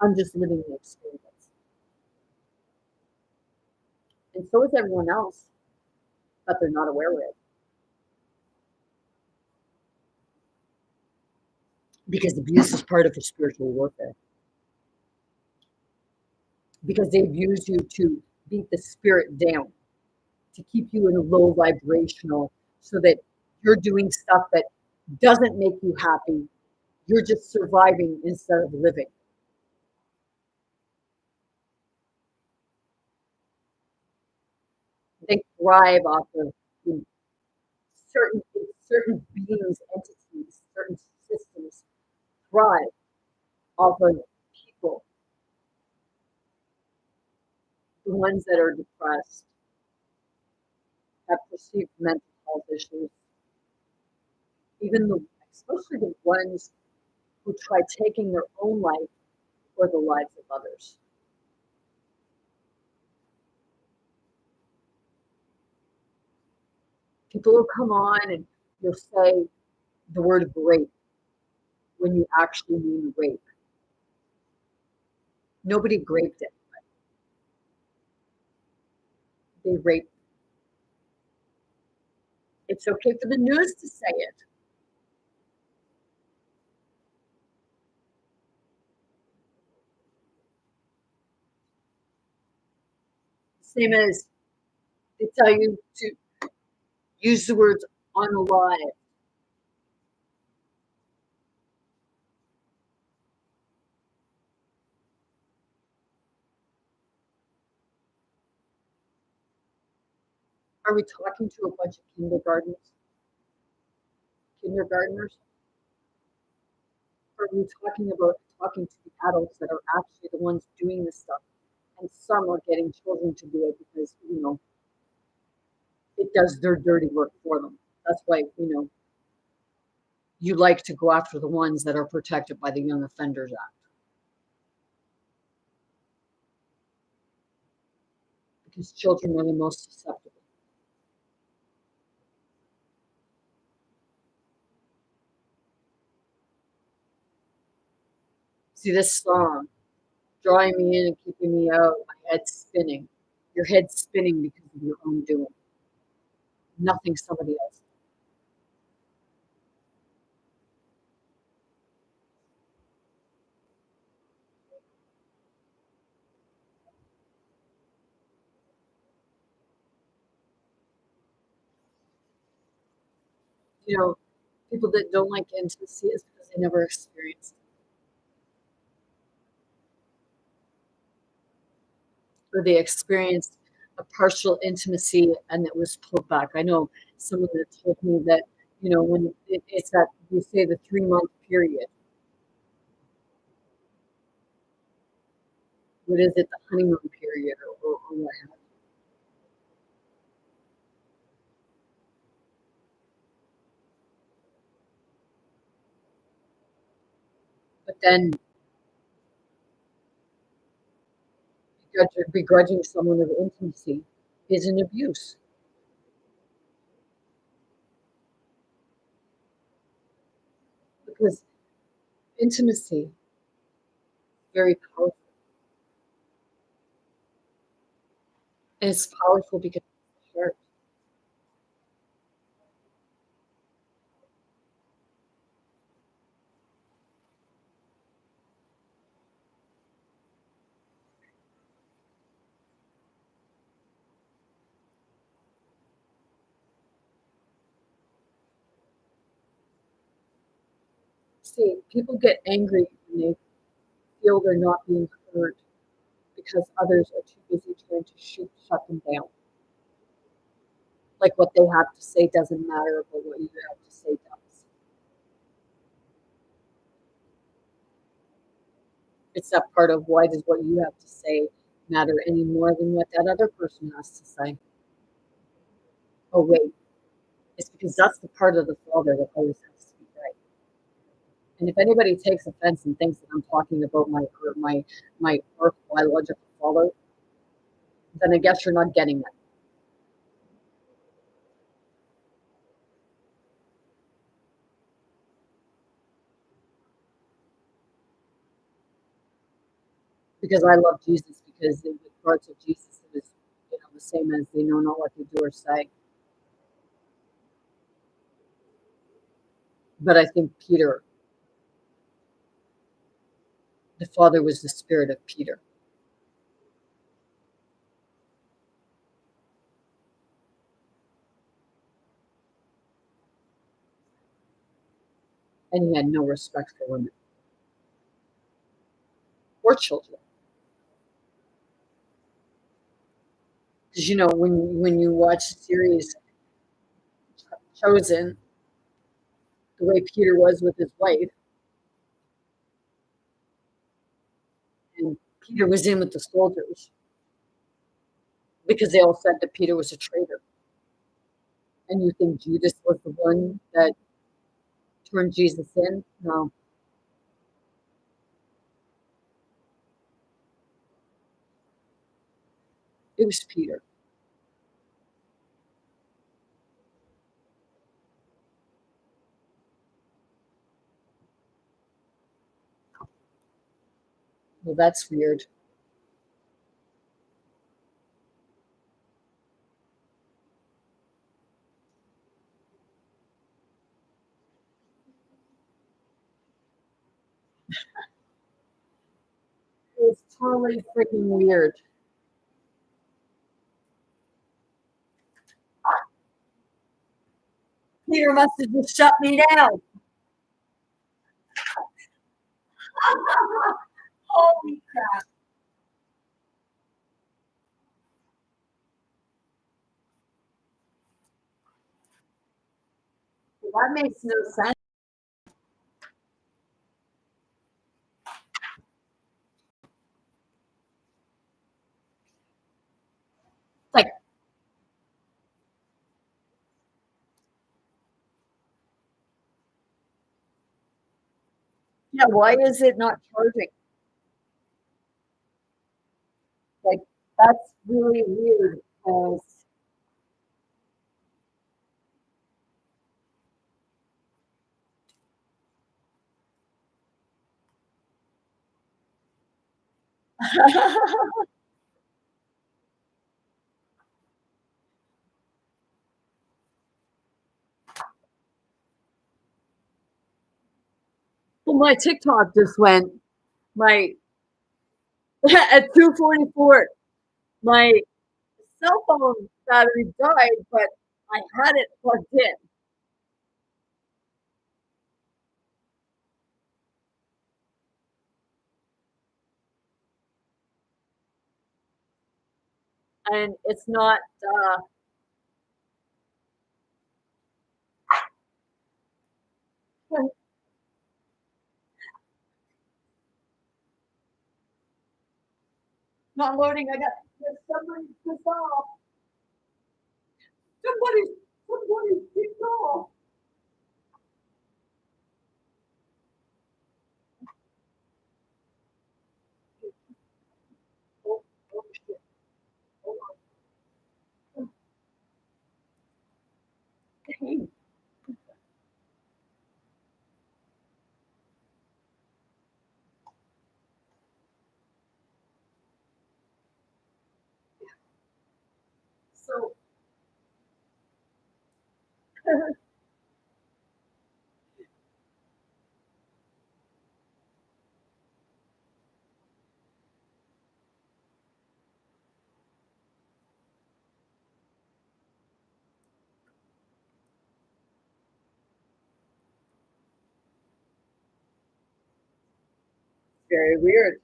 I'm just living the experience. And so is everyone else, but they're not aware of it. Because abuse is part of the spiritual warfare. Because they abuse you to beat the spirit down, to keep you in a low vibrational, so that you're doing stuff that doesn't make you happy. You're just surviving instead of living. They thrive off of certain certain beings, entities, certain systems thrive off of people. The ones that are depressed, have perceived mental health issues, even especially the ones who try taking their own life or the lives of others. People will come on and you'll say the word rape when you actually mean rape. Nobody raped it. They raped. It's okay for the news to say it. Same as they tell you to use the words unalive. Are we talking to a bunch of kindergartners? Or are we talking to the adults that are actually the ones doing this stuff? And some are getting children to do it because, it does their dirty work for them. That's why, you like to go after the ones that are protected by the Young Offenders Act. Because children are the most susceptible. See this song, drawing me in and keeping me out, my head's spinning. Your head's spinning because of your own doing, nothing somebody else. People that don't like intimacy is because they never experienced it, or they experienced a partial intimacy and it was pulled back. I know someone that told me that, when it's that you say the 3 month period, what is it, the honeymoon period or what have you. But then begrudging someone of intimacy is an abuse. Because intimacy, very powerful. And it's powerful because it's the heart. See, people get angry when they feel they're not being heard because others are too busy trying to shut them down. Like what they have to say doesn't matter, but what you have to say does. It's that part of why does what you have to say matter any more than what that other person has to say? Oh, wait. It's because that's the part of the father that always has to be right. And if anybody takes offense and thinks that I'm talking about my earth biological father, then I guess you're not getting it. because I love Jesus, because in the parts of Jesus it was, the same as they know not what they do or say. But I think Peter, the Father was the spirit of Peter. And he had no respect for women or children. Because when you watch the series Chosen, the way Peter was with his wife, and Peter was in with the soldiers because they all said that Peter was a traitor. And you think Judas was the one that turned Jesus in? No, it was Peter. Well, that's weird. It's totally freaking weird. Peter must have just shut me down. Holy crap. That makes no sense. Like, yeah, why is it not charging? Like, that's really weird. Because well, my TikTok just went my at 2:44. My cell phone battery died, but I had it plugged in. And it's not loading. I got somebody pissed off. Somebody pissed off. Oh, oh shit. Hold on. So very weird.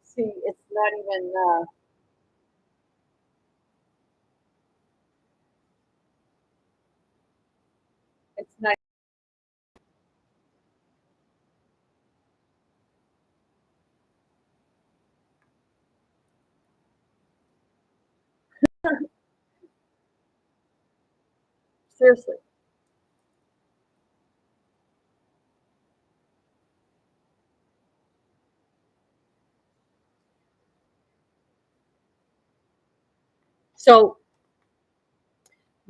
See, it's not even. It's not. Seriously. So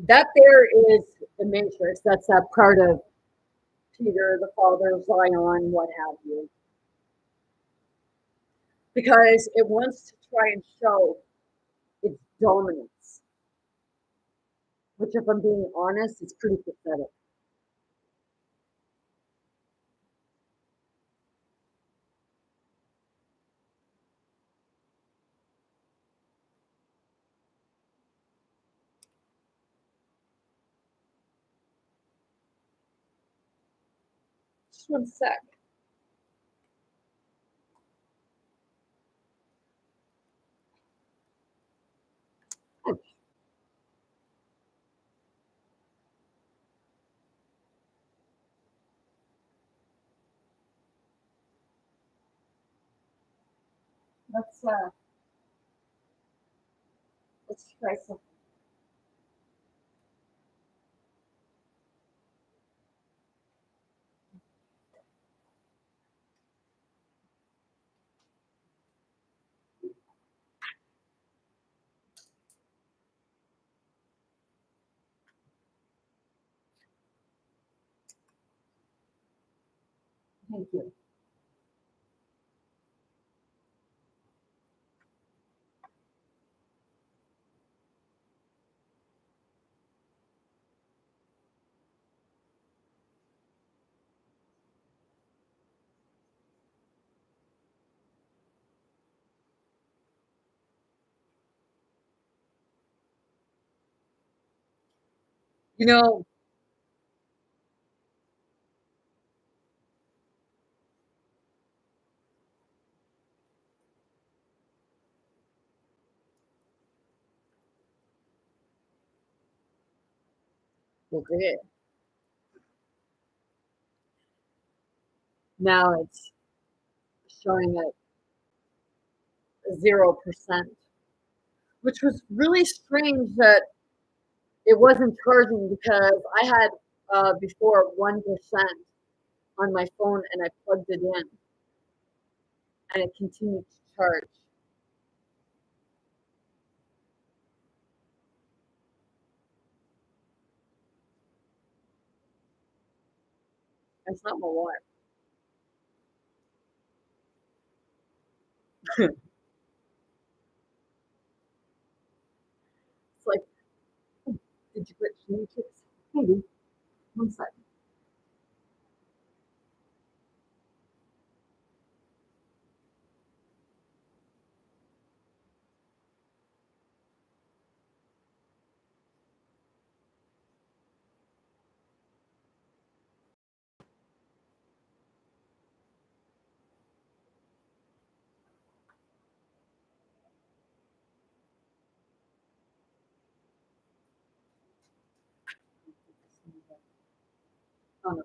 that there is the matrix. That's that part of Peter, the Father, Zion, what have you, because it wants to try and show its dominance, which, if I'm being honest, is pretty pathetic. Just one sec. Let's uh, let's try something. Thank you. You know, okay. Now it's showing at 0%, which was really strange that it wasn't charging because I had before 1% on my phone and I plugged it in and it continued to charge. That's not my water. It's like, did you glitch the matrix? Maybe. One second. Oh, no.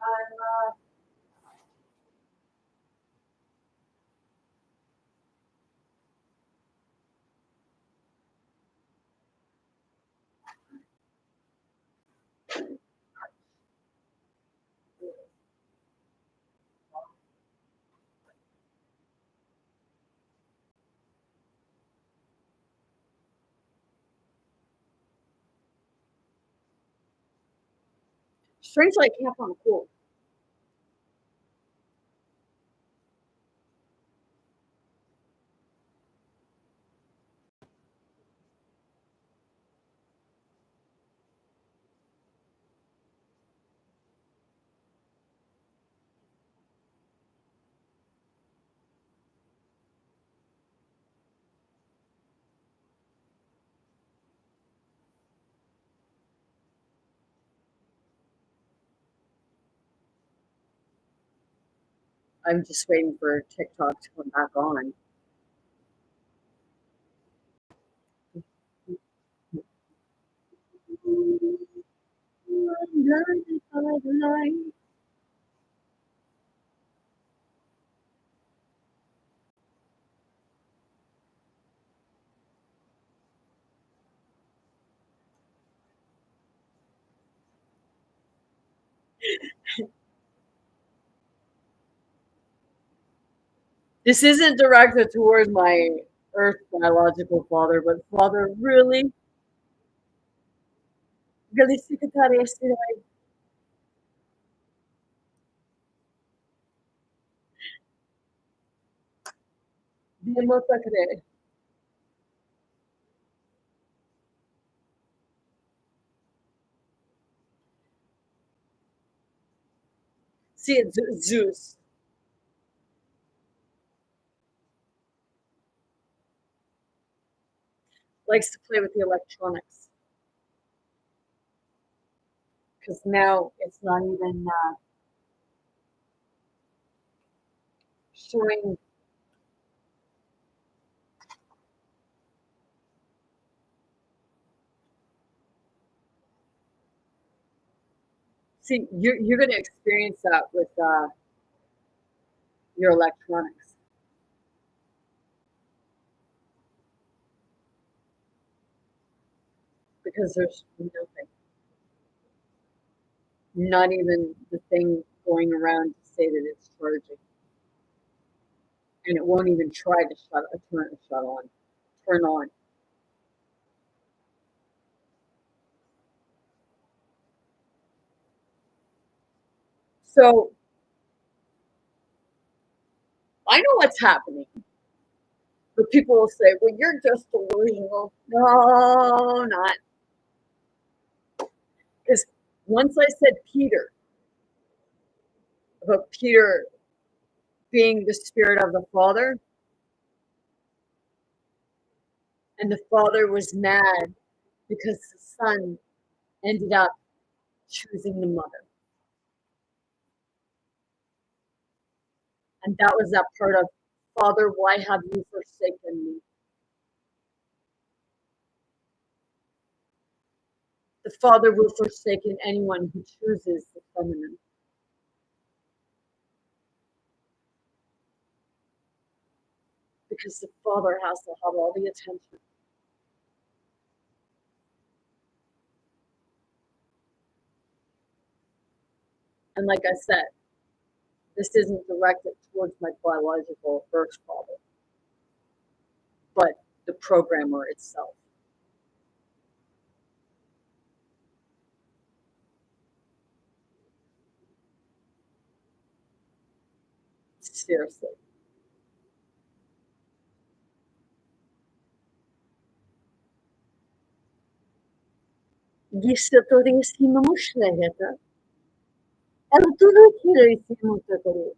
I'm strangely, I can't find a cool. I'm just waiting for TikTok to come back on. I'm blinded by the light. This isn't directed towards my earth biological father, but father, really? Really secretary yesterday. Dimo takre. See, Zeus likes to play with the electronics because now it's not even showing. See, you're going to experience that with your electronics because there's nothing, not even the thing going around to say that it's charging, and it won't even try to turn on. So I know what's happening, but people will say, "Well, you're just delusional." No, not because once I said Peter about Peter being the spirit of the Father, and the Father was mad because the Son ended up choosing the Mother. And that was that part of, Father, why have you forsaken me? The Father will forsake anyone who chooses the feminine. Because the Father has to have all the attention. And like I said, this isn't directed towards my biological birth father, but the programmer itself. Seriously. Гисаторисимо мышлението. Антурукирисимо татари.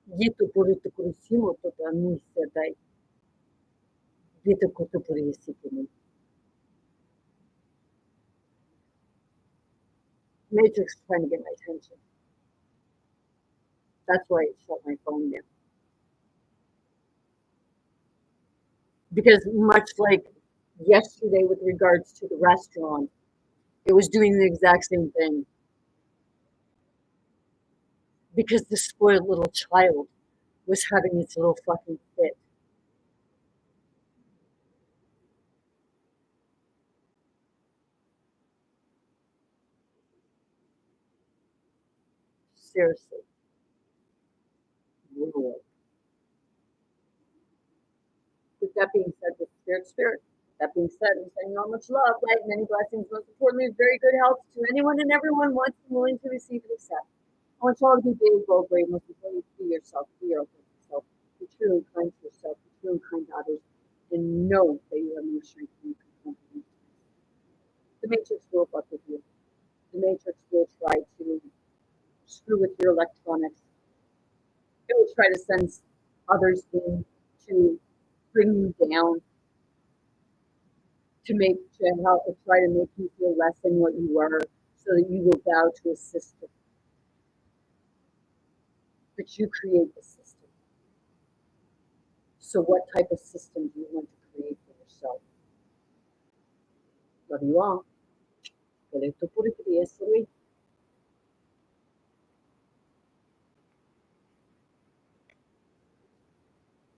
Гито поритокурисимо тата мисадай. Гито котопорисимо. Matrix trying to get my attention. That's why it shut my phone down. Because much like yesterday with regards to the restaurant, it was doing the exact same thing. Because the spoiled little child was having its little fucking fit. Seriously. Lord. With that being said, with spirit. That being said, I'm sending all much love, light, many blessings, most importantly, very good health to anyone and everyone wants and willing to receive and accept. I want you all to be big, bold, brave, most importantly, be yourself, be your authentic self, be true and kind to yourself, be true and kind to others, and know that you have no strength and you can comprehend. The Matrix will fuck with you. The Matrix will try to screw with your electronics. It will try to send others in to bring you down, to help try to make you feel less than what you were, so that you will bow to a system. but you create the system. So what type of system do you want to create for yourself? Love you all. Esto por essere